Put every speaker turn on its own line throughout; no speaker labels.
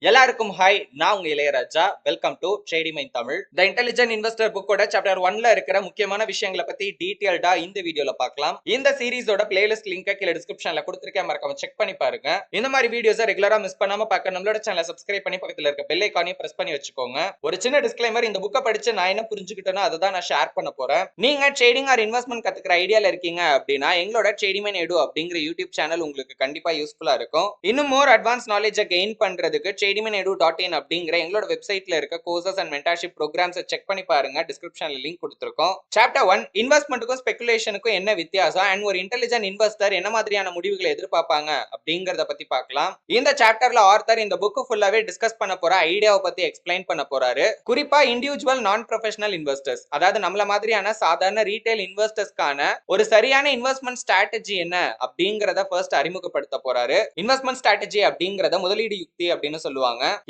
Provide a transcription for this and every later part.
எல்லாருக்கும் ஹாய், நான் உங்க Ilaiyaraaja. Welcome to trading mind Tamil. The intelligent investor புக்கோட சாப்டர் 1ல இருக்கிற முக்கியமான விஷயங்களை பத்தி டீடைல்டா இந்த வீடியோல பார்க்கலாம். இந்த சீரிஸோட பிளேலிஸ்ட் லிங்க் கீழ டிஸ்கிரிப்ஷன்ல கொடுத்திருக்கேன், மறக்காம செக் பண்ணி பாருங்க. இந்த மாதிரி வீடியோஸை ரெகுலரா மிஸ் பண்ணாம பார்க்க நம்மளோட சேனலை சப்ஸ்கிரைப் பண்ணி பக்கத்துல இருக்க பெல் ஐகானையும் பிரஸ் பண்ணி வச்சுக்கோங்க. ஒரு சின்ன டிஸ்க்ளைமர், இந்த புக்கை படிச்சு நான் என்ன புரிஞ்சுக்கிட்டேனோ அதை தான் நான் ஷேர் பண்ண போறேன். நீங்க ட்ரேடிங் ஆர் இன்வெஸ்ட்மெண்ட் கத்துக்கிற ஐடியால இருக்கீங்க அப்படின்னா எங்களோட ட்ரேடிங் மைண்ட் எடு அப்படிங்கிற யூடியூப் சேனல் உங்களுக்கு கண்டிப்பா யூஸ்ஃபுல்லா இருக்கும். இன்னும் மோர் அட்வான்ஸ் நாலேஜை கெயின் பண்றதுக்கு tradingmainedu.in அப்படிங்கிற எங்களோட வெப்சைட்ல இருக்க courses and mentorship programs check பண்ணி பாருங்க. டிஸ்கிரிப்ஷன்ல லிங்க் கொடுத்திருக்கோம். சாப்டர் 1, இன்வெஸ்ட்மெண்ட்டுக்கும் ஸ்பெகுலேஷனுக்கும் என்ன வித்தியாசம் அண்ட் ஒரு இன்டெலிஜென்ட் இன்வெஸ்டர் என்ன மாதிரியான முடிவுகளை எதிர்பார்ப்பாங்க அப்படிங்கறத பத்தி பார்க்கலாம். இந்த சாப்டர்ல ஆர்த்தர் இந்த புக் ஃபுல்லாவே டிஸ்கஸ் பண்ண போற ஐடியாவை பத்தி எக்ஸ்பிளைன் பண்ண போறாரு. குறிப்பா இண்டிவிஜுவல் நான் ப்ரொஃபஷனல் இன்வெஸ்டர்ஸ், அதாவது நம்மள மாதிரியான சாதாரண ரீட்டைல் இன்வெஸ்டர்ஸ்க்கான ஒரு சரியான இன்வெஸ்ட்மெண்ட் ஸ்ட்ராட்டஜி என்ன அப்படிங்கறத ஃபர்ஸ்ட் அறிமுகப்படுத்த போறாரு. இன்வெஸ்ட்மெண்ட் ஸ்ட்ராட்டஜி அப்படிங்கறத முதலீடு யுக்தி அப்படின்னு சொல்லுவாங்க.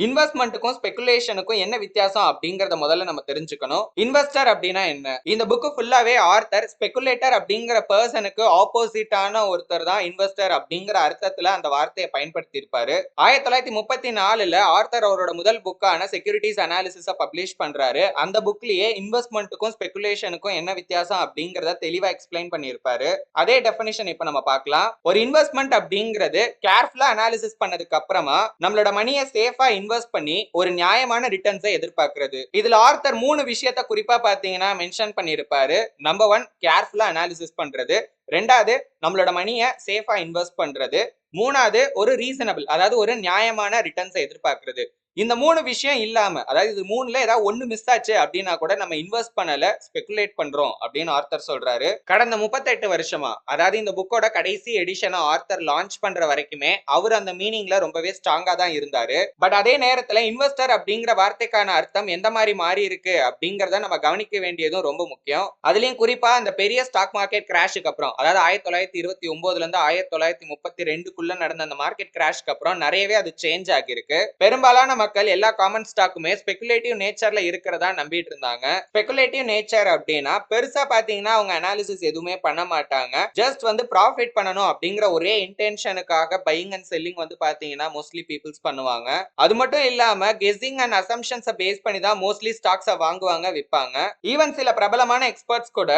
இன்வெஸ்ட்மெண்ட்டுக்கும் ஸ்பெகுலேஷனுக்கும் என்ன வித்தியாசம் அப்படிங்கறத முதல்ல நம்ம தெரிஞ்சுக்கணும். இன்வெஸ்டர் அப்படின்னா என்ன? இந்த புக் ஃபுல்லாவே ஆர்த்தர் ஸ்பெகுலேட்டர் அப்படிங்கிற பர்சனுக்கு ஆப்போசிட்டான ஒருத்தர் தான் இன்வெஸ்டர் அப்படிங்கிற அர்த்தத்துல அந்த வார்த்தையை பயன்படுத்தி இருப்பாரு. 1934ல ஆர்த்தர் அவரோட முதல் புக்கான செக்யூரிட்டிஸ் அனாலிசிஸ பப்ளிஷ் பண்றாரு. அந்த புக்லயே இன்வெஸ்ட்மெண்ட்டுக்கும் ஸ்பெகுலேஷனுக்கும் என்ன வித்தியாசம் அப்படிங்கறத தெளிவா எக்ஸ்பிளைன் பண்ணியிருப்பாரு. அதே டெஃபினிஷன் இப்ப நம்ம பார்க்கலாம். ஒரு இன்வெஸ்ட்மெண்ட் அப்படிங்கிறது கேர்ஃபுல்லா அனாலிசிஸ் பண்ணதுக்கு அப்புறமா நம்மளோட மணியை சேஃபா இன்வெஸ்ட் பண்ணி ஒரு நியாயமான ரிட்டர்ன்ஸை எதிர்பார்க்கிறது. இதுல ஆர்த்தர் 3 விஷயத்தை குறிப்பா பாத்தீங்கன்னா மென்ஷன் பண்ணிருப்பாரு. நம்பர் 1, கேர்ஃபுல்லா அனாலிசிஸ் பண்றது. ரெண்டாவது, நம்மளோட மணியை சேஃபா இன்வெஸ்ட் பண்றது. மூணாவது, ஒரு ரீசனபிள், அதாவது ஒரு நியாயமான ரிட்டர்ன்ஸை எதிர்பார்க்கிறது. இந்த 3 விஷயம் இல்லாம, அதாவது இது 3ல ஏதாவது ஒண்ணு மிஸ் ஆச்சு அப்படின்னா கூட நம்ம இன்வெஸ்ட் பண்ணல, ஸ்பெகுலேட் பண்றோம் அப்படின்னு ஆர்த்தர் சொல்றாரு. கடந்த 38 வருஷமா, அதாவது இந்த புக்கோட கடைசி எடிஷனை ஆர்த்தர் லான்ச் பண்ற வரைக்குமே அவர் அந்த மீனிங்ல ரொம்பவே ஸ்ட்ராங்கா தான் இருந்தாரு. பட் அதே நேரத்துல இன்வெஸ்டர் அப்படிங்கிற வார்த்தைக்கான அர்த்தம் எந்த மாதிரி மாறி இருக்கு அப்படிங்கறத நம்ம கவனிக்க வேண்டியதும் ரொம்ப முக்கியம். அதுலயும் குறிப்பா அந்த பெரிய ஸ்டாக் மார்க்கெட் கிராஷுக்கு அப்புறம், அதாவது 1929ல இருந்து 1932க்குள்ள நடந்த அந்த மார்க்கெட் கிராஷ்க்கு அப்புறம் நிறையவே அது சேஞ்ச் ஆகிருக்கு. பெரும்பாலான மக்கள் எல்லா காமன் ஸ்டாக்குமே ஸ்பெகுலேட்டிவ் நேச்சர்ல இருக்கிறதா நம்பிட்டு இருந்தாங்க. ஸ்பெகுலேட்டிவ் நேச்சர் அப்படின்னா பெருசா பாத்தீங்கன்னா அவங்க அனாலிசிஸ் எதுவுமே பண்ண மாட்டாங்க. ஜஸ்ட் ப்ராஃபிட் பண்ணணும் அப்படிங்கிற ஒரே இன்டென்ஷனுக்காக பையிங் அண்ட் செல்லிங் பாத்தீங்கன்னா மோஸ்ட்லி பீப்புள்ஸ் பண்ணுவாங்க. அது மட்டும் இல்லாம கெஸ்ஸிங் அண்ட் அசம்ஷன்ஸை பேஸ் பண்ணி தான் மோஸ்ட்லி ஸ்டாக்ஸை வாங்குவாங்க, விற்பாங்க. ஈவன் சில பிரபலமான எக்ஸ்பர்ட்ஸ் கூட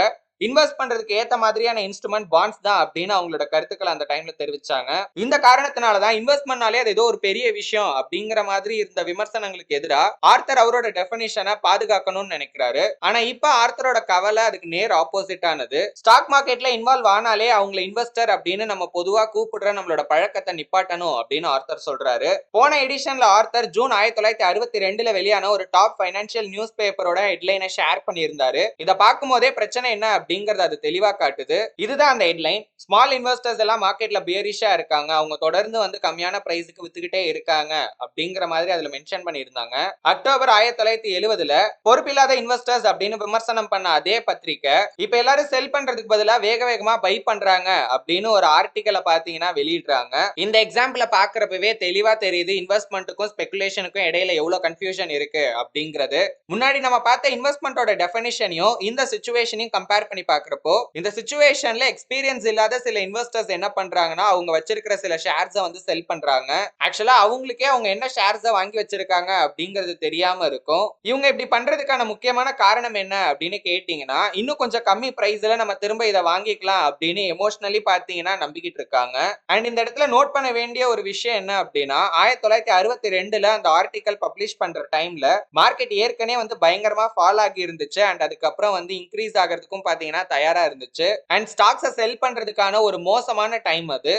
இன்வெஸ்ட் பண்றதுக்கு ஏத்த மாதிரியான இன்ஸ்ட்ருமெண்ட் பாண்ட்ஸ் தான் அப்படின்னு அவங்களோட கருத்துக்களை அந்த டைம்ல தெரிவிச்சாங்க. இந்த காரணத்தினாலதான் இன்வெஸ்ட்மெண்ட்னாலே அது ஏதோ ஒரு பெரிய விஷயம் அப்படிங்கிற மாதிரி இருந்த விமர்சனங்களுக்கு எதிராக ஆர்த்தர் அவரோட டெஃபினிஷனை பாதுகாக்கணும்னு நினைக்கிறாரு. ஆனா இப்ப ஆர்த்தரோட கவலை அதுக்கு நேர் ஆப்போசிட் ஆனது. ஸ்டாக் மார்க்கெட்ல இன்வால்வ் ஆனாலே அவங்களை இன்வெஸ்டர் அப்படின்னு நம்ம பொதுவா கூப்பிடுற நம்மளோட பழக்கத்தை நிப்பாட்டணும் அப்படின்னு ஆர்த்தர் சொல்றாரு. போன எடிஷன்ல ஆர்த்தர் ஜூன் 1962ல வெளியான ஒரு டாப் பைனான்சியல் நியூஸ் பேப்பரோட ஹெட்லைனை ஷேர் பண்ணியிருந்தாரு. இதை பார்க்கும் போதே பிரச்சனை என்ன அப்படிங்கறது அது தெளிவா காட்டுது. இதுதான் அந்த ஹெட்லைன். ஸ்மால் இன்வெஸ்டர்ஸ் எல்லாம் மார்க்கெட்ல பியரிஷா இருக்காங்க, அவங்க தொடர்ந்து கம்மியான பிரைஸ்க்கு வித்துக்கிட்டே இருக்காங்க அப்படிங்கிற மாதிரி அதுல மென்ஷன் பண்ணியிருந்தாங்க. அக்டோபர் 1970ல பொறுப்பில்லாத இன்வெஸ்டர்ஸ் அப்படின்னு விமர்சனம் பண்ண அதே பத்திரிக்கை இப்ப எல்லாரும் செல் பண்றதுக்கு பதிலா வேக வேகமா பை பண்றாங்க அப்படின்னு ஒரு ஆர்டிக்கலை பாத்தீங்கன்னா வெளியிடுறாங்க. இந்த எக்ஸாம்பிள பாக்குறப்பவே தெளிவா தெரியுது இன்வெஸ்ட்மெண்ட்டுக்கும் ஸ்பெகுலேஷனுக்கும் இடையில எவ்வளவு கன்ஃபியூஷன் இருக்கு அப்படிங்கிறது. முன்னாடி நம்ம பார்த்த இன்வெஸ்ட்மெண்டோட டெஃபினிஷனையும் இந்த சிச்சுவேஷனையும் கம்பேர் பண்ணி பாக்குறப்போ இந்த சிச்சுவேஷன்ல எக்ஸ்பீரியன்ஸ் இல்லாத சில இன்வெஸ்டர்ஸ் என்ன பண்றாங்கன்னா அவங்க வச்சிருக்கிற சில ஷேர்ஸை செல் பண்றாங்க. ஆக்சுவலா அவங்களுக்கே அவங்க என்ன ஷேர்ஸை வாங்கி வச்சிருக்காங்க அப்படிங்கிறது தெரியாம இருக்கும். இவங்க இப்படி பண்றதுக்கான முக்கியமான காரணம் என்ன அப்படின்னு கேட்டீங்கன்னா, இன்னும் கொஞ்சம் கம்மி பிரைஸ்ல நம்ம திரும்ப இதை வாங்கிக்கலாம் அப்படின்னு எமோஷனலி பாத்தீங்கன்னா நம்பிக்கிட்டு இருக்காங்க. அண்ட் இந்த இடத்துல நோட் பண்ண வேண்டிய ஒரு விஷயம் என்ன அப்படின்னா, 1962ல அந்த ஆர்டிகல் பப்ளிஷ் பண்ற டைம்ல மார்க்கெட் ஏற்கனவே பயங்கரமா ஃபால் ஆகி இருந்துச்சு. அண்ட் அதுக்கப்புறம் இன்க்ரீஸ் ஆகிறதுக்கும் பாத்தீங்கன்னா தயாரா இருந்துச்சு. அண்ட் ஸ்டாக்ஸை செல் பண்றதுக்கான ஒரு மோசமான டைம் அது.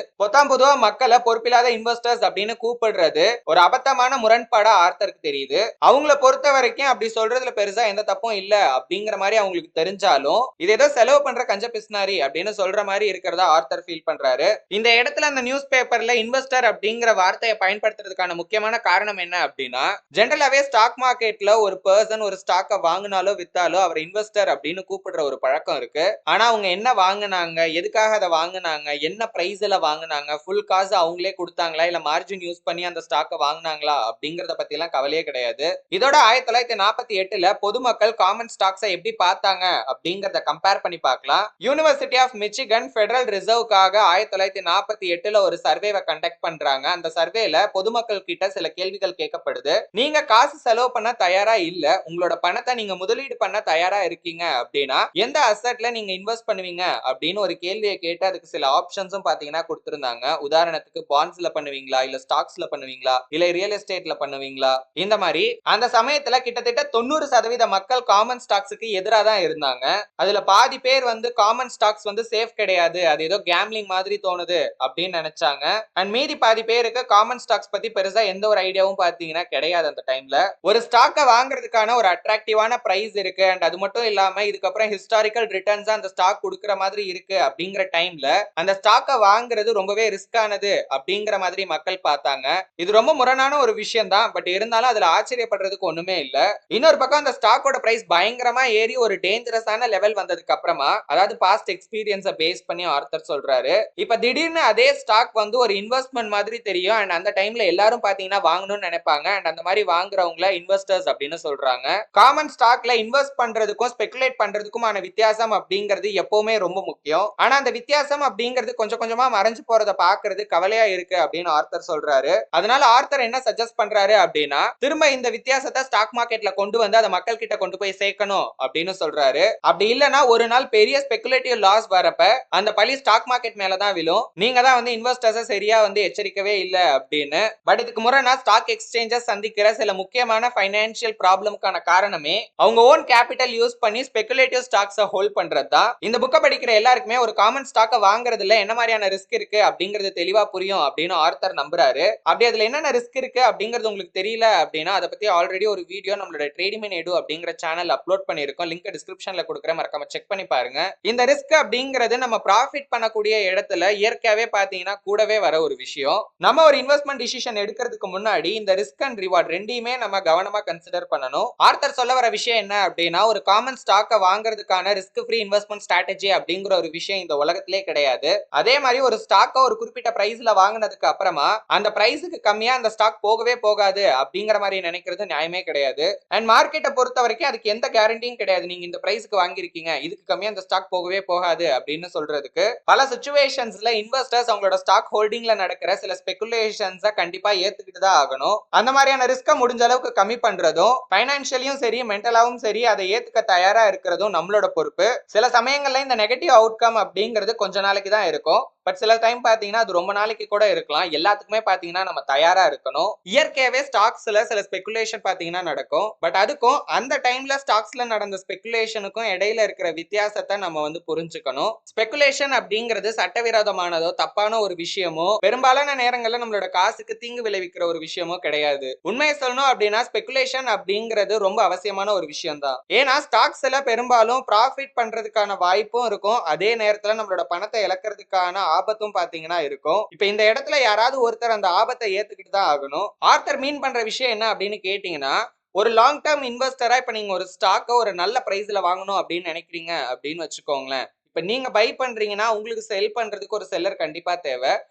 பொதுவா மக்களை பொறுப்பில்லாத இன்வெஸ்டர்ஸ் அப்படின்னு கூப்பிடுறது ஒரு அபத்தமான முரண்பாடா ஆர்த்தருக்கு தெரியுது. அவங்கள பொறுத்த வரைக்கும் அப்படி சொல்றதுல பெருசா எந்த தப்பும் இல்ல அப்படிங்கிற மாதிரி அவங்களுக்கு தெரிஞ்சாலும் இது ஏதோ செலவு பண்ற கஞ்ச பிஸ்னாரி அப்படின்னு சொல்ற மாதிரி இருக்கிறதா ஆர்த்தர் ஃபீல் பண்றாரு. இந்த இடத்துல அந்த நியூஸ் பேப்பர்ல இன்வெஸ்டர் அப்படிங்கிற வார்த்தையை பயன்படுத்துறதுக்கான முக்கியமான காரணம் என்ன அப்படின்னா, ஜெனரலாவே ஸ்டாக் மார்க்கெட்ல ஒரு பர்சன் ஒரு ஸ்டாக்கை வாங்கினாலோ வித்தாலோ அவர் இன்வெஸ்டர் அப்படின்னு கூப்பிடுற ஒரு பழக்கம் இருக்கு. ஆனா அவங்க என்ன வாங்குனாங்க, எதுக்காக அதை வாங்குனாங்க, என்ன பிரைஸ்ல வாங்குனாங்க, ஃபுல் காசு அவங்களே கொடுத்தாங்களா இல்ல மார்ஜின் யூஸ் பண்ணி அந்த ஸ்டாக்கை வாங்குனாங்களா அப்படிங்கறத பத்தி எல்லாம் கவலையே கிடையாது. இதோட 1948ல பொதுமக்கள் காமன் ஸ்டாக்ஸை எப்படி பார்த்தாங்க அப்படிங்கறத கம்பேர் பண்ணி பார்க்கலாம். யூனிவர்சிட்டி ஆஃப் மிச்சிகன் ஃபெடரல் ரிசர்வ்காக 1948ல ஒரு சர்வேவை கண்டக்ட் பண்றாங்க. அந்த சர்வேல பொதுமக்கள் கிட்ட சில கேள்விகள் கேட்கப்படுது. நீங்க காசு செலவு பண்ண தயாரா இல்ல, உங்களோட பணத்தை நீங்க முதலீடு பண்ண தயாரா இருக்கீங்க அப்படின்னா எந்த அசெட்ல நீங்க இன்வெஸ்ட் பண்ணுவீங்க அப்படின்னு ஒரு கேள்வியை கேட்டு அதுக்கு சில ஆப்ஷன்ஸும் பாத்தீங்கன்னா கொடுத்திருந்தாங்க. உதாரணத்துக்கு பாண்ட்ஸ்ல பண்ணுவீங்களா, இல்ல ஸ்டாக்ஸ்ல பண்ணுவீங்களா, இல்ல ரியல் எஸ்டேட்ல பண்ணுவீங்களா, இந்த மாதிரி. அந்த சமயத்துல கிட்டத்தட்ட 90% மக்கள் காமன் ஸ்டாக்ஸுக்கு எதிராக தான் இருந்தாங்க. அதுல பாதி பேர் காமன் ஸ்டாக்ஸ் சேஃப் கிடையாது, அது ஏதோ கேம்லிங் மாதிரி தோணுது அப்படின்னு நினைச்சாங்க. அண்ட் மீதி பாதி பேருக்கு காமன் ஸ்டாக்ஸ் பத்தி பெருசா எந்த ஒரு ஐடியாவும் பாத்தீங்கன்னா கிடையாது. அந்த டைம்ல ஒரு ஸ்டாக்கை வாங்குறதுக்கான ஒரு அட்ராக்டிவான பிரைஸ் இருக்கு அண்ட் அது மட்டும் இல்லாம இதுக்கப்புறம் ஹிஸ்டாரிக்கல் ரிட்டர்ன்ஸ் அந்த ஸ்டாக் கொடுக்குற மாதிரி இருக்கு அப்படிங்கிற டைம்ல அந்த ஸ்டாக்கை வாங்குறது ரொம்பவே ரிஸ்கானது அப்படிங்கிற மாதிரி மக்கள் பார்த்தாங்க. இது ரொம்ப முரணான ஒரு விஷயம் தான். பட் இருந்தாலும் அதுல ஆச்சரியப்படுறதுக்கு ஒண்ணுமே இல்ல. இன்னொரு பக்கம் அந்த ஸ்டாக்கோட பிரைஸ் பயங்கரமா ஏறி ஒரு டேஞ்சரஸான லெவல் வந்ததுக்கு அப்புறமா, அதாவது பாஸ்ட் எக்ஸ்பீரியன்ஸை பேஸ் பண்ணி ஆர்த்தர் சொல்றாரு, இப்ப திடீர்னு அதே ஸ்டாக் ஒரு இன்வெஸ்ட்மெண்ட் மாதிரி தெரியும் அண்ட் அந்த டைம்ல எல்லாரும் பாத்தீங்கன்னா வாங்கணும்னு நினைப்பாங்க அண்ட் அந்த மாதிரி வாங்குறவங்கள இன்வெஸ்டர்ஸ் அப்படின்னு சொல்றாங்க. காமன் ஸ்டாக்ல இன்வெஸ்ட் பண்றதுக்கும் ஸ்பெகுலேட் பண்றதுக்குமான வித்தியாசம் அப்படிங்கிறது எப்பவுமே ரொம்ப முக்கியம். ஆனா அந்த வித்தியாசம் அப்படிங்கிறது கொஞ்சம் கொஞ்சமா மறைஞ்சு போறதை பாக்குறது கவலையா இருக்கு அப்படின்னு ஆர்த்தர் சொல்றாரு. அதனால ஆர்த்தர் என்ன சஜஸ்ட் பண்றாரு அப்படின்னா, திரும்ப இந்த வித்தியாசத்தை ஸ்டாக் மார்க்கெட்ல கொண்டு வந்து அதை மக்கள் கிட்ட கொண்டு போய் சேர்க்கணும் அப்படின்னு சொல்றாரு. அப்படி இல்லைன்னா ஒரு நாள் பெரிய ஸ்பெகுலேட்டிவ் லாஸ் வரப்ப அந்த பழி ஸ்டாக் மார்க்கெட் மேலதான் விழும், நீங்க தான் இன்வெஸ்டர்ஸ் சரியா எச்சரிக்கவே இல்ல அப்படின்னு. பட் இதுக்கு முரணா ஸ்டாக் எக்ஸ்சேஞ்சஸ் சந்திக்கிற சில முக்கியமான ஃபைனான்சியல் ப்ராப்ளம்க்கான காரணமே அவங்க ஓன் கேபிட்டல் யூஸ் பண்ணி ஸ்பெகுலேட்டிவ் ஸ்டாக்ஸை ஹோல்ட் பண்றதுதான். இந்த புக்கை படிக்கிற எல்லாருக்குமே ஒரு காமன் ஸ்டாக்கை வாங்குறதுல என்ன மாதிரியான ரிஸ்க் இருக்கு அப்படிங்கிறது தெளிவா புரியும் அப்படின்னு ஆர்த்தர் நம்புறாரு. அப்படி அதுல என்னென்ன ரிஸ்க் இருக்கு அப்படிங்கிறது உங்களுக்கு தெரியல அப்படின்னா அதை பத்தி ஆல்ரெடி ஒரு வீடியோ நம்மளோட ட்ரேடிங் எடு அப்படிங்கிற சேனல் அப்லோட் பண்ணிருக்கோம். லிங்க் டிஸ்கிரிப்ஷன்ல கொடுக்குறேன், மறக்காம செக் பண்ணி பாருங்க. இந்த ரிஸ்க் அப்படிங்கிறது நம்ம ப்ராஃபிட் பண்ணக்கூடிய இடத்துல இயற்கையாவே பாத்தீங்கன்னா கூடவே வர ஒரு விஷயம். நம்ம ஒரு இன்வெஸ்ட்மெண்ட் டிசிஷன் எடுக்கிறதுக்கு முன்னாடி இந்த ரிஸ்க் அண்ட் ரிவார்ட் ரெண்டையுமே நம்ம கவனமா கன்சிடர் பண்ணணும். ஆர்த்தர் சொல்ல வர விஷயம் என்ன அப்படின்னா, ஒரு காமன் ஸ்டாக்கை வாங்குறதுக்கான ரிஸ்க் ஃப்ரீ இன்வெஸ்ட்மெண்ட் ஸ்ட்ராட்டஜி அப்படிங்கிற ஒரு விஷயம் இந்த உலகத்திலே கிடையாது. அதே மாதிரி ஒரு ஸ்டாக்கை ஒரு குறிப்பிட்ட பிரைஸ்ல வாங்கினதுக்கு அப்புறமா அந்த பிரைஸுக்கு கம்மியா அந்த ஸ்டாக் போகவே போகாது அப்படிங்கிற மாதிரி நினைக்கிறது நியாயமே கிடையாது. அண்ட் மார்க்கெட்டை பொறுத்த வரைக்கும் அதுக்கு எந்த கேரண்டியும் கிடையாது. நீங்க இந்த பிரைஸ்க்கு வாங்கிருக்கீங்க, இதுக்கு கம்மியா அந்த ஸ்டாக் போகவே போகாது அப்படின்னு சொல்றதுக்கு பல சிச்சுவேஷன்ஸ்ல இன்வெஸ்டர்ஸ் அவங்களோட ஸ்டாக் ஹோல்டிங்ல நடக்கிற சில ஸ்பெகுலேஷன்ஸை கண்டிப்பா ஏத்துக்கிட்டு தான் ஆகணும். அந்த மாதிரியான ரிஸ்கை முடிஞ்ச அளவுக்கு கம்மி பண்றதும், பைனான்சியலியும் சரி மென்டலாவும் சரி அதை ஏத்துக்க தயாரா இருக்கிறதும் நம்மளோட பொறுப்பு. சில சமயங்கள்ல இந்த நெகட்டிவ் அவுட்கம் அப்படிங்கிறது கொஞ்ச நாளைக்கு தான் இருக்கும். பட் சில டைம் பாத்தீங்கன்னா அது ரொம்ப நாளைக்கு கூட இருக்கலாம். எல்லாத்துக்குமே பாத்தீங்கன்னா நம்ம தயாரா இருக்கணும். இயற்கையாவே ஸ்டாக்ஸ்ல சில ஸ்பெகுலேஷன் பாத்தீங்கன்னா நடக்கும். பட் அதுக்கும் அந்த டைம்ல ஸ்டாக்ஸ்ல நடந்த ஸ்பெகுலேஷனுக்கும் இடையில இருக்கிற வித்தியாசத்தை நம்ம புரிஞ்சுக்கணும். ஸ்பெகுலேஷன் அப்படிங்கிறது சட்டவிரோதமானதோ தப்பான ஒரு விஷயமோ பெரும்பாலான நேரங்கள்ல நம்மளோட காசுக்கு தீங்கு விளைவிக்கிற ஒரு விஷயமோ கிடையாது. உண்மையை சொல்லணும் அப்படின்னா ஸ்பெகுலேஷன் அப்படிங்கிறது ரொம்ப அவசியமான ஒரு விஷயம் தான். ஏன்னா ஸ்டாக்ஸ்ல பெரும்பாலும் ப்ராஃபிட் பண்றதுக்கான வாய்ப்பும் இருக்கும், அதே நேரத்துல நம்மளோட பணத்தை இழக்கிறதுக்கான ஆபத்தும் பாத்தீங்கன்னா இருக்கும். இப்ப இந்த இடத்துல யாராவது ஒருத்தர் அந்த ஆபத்தை ஏத்துக்கிட்டு தான் ஆகணும். ஆர்த்தர் மீன் பண்ற விஷயம் என்ன அப்படின்னு கேட்டீங்கன்னா, ஒரு லாங் டேர்ம் இன்வெஸ்டரா இப்ப நீங்க ஒரு ஸ்டாக்கை ஒரு நல்ல பிரைஸ்ல வாங்கணும் அப்படின்னு நினைக்கிறீங்க அப்படின்னு வச்சுக்கோங்களேன். இப்ப நீங்க பை பண்றீங்கன்னா உங்களுக்கு செல் பண்றதுக்கு ஒரு செல்லர் கண்டிப்பா தேவை.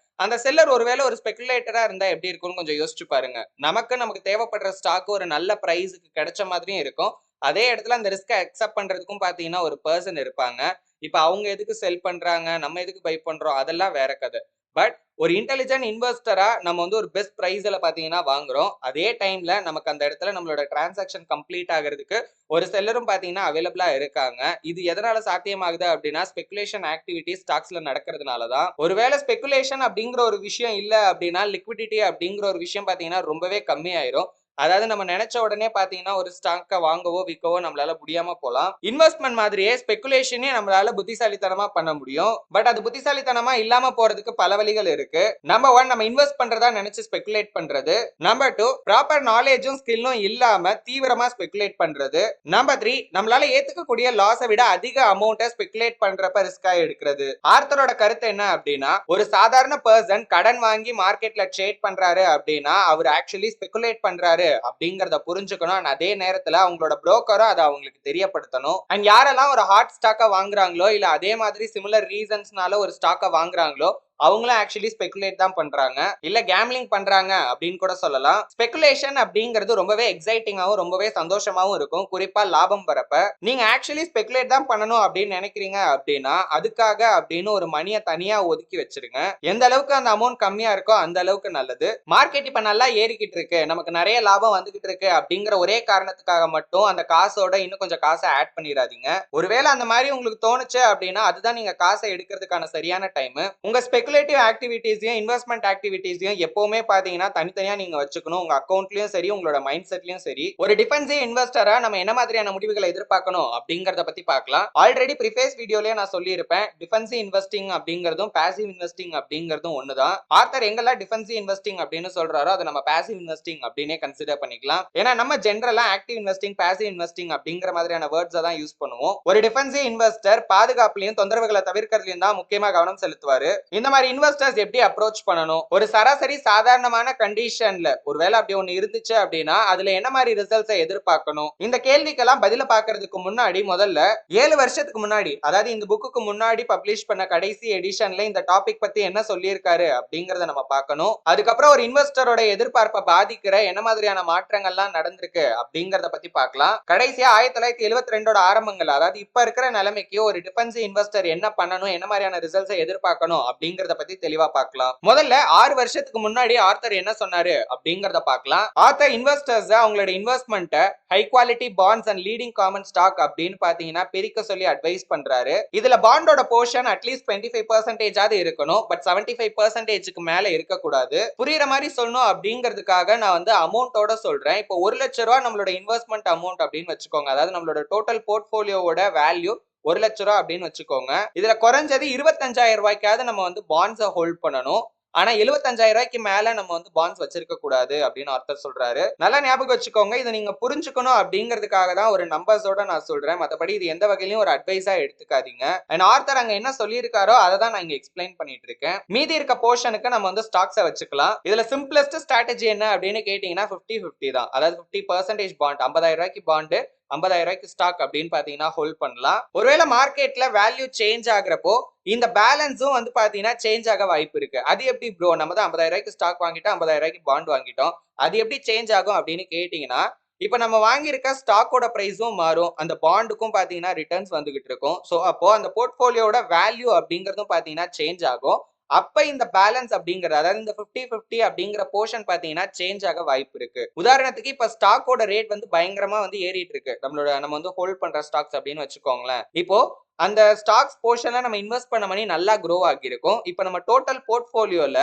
அந்த செல்லர் ஒருவேளை ஒரு ஸ்பெகுலேட்டரா இருந்தா எப்படி இருக்கும்னு கொஞ்சம் யோசிச்சு பாருங்க. நமக்கு தேவைப்படுற ஸ்டாக் ஒரு நல்ல பிரைஸுக்கு கிடைச்ச மாதிரியும் இருக்கும், அதே இடத்துல அந்த ரிஸ்கை அக்செப்ட் பண்றதுக்கும் பாத்தீங்கன்னா ஒரு பர்சன் இருப்பாங்க. இப்ப அவங்க எதுக்கு செல் பண்றாங்க, நம்ம எதுக்கு பை பண்றோம், அதெல்லாம் வேற கதை. பட் ஒரு இன்டெலிஜென்ட் இன்வெஸ்டரா நம்ம ஒரு பெஸ்ட் பிரைஸ்ல பாத்தீங்கன்னா வாங்குறோம். அதே டைம்ல நமக்கு அந்த இடத்துல நம்மளோட டிரான்சாக்ஷன் கம்ப்ளீட் ஆகிறதுக்கு ஒரு செல்லரும் பாத்தீங்கன்னா அவைலபிளா இருக்காங்க. இது எதனால சாத்தியமாகுது அப்படின்னா ஸ்பெகுலேஷன் ஆக்டிவிட்டி ஸ்டாக்ஸ்ல நடக்கிறதுனாலதான். ஒருவேளை ஸ்பெகுலேஷன் அப்படிங்கிற ஒரு விஷயம் இல்ல அப்படின்னா லிக்விடிட்டி அப்படிங்கிற ஒரு விஷயம் பாத்தீங்கன்னா ரொம்பவே கம்மி ஆயிரும். அதாவது நம்ம நினைச்ச உடனே பாத்தீங்கன்னா ஒரு ஸ்டாக்கை வாங்கவோ விற்கவோ நம்மளால முடியாம போலாம். இன்வெஸ்ட்மெண்ட் மாதிரியே ஸ்பெகுலேஷனே நம்மளால புத்திசாலித்தனமா பண்ண முடியும். பட் அது புத்திசாலித்தனமா இல்லாம போறதுக்கு பல வழிகள் இருக்கு. நம்பர் 1, நம்ம இன்வெஸ்ட் பண்றதா நினைச்சு ஸ்பெகுலேட் பண்றது. நம்பர் 2, ப்ராப்பர் நாலேஜும் ஸ்கில்லும் இல்லாம தீவிரமா ஸ்பெகுலேட் பண்றது. நம்பர் 3, நம்மளால ஏத்துக்கக்கூடிய லாஸை விட அதிக அமௌண்ட்டை ஸ்பெகுலேட் பண்றப்ப ரிஸ்கா எடுக்கிறது. ஆர்த்தரோட கருத்து என்ன அப்படின்னா, ஒரு சாதாரண பர்சன் கடன் வாங்கி மார்க்கெட்ல ட்ரேட் பண்றாரு அப்படின்னா அவர் ஆக்சுவலி ஸ்பெகுலேட் பண்றாரு அப்படிங்கறத புரிஞ்சுக்கணும். அண்ட் அதே நேரத்துல அவங்களோட புரோக்கரும் அதை அவங்களுக்கு தெரியப்படுத்தணும். அண்ட் யாரெல்லாம் ஒரு ஹாட் ஸ்டாக்கை வாங்குறாங்களோ இல்ல அதே மாதிரி சிமிலர் ரீசன்ஸ்னால ஒரு ஸ்டாக்கை வாங்குறாங்களோ அவங்களும் ஆக்சுவலி ஸ்பெகுலேட் தான் பண்றாங்க, இல்ல கேம்லிங் பண்றாங்க அப்படின்னு கூட சொல்லலாம். ஸ்பெகுலேஷன் அப்படிங்கிறது ரொம்பவே எக்ஸைட்டிங்காவும் ரொம்பவே சந்தோஷமாவும் இருக்கும், குறிப்பா லாபம் வரப்ப. நீங்க ஆக்சுவலி ஸ்பெகுலேட் தான் பண்ணணும் அப்படின்னு நினைக்கிறீங்க அப்படின்னா அதுக்காக அப்படின்னு ஒரு மணியை தனியா ஒதுக்கி வச்சிருங்க. எந்த அளவுக்கு அந்த அமௌண்ட் கம்மியா இருக்கோ அந்த அளவுக்கு நல்லது. மார்க்கெட் இப்ப நல்லா ஏறிக்கிட்டு இருக்கு, நமக்கு நிறைய லாபம் வந்துகிட்டு இருக்கு அப்படிங்கிற ஒரே காரணத்துக்காக மட்டும் அந்த காசோட இன்னும் கொஞ்சம் காசை ஆட் பண்ணிடாதீங்க. ஒருவேளை அந்த மாதிரி உங்களுக்கு தோணுச்சு அப்படின்னா அதுதான் நீங்க காசை எடுக்கிறதுக்கான சரியான டைம். உங்க ஸ்பெகுலேட்டிவ் ஆக்டிவிட்டீஸையும் இன்வெஸ்ட்மெண்ட் ஆக்டிவிட்டீஸையும் எப்பவுமே பாத்தீங்கன்னா தனித்தனியா நீங்க வச்சுக்கணும். உங்க அக்கௌண்ட்லயும் சரி உங்களோட மைண்ட் செட்லயும் சரி. ஒரு டிஃபென்சிவ் இன்வெஸ்டரா நம்ம என்ன மாதிரியான முடிவுகளை எதிர்பார்க்கணும் அப்படிங்கறத பத்தி பார்க்கலாம். ஆல்ரெடி ப்ரீவியஸ் வீடியோலயே நான் சொல்லியிருப்பேன், டிஃபென்சிவ் இன்வெஸ்டிங் அப்படிங்கிறதும் பாசிவ் இன்வெஸ்டிங் அப்படிங்கிறதும் ஒண்ணுதான். ஆர்த்தர் எங்கெல்லாம் டிஃபென்சிவ் இன்வெஸ்டிங் அப்படின்னு சொல்றாரோ அதை நம்ம பாசிவ் இன்வெஸ்டிங் அப்படின்னே கன்சிடர் பண்ணிக்கலாம். ஏன்னா நம்ம ஜெனரலா ஆக்டிவ் இன்வெஸ்டிங் பாசிவ் இன்வெஸ்டிங் அப்படிங்கிற மாதிரியான வேர்ட்ஸ் தான் யூஸ் பண்ணுவோம். ஒரு டிஃபென்சிவ் இன்வெஸ்டர் பாதுகாப்புலயும் தொந்தரவுகளை தவிர்க்கிறதுலயும் தான் முக்கியமா கவனம் செலுத்துவாரு. இந்த மாதிரி இன்வெஸ்டர்ஸ் எப்படி அப்ரோச் பண்ணணும், ஒரு சராசரி சாதாரணமான கண்டிஷன்ல ஒருவேளை அப்படி ஒண்ணு இருந்துச்சு அப்படின்னா அதுல என்ன மாதிரி ரிசல்ட்ஸை எதிர்பார்க்கணும், இந்த கேள்விக்கெல்லாம் பதில பாக்குறதுக்கு முன்னாடி முதல்ல 7 வருஷத்துக்கு முன்னாடி, அதாவது இந்த புக்குக்கு முன்னாடி பப்ளிஷ் பண்ண கடைசி எடிஷன்ல இந்த டாபிக் பத்தி என்ன சொல்லியிருக்காரு அப்படிங்கறத நம்ம பார்க்கணும். அதுக்கப்புறம் ஒரு இன்வெஸ்டரோட எதிர்பார்ப்பை பாதிக்கிற என்ன மாதிரியான மாற்றங்கள்லாம் நடந்திருக்கு அப்படிங்கறத பத்தி பார்க்கலாம். கடைசியா 1972 ஆரம்பங்கள், அதாவது இப்ப இருக்கிற நிலைமைக்கு ஒரு டிஃபென்சிவ் இன்வெஸ்டர் என்ன பண்ணணும், என்ன மாதிரியான ரிசல்ட்ஸை எதிர்பார்க்கணும் அப்படிங்கறத பத்தி தெளிவா பார்க்கலாம். முதல்ல 6 வருஷத்துக்கு முன்னாடி ஆர்த்தர் என்ன சொன்னாரு அப்படிங்கறத பார்க்கலாம். ஆர்த்தர் இன்வெஸ்டர்ஸ் அவங்களோட இன்வெஸ்ட்மெண்ட்டை high quality bonds and leading common stock அப்படின்னு பாத்தீங்கன்னா பிரிக்க சொல்லி அட்வைஸ் பண்றாரு. இதுல பாண்டோட போர்ஷன் அட்லீஸ்ட் 25% ஆவது இருக்கணும், பட் 75%க்கு மேல இருக்க கூடாது. புரியுற மாதிரி சொல்லணும் அப்படிங்கிறதுக்காக நான் வந்து அமௌண்டோட சொல்றேன். இப்போ 1 லட்சம் ரூபாய் நம்மளோட இன்வெஸ்ட்மெண்ட் அமௌண்ட் அப்படின்னு வச்சுக்கோங்க. அதாவது நம்மளோட டோட்டல் போர்ட்போலியோட வேல்யூ 1 லட்சம் ரூபாய் அப்படின்னு வச்சுக்கோங்க. இதுல குறைஞ்சது 25,000 ரூபாய்க்காவது நம்ம வந்து பாண்ட்ஸை ஹோல்ட் பண்ணணும். ஆனா 75,000 ரூபாய்க்கு மேல நம்ம வந்து பாண்ட்ஸ் வச்சிருக்க கூடாது அப்படின்னு ஆர்த்தர் சொல்றாரு. நல்லா ஞாபகம் வச்சுக்கோங்க, இதை நீங்க புரிஞ்சுக்கணும் அப்படிங்கிறதுக்காக தான் ஒரு நம்பர்ஸோட நான் சொல்றேன். மத்தபடி இது எந்த வகையிலும் ஒரு அட்வைஸா எடுத்துக்காதீங்க. அண்ட் ஆர்த்தர் அங்க என்ன சொல்லியிருக்காரோ அதை தான் நான் இங்க எக்ஸ்பிளைன் பண்ணிட்டு இருக்கேன். மீதி இருக்க போர்ஷனுக்கு நம்ம வந்து ஸ்டாக்ஸை வச்சுக்கலாம். இதுல சிம்பிளஸ்ட் ஸ்ட்ராட்டஜி என்ன அப்படின்னு கேட்டீங்கன்னா 50-50 தான். அதாவது 50% பாண்ட், 50,000 ரூபாய்க்கு பாண்டு 50,000 ரூபாய்க்கு ஸ்டாக் அப்படின்னு பாத்தீங்கன்னா ஹோல்ட் பண்ணலாம். ஒருவேளை மார்க்கெட்ல வேல்யூ சேஞ்ச் ஆகுறப்போ இந்த பேலன்ஸும் வந்து பாத்தீங்கன்னா சேஞ்ச் ஆக வாய்ப்பு இருக்கு. அது எப்படி ப்ரோ, நம்ம தான் 50,000 ரூபாய்க்கு ஸ்டாக் வாங்கிட்டோம், 50,000 ரூபாய்க்கு பாண்ட் வாங்கிட்டோம், அது எப்படி சேஞ்ச் ஆகும் அப்படின்னு கேட்டீங்கன்னா, இப்ப நம்ம வாங்கியிருக்க ஸ்டாக்கோட பிரைஸும் மாறும், அந்த பாண்டுக்கும் பாத்தீங்கன்னா ரிட்டர்ன்ஸ் வந்துகிட்டு இருக்கும். சோ அப்போ அந்த போர்ட்போலியோட வேல்யூ அப்படிங்கறதும் பாத்தீங்கன்னா சேஞ்ச் ஆகும். அப்ப இந்த பேலன்ஸ் அப்படிங்கிறது, அதாவது இந்த 50-50 அப்படிங்கிற போர்ஷன் பாத்தீங்கன்னா சேஞ்ச் ஆக வாய்ப்பு இருக்கு. உதாரணத்துக்கு இப்ப ஸ்டாக்கோட ரேட் வந்து பயங்கரமா வந்து ஏறிட்டு இருக்கு, நம்ம வந்து ஹோல்ட் பண்ற ஸ்டாக்ஸ் அப்படின்னு வச்சுக்கோங்களேன். இப்போ அந்த ஸ்டாக்ஸ் போர்ஷன்ல நம்ம இன்வெஸ்ட் பண்ண மணி நல்லா க்ரோ ஆகிருக்கும். இப்ப நம்ம டோட்டல் போர்ட்போலியோல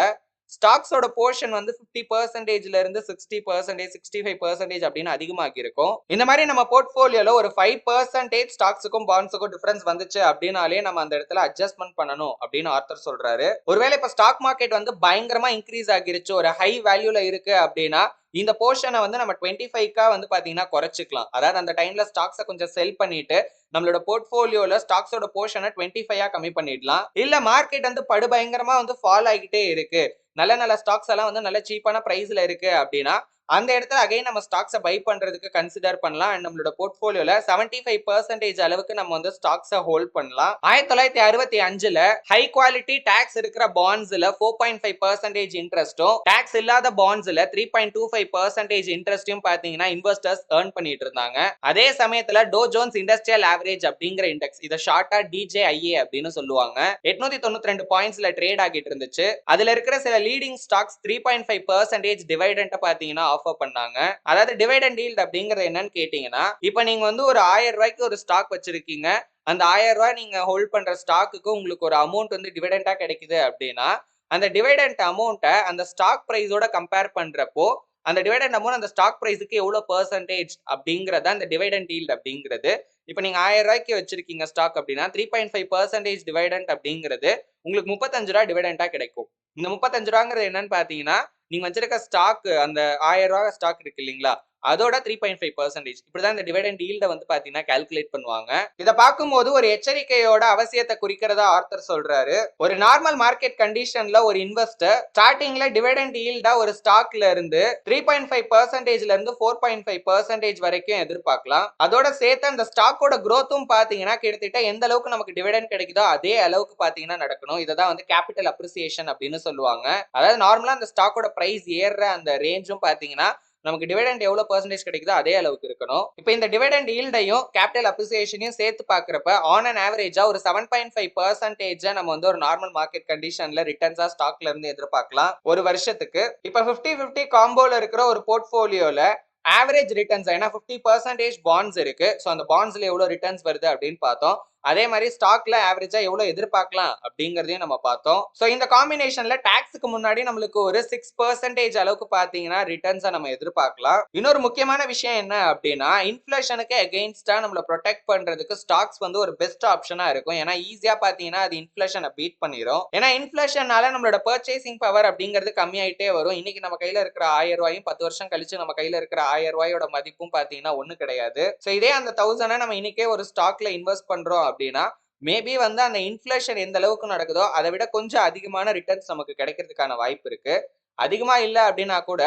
ஸ்டாக்ஸோட போர்ஷன் வந்து 50%ல இருந்து 60%, 65% அப்படின்னு அதிகமாகி இருக்கும். இந்த மாதிரி நம்ம போர்ட்போலியோல ஒரு 5% ஸ்டாக்ஸுக்கும் பாண்ட்ஸுக்கும் டிஃபரன்ஸ் வந்துச்சு அப்படின்னாலே நம்ம அந்த இடத்துல அட்ஜஸ்ட்மெண்ட் பண்ணணும் அப்படின்னு ஆர்த்தர் சொல்றாரு. ஒருவேளை இப்ப ஸ்டாக் மார்க்கெட் வந்து பயங்கரமா இன்க்ரீஸ் ஆகிருச்சு, ஒரு ஹை வேல்யூல இருக்கு அப்படின்னா இந்த போர்ஷனை வந்து நம்ம 25 வந்து பாத்தீங்கன்னா குறைச்சிக்கலாம். அதாவது அந்த டைம்ல ஸ்டாக்ஸை கொஞ்சம் செல் பண்ணிட்டு நம்மளோட போர்ட்போலியோல ஸ்டாக்ஸோட போர்ஷனை 25 கம்மி பண்ணிடலாம். இல்ல மார்க்கெட் வந்து படுபயங்கரமா வந்து ஃபால் ஆகிட்டே இருக்கு, நல்ல நல்ல ஸ்டாக்ஸ் எல்லாம் வந்து நல்ல சீப்பான பிரைஸ்ல இருக்கு அப்படின்னா அந்த இடத்துல அகைன் நம்ம ஸ்டாக்ஸை பை பண்றதுக்கு கன்சிடர் பண்ணலாம். அண்ட் நம்மளோட போர்ட்போலியோல 75% அளவுக்கு நம்ம வந்து ஸ்டாக்ஸை ஹோல்ட் பண்ணலாம். 1965ல ஹை குவாலிட்டி டாக்ஸ் இருக்கிற பாண்ட்ஸ்ல 4.5% இன்ட்ரெஸ்டும் டாக்ஸ் இல்லாத பாண்ட்ஸ்ல 3.25% இன்ட்ரெஸ்டும் பாத்தீங்கன்னா இன்வெஸ்டர்ஸ் ஏர்ன் பண்ணிட்டு இருந்தாங்க. அதே சமயத்துல டோ ஜோன்ஸ் இண்டஸ்ட்ரியல் ஆவரேஜ் அப்படிங்கிற இண்டெக்ஸ், இதை ஷார்ட்டா DJIA அப்படின்னு சொல்லுவாங்க, 892 பாயிண்ட்ஸ்ல ட்ரேட் ஆகிட்டு இருந்துச்சு. அதுல இருக்கிற சில லீடிங் ஸ்டாக்ஸ் 3.5% டிவைடெண்ட் பாத்தீங்கன்னா ஆஃபர் பண்ணாங்க. அதாவது டிவைடெண்ட் ஈல்ட் அப்படிங்கிறது என்னன்னு கேட்டீங்கன்னா, இப்போ நீங்க வந்து ஒரு 1000 ரூபாய்க்கு ஒரு ஸ்டாக் வச்சிருக்கீங்க, அந்த 1000 ரூபாய் நீங்க ஹோல்ட் பண்ற ஸ்டாக்குக்கு உங்களுக்கு ஒரு அமௌண்ட் வந்து டிவிடெண்டா கிடைக்குது அப்படின்னா அந்த டிவிடெண்ட் அமௌண்ட்டை அந்த ஸ்டாக் பிரைஸோட கம்பேர் பண்றப்போ அந்த டிவிடெண்ட் அமௌண்ட் அந்த ஸ்டாக் பிரைஸுக்கு எவ்வளவு பெர்சன்டேஜ் அப்படிங்கறத அந்த டிவிடெண்ட் ஈல்ட் அப்படிங்கிறது. இப்போ நீங்க 1000 ரூபாய்க்கு வச்சிருக்கீங்க ஸ்டாக் அப்படின்னா 3.5% டிவிடெண்ட் அப்படிங்கிறது உங்களுக்கு 35 ரூபாய் டிவிடெண்டா கிடைக்கும். இந்த 35 ரூபாங்கிறது என்னன்னு பாத்தீங்கன்னா நீங்க வச்சிருக்க ஸ்டாக், அந்த 1000 ரூபாய் ஸ்டாக் இருக்கு இல்லைங்களா, அதோட 3.5% இப்படிதான் இந்த டிவிடெண்ட் ஈல்ட வந்து பாத்தீங்கன்னா கால்குலேட் பண்ணுவாங்க. இத பார்க்கும்போது ஒரு எச்சரிக்கையோட அவசியத்தை குறிக்கிறதா ஆர்த்தர் சொல்றாரு. ஒரு நார்மல் மார்க்கெட் கண்டிஷன்ல ஒரு இன்வெஸ்டர் ஸ்டார்டிங்ல டிவிடெண்ட் ஈல்டா ஒரு ஸ்டாக்ல இருந்து 3.5%ல இருந்து 4.5% வரைக்கும் எதிர்பார்க்கலாம். அதோட சேர்த்து அந்த ஸ்டாக்கோட growthம் பாத்தீங்கன்னா கிட்டத்தட்ட எந்த அளவுக்கு நமக்கு டிவிடெண்ட் கிடைக்குதோ அதே அளவுக்கு பாத்தீங்கன்னா நடக்கணும். இததான் வந்து கேபிட்டல் அப்ரிசியேஷன் அப்படின்னு சொல்லுவாங்க. அதாவது நார்மலா அந்த ஸ்டாக்கோட பிரைஸ் ஏறுற அந்த ரேஞ்சும் பாத்தீங்கன்னா நமக்கு டிவிடெண்ட் எவ்வளவு பெர்சன்டேஜ் கிடைக்குதோ அதே அளவுக்கு இருக்கணும். இப்போ இந்த டிவிடெண்ட் ஈல்டையும் கேபிட்டல் அப்ரிசியேஷனையும் சேர்த்து பார்க்கறப்ப ஆன் அன் ஆவரேஜா ஒரு 7.5% நம்ம வந்து ஒரு நார்மல் மார்க்கெட் கண்டிஷன்ல ரிட்டர்ன்ஸா ஸ்டாக்ல இருந்து எதிர்பார்க்கலாம் ஒரு வருஷத்துக்கு. இப்போ 50-50 காம்போல இருக்கிற ஒரு போர்ட்போலியோல ஆவரேஜ் ரிட்டர்ன்ஸ் ஏன்னா 50% பாண்ட்ஸ் இருக்கு. ஸோ அந்த பாண்ட்ஸ்ல எவ்வளவு ரிட்டர்ன்ஸ் வருது அப்படின்னு பார்த்தோம். அதே மாதிரி ஸ்டாக்ல ஆவரேஜா எவ்வளவு எதிர்பார்க்கலாம் அப்படிங்கறதையும் நம்ம பார்த்தோம். சோ இந்த காம்பினேஷன்ல டாக்ஸ்க்கு முன்னாடி நம்மளுக்கு ஒரு 6% அளவுக்கு பாத்தீங்கன்னா ரிட்டர்ன்ஸை நம்ம எதிர்பார்க்கலாம். இன்னொரு முக்கியமான விஷயம் என்ன அப்படின்னா இன்ஃபிளேஷனுக்கு அகைன்ஸ்டா நம்மள ப்ரொடெக்ட் பண்றதுக்கு ஸ்டாக்ஸ் வந்து ஒரு பெஸ்ட் ஆப்ஷனா இருக்கும். ஏன்னா ஈஸியா பாத்தீங்கன்னா அது இன்ஃபிளேஷனை பீட் பண்ணிரும். ஏன்னா இன்ஃபிளேஷனால நம்மளோட பர்ச்சேசிங் பவர் அப்படிங்கிறது கம்மியாயிட்டே வரும். இன்னைக்கு நம்ம கையில இருக்கிற 1000 ரூபாயும் 10 வருஷம் கழிச்சு நம்ம கையில இருக்கிற 1000 ரூபாயோட மதிப்பும் பாத்தீங்கன்னா ஒண்ணு கிடையாது. சோ இதே அந்த 1000 நம்ம இன்னைக்கே ஒரு ஸ்டாக்ல இன்வெஸ்ட் பண்றோம் அப்படின்னா மேபி வந்து அந்த இன்ஃபிளேஷன் எந்த அளவுக்கு நடக்குதோ அதை விட கொஞ்சம் அதிகமான ரிட்டர்ன்ஸ் நமக்கு கிடைக்கிறதுக்கான வாய்ப்பு இருக்கு. அதிகமா இல்ல அப்படின்னா கூட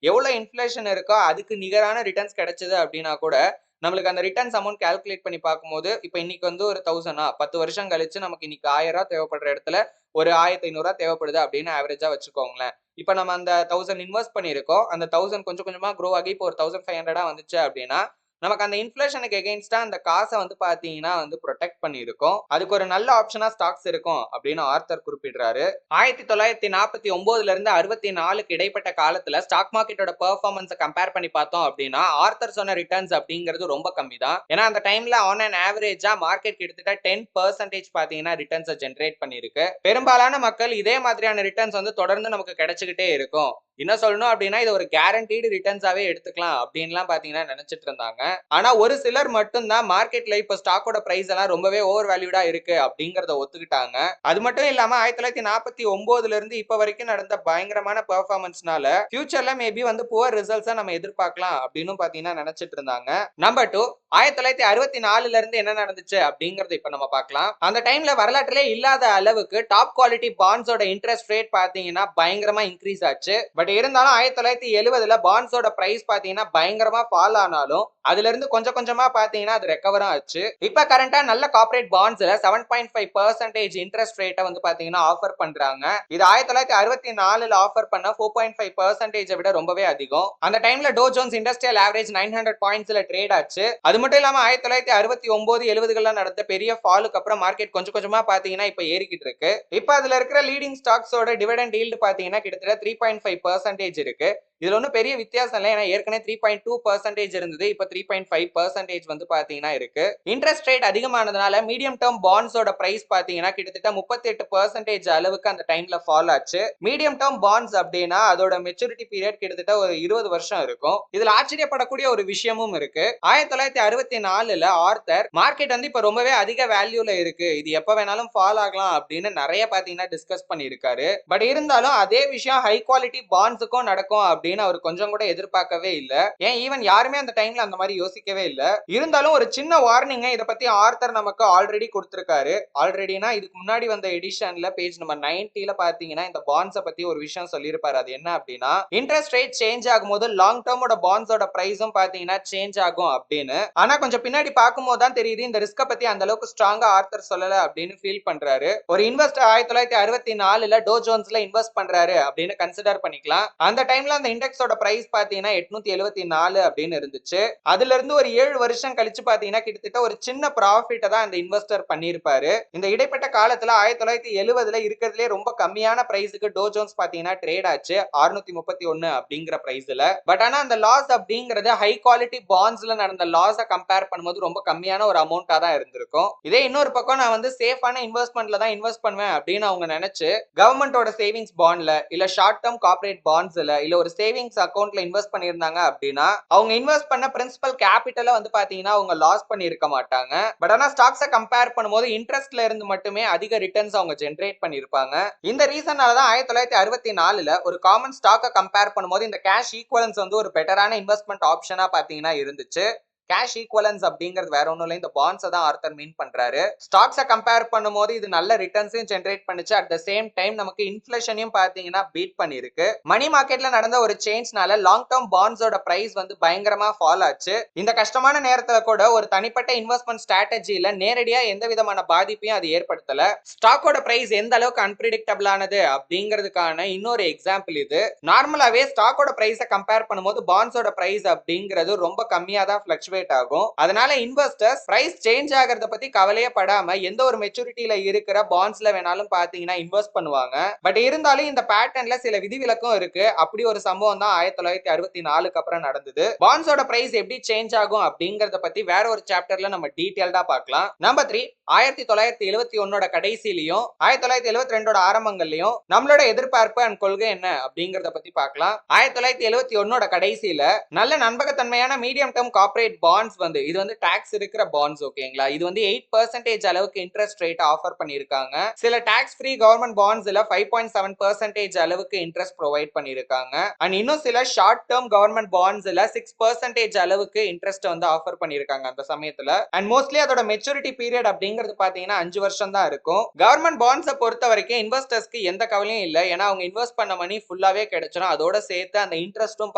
எவ்வளவு இன்ஃபிளேஷன் இருக்கோ அதுக்கு நிகரான ரிட்டர்ன்ஸ் கிடைச்சது அப்படின்னா கூட நம்மளுக்கு அந்த ரிட்டர்ன்ஸ் அமௌண்ட் கால்குலேட் பண்ணி பார்க்கும்போது இப்ப இன்னைக்கு வந்து ஒரு 1000 10 வருஷம் கழிச்சு நமக்கு இன்னைக்கு 1000 ரூபாய் தேவைப்படுற இடத்துல ஒரு 1500 ரூபாய் தேவைப்படுது அப்படின்னு ஆவரேஜா வச்சுக்கோங்களேன். இப்ப நம்ம அந்த 1000 இன்வெஸ்ட் பண்ணிருக்கோம். அந்த 1000 கொஞ்சம் கொஞ்சமா க்ரோ ஆகி இப்போ ஒரு 1500 வந்துச்சு அப்படின்னா நமக்கு அந்த இன்ஃபிளேஷனுக்கு எகெயின்ஸ்டா அந்த காசை வந்து பாத்தீங்கன்னா வந்து ப்ரொடெக்ட் பண்ணிருக்கோம். அதுக்கு ஒரு நல்ல ஆப்ஷனா ஸ்டாக்ஸ் இருக்கும் அப்படின்னு ஆர்த்தர் குறிப்பிடுறாரு. 1949ல இருந்து 64க்கு இடைப்பட்ட காலத்துல ஸ்டாக் மார்க்கெட்டோட பெர்ஃபார்மன்ஸை கம்பேர் பண்ணி பார்த்தோம் அப்படின்னா ஆர்த்தர் சொன்ன ரிட்டர்ன்ஸ் அப்படிங்கிறது ரொம்ப கம்மி தான். ஏன்னா அந்த டைம்ல ஆன் அன் ஆவரேஜா மார்க்கெட் கிட்டத்தட்ட 10% பாத்தீங்கன்னா ரிட்டர்ன்ஸை ஜென்ரேட் பண்ணிருக்கு. பெரும்பாலான மக்கள் இதே மாதிரியான ரிட்டர்ன்ஸ் வந்து தொடர்ந்து நமக்கு கிடைச்சுக்கிட்டே இருக்கும். என்ன சொல்லணும் அப்படின்னா இது ஒரு கேரண்டீடு ரிட்டர்ன்ஸாவே எடுத்துக்கலாம் அப்படின்லாம் பாத்தீங்கன்னா நினைச்சிட்டு இருந்தாங்க. ஆனா ஒரு சிலர் மட்டும்தான் மார்க்கெட்ல இப்ப ஸ்டாக்கோட பிரைஸ் எல்லாம் ரொம்பவே ஓவர் வேல்யூடா இருக்கு அப்படிங்கறத ஒத்துக்கிட்டாங்க. அது மட்டும் இல்லாம 1949ல இருந்து இப்ப வரைக்கும் நடந்த பயங்கரமான பெர்ஃபார்மன்ஸ்னால ஃபியூச்சர்ல மேபி வந்து புவர் ரிசல்ட்ஸா நம்ம எதிர்பார்க்கலாம் அப்படின்னு பாத்தீங்கன்னா நினைச்சிட்டு இருந்தாங்க. நம்பர் 2 1964ல இருந்து என்ன நடந்துச்சு அப்படிங்கறது இப்ப நம்ம பார்க்கலாம். அந்த டைம்ல வரலாற்றிலே இல்லாத அளவுக்கு டாப் குவாலிட்டி பாண்ட்ஸோட இன்ட்ரெஸ்ட் ரேட் பாத்தீங்கன்னா பயங்கரமா இன்க்ரீஸ் ஆச்சு. பட் இருந்தாலும் 1970ல பாண்ட்ஸோட பிரைஸ் பாத்தீங்கன்னா பயங்கரமா ஃபால் ஆனாலும் அதுல இருந்து கொஞ்சம் கொஞ்சமா பாத்தீங்கன்னா அது ரெக்கவரும் ஆச்சு. இப்ப கரண்டா நல்ல கார்ப்பரேட் பாண்ட்ஸ்ல 7.5% இன்ட்ரெஸ்ட் ரேட்டை வந்து பாத்தீங்கன்னா ஆஃபர் பண்றாங்க. இது 1964ல ஆஃபர் பண்ண 4.5% விட ரொம்பவே அதிகம். அந்த டைம்ல டோ ஜோன்ஸ் இண்டஸ்ட்ரியல் ஆவரேஜ் 900 பாயிண்ட்ஸ்ல ட்ரேட் ஆச்சு. அது மட்டும் இல்லாம 1969 70ல நடந்த பெரிய ஃபாலுக்கு அப்புறம் மார்க்கெட் கொஞ்சம் கொஞ்சமா பாத்தீங்கன்னா இப்ப ஏறிக்கிட்டு இருக்கு. இப்ப அதுல இருக்கிற லீடிங் ஸ்டாக்ஸோட டிவிடெண்ட் ஈல்டு பாத்தீங்கன்னா கிட்டத்தட்ட 3.5% இருக்கு. இதுல ஒன்னும் பெரிய வித்தியாசம் இல்லை. ஏன்னா ஏற்கனவே 3.2% இருந்தது. இப்ப 3.5% வந்து பாத்தீங்கன்னா இருக்கு. இன்ட்ரெஸ்ட் ரேட் அதிகமானதுனால மீடியம் டேர்ம் பாண்ட்ஸோட பிரைஸ் பாத்தீங்கன்னா கிட்டத்தட்ட 38% அளவுக்கு அந்த டைம்ல ஃபால் ஆச்சு. மீடியம் டேர்ம் பாண்ட்ஸ் அப்படின்னா அதோட மெச்சூரிட்டி பீரியட் கிட்டத்தட்ட ஒரு 20 வருஷம் இருக்கும். இதுல ஆச்சரியப்படக்கூடிய ஒரு விஷயமும் இருக்கு. 1964ல ஆர்த்தர் மார்க்கெட் வந்து இப்ப ரொம்பவே அதிக வேல்யூல இருக்கு, இது எப்ப வேணாலும் ஃபால் ஆகலாம் அப்படின்னு நிறைய பாத்தீங்கன்னா டிஸ்கஸ் பண்ணிருக்காரு. பட் இருந்தாலும் அதே விஷயம் ஹை குவாலிட்டி பாண்ட்ஸுக்கும் நடக்கும் அப்படின்னு அவர் கொஞ்சம் கூட எதிர்பார்க்கவே இல்ல. ஏன் ஈவன் யாருமே அந்த டைம்ல அந்த மாதிரி யோசிக்கவே இல்ல. இருந்தாலும் ஒரு சின்ன வார்னிங் இத பத்தி ஆர்த்தர் நமக்கு ஆல்ரெடி கொடுத்திருக்காரு. ஆல்ரெடினா இதுக்கு முன்னாடி வந்த எடிஷன்ல பேஜ் நம்பர் 90ல பாத்தீங்கன்னா இந்த பாண்ட்ஸை பத்தி ஒரு விஷயம் சொல்லியிருப்பாரு. அது என்ன அப்படின்னா இன்ட்ரெஸ்ட் ரேட் சேஞ்ச் ஆகும்போது லாங் டேர்மோட பாண்ட்ஸோட பிரைஸும் பாத்தீங்கன்னா சேஞ்ச் ஆகும் அப்படின்னு. ஆனா கொஞ்சம் பின்னாடி பார்க்கும்போது தான் தெரியுது இந்த ரிஸ்க பத்தி அந்த அளவுக்கு ஸ்ட்ராங்கா ஆர்த்தர் சொல்லல அப்படின்னு ஃபீல் பண்றாரு. ஒரு இன்வெஸ்டர் 1964ல டோ ஜோன்ஸ்ல இன்வெஸ்ட் பண்றாரு அப்படின்னு கன்சிடர் பண்ணிக்கலாம். அந்த டைம்ல அந்த இண்டெக்ஸோட பிரைஸ் பாத்தீங்கன்னா 874 அப்படின்னு இருந்துச்சு. அதுல இருந்து ஒரு 7 வருஷம் கழிச்சு பாத்தீங்கன்னா கிட்டத்தட்ட ஒரு சின்ன ப்ராஃபிட்ட தான் அந்த இன்வெஸ்டர் பண்ணிருப்பாரு. இந்த இடைப்பட்ட காலத்துல 1970ல இருக்கிறதுலே ரொம்ப கம்மியான பிரைஸுக்கு டோ ஜோன்ஸ் பாத்தீங்கன்னா ட்ரேட் ஆச்சு 631 அப்படிங்கிற பிரைஸ்ல. பட் ஆனா அந்த லாஸ் அப்படிங்கிறது ஹை குவாலிட்டி பாண்ட்ஸ்ல நடந்த லாஸை கம்பேர் பண்ணும்போது ரொம்ப கம்மியான ஒரு அமௌண்டா தான் இருந்திருக்கும். இதே இன்னொரு பக்கம் நான் வந்து சேஃபான இன்வெஸ்ட்மெண்ட்ல தான் இன்வெஸ்ட் பண்ணுவேன் அப்படின்னு அவங்க நினைச்சு கவர்மெண்டோட சேவிங்ஸ் பாண்ட்ல இல்ல ஷார்ட் டேர்ம் கார்ப்பரேட் பாண்ட்ஸ்ல இல்ல ஒரு சேவிங்ஸ் அக்கௌண்ட்ல இன்வெஸ்ட் பண்ணியிருந்தாங்க அப்படின்னா அவங்க இன்வெஸ்ட் பண்ண பிரின்சிபல் கேபிட்டலை வந்து பாத்தீங்கன்னா அவங்க லாஸ் பண்ணியிருக்க மாட்டாங்க. பட் ஆனா ஸ்டாக்ஸை கம்பேர் பண்ணும்போது இன்ட்ரெஸ்ட்ல இருந்து மட்டுமே அதிக ரிட்டர்ன்ஸ் அவங்க ஜென்ரேட் பண்ணியிருப்பாங்க. இந்த ரீசனால தான் 1964ல ஒரு காமன் ஸ்டாக்கை கம்பேர் பண்ணும்போது இந்த கேஷ் ஈக்குவலன்ஸ் வந்து ஒரு பெட்டரான இன்வெஸ்ட்மெண்ட் ஆப்ஷனா பாத்தீங்கன்னா இருந்துச்சு. கேஷ் ஈக்குவலன்ஸ் அப்படிங்கிறது வேற ஒன்றும் இல்லை, இந்த பாண்ட்ஸை தான் ஆர்த்தர் மீன் பண்றாரு. ஸ்டாக்ஸை கம்பேர் பண்ணும்போது இது நல்ல ரிட்டர்ன்ஸையும் ஜென்ரேட் பண்ணுச்சு. அட் த சேம் டைம் நமக்கு இன்ஃபிளேஷனையும் பாத்தீங்கன்னா பீட் பண்ணிருக்கு. மணி மார்க்கெட்ல நடந்த ஒரு சேஞ்ச்னால லாங் டேர்ம் பாண்ட்ஸோட பிரைஸ் வந்து பயங்கரமா ஃபால் ஆச்சு. இந்த கஷ்டமான நேரத்துல கூட ஒரு தனிப்பட்ட இன்வெஸ்ட்மெண்ட் ஸ்ட்ராட்டஜில நேரடியா எந்த விதமான பாதிப்பையும் அது ஏற்படுத்தல. ஸ்டாக்கோட பிரைஸ் எந்த அளவுக்கு அன்பிரிடிக்டபிள் ஆனது அப்படிங்கிறதுக்கான இன்னொரு எக்ஸாம்பிள் இது. நார்மலாவே ஸ்டாக்கோட பிரைஸை கம்பேர் பண்ணும்போது பாண்ட்ஸோட பிரைஸ் அப்படிங்கிறது ரொம்ப கம்மியா தான் ஃபிளக்சுவேட் ஆகும். அதனால இன்வெஸ்டர்ஸ் பிரைஸ் சேஞ்ச் ஆகிறத பத்தி கவலையே படாம எந்த ஒரு மெச்சூரிட்டியில இருக்கிற பாண்ட்ஸ்ல வேணாலும் பாத்தீங்கன்னா இன்வெஸ்ட் பண்ணுவாங்க. பட் இருந்தாலும் இந்த பேட்டர்ன்ல சில விதிவிலக்கும் இருக்கு. அப்படி ஒரு சம்பவம் தான் 1964க்கு அப்புறம் நடந்தது. பாண்ட்ஸோட பிரைஸ் எப்படி சேஞ்ச் ஆகும் அப்படிங்கறத பத்தி வேற ஒரு சாப்டர்ல நம்ம டீடைல்டா பார்க்கலாம். நம்பர் 3, 1971 கடைசியிலையும் 1972 ஆரம்பங்கள்லயும் நம்மளோட எதிர்பார்ப்பு அண்ட் கொள்கை என்ன அப்படிங்கறத பத்தி பார்க்கலாம். 1971 கடைசியில நல்ல நம்பகத்தன்மையான மீடியம் டேர்ம் கார்ப்பரேட் பாண்ட்ஸ் வந்து இது வந்து டாக்ஸ் இருக்கிற பாண்ட்ஸ், ஓகேங்களா, இது வந்து 8% அளவுக்கு இன்ட்ரெஸ்ட் ரேட் ஆஃபர் பண்ணிருக்காங்க. சில டாக்ஸ் ஃப்ரீ கவர்மெண்ட் பாண்ட்ஸ்ல 5.7% அளவுக்கு இன்ட்ரெஸ்ட் ப்ரொவைட் பண்ணிருக்காங்க. அண்ட் இன்னும் சில ஷார்ட் டேர்ம் கவர்மெண்ட் பாண்ட்ஸ்ல 6% அளவுக்கு இன்ட்ரெஸ்ட் வந்து ஆஃபர் பண்ணிருக்காங்க அந்த சமயத்துல. அண்ட் மோஸ்ட்லி அதோட மெச்சூரிட்டி பீரியட் அப்படிங்கிறது பாத்தீங்கன்னா 5 வருஷம் தான் இருக்கும். கவர்மெண்ட் பாண்ட்ஸை பொறுத்த வரைக்கும் இன்வெஸ்டர்ஸ்க்கு எந்த கவலையும் இல்லை. ஏன்னா அவங்க இன்வெஸ்ட் பண்ண மணி ஃபுல்லாவே கிடைச்சிடும். அதோட சேர்த்து அந்த இன்ட்ரெஸ்டும்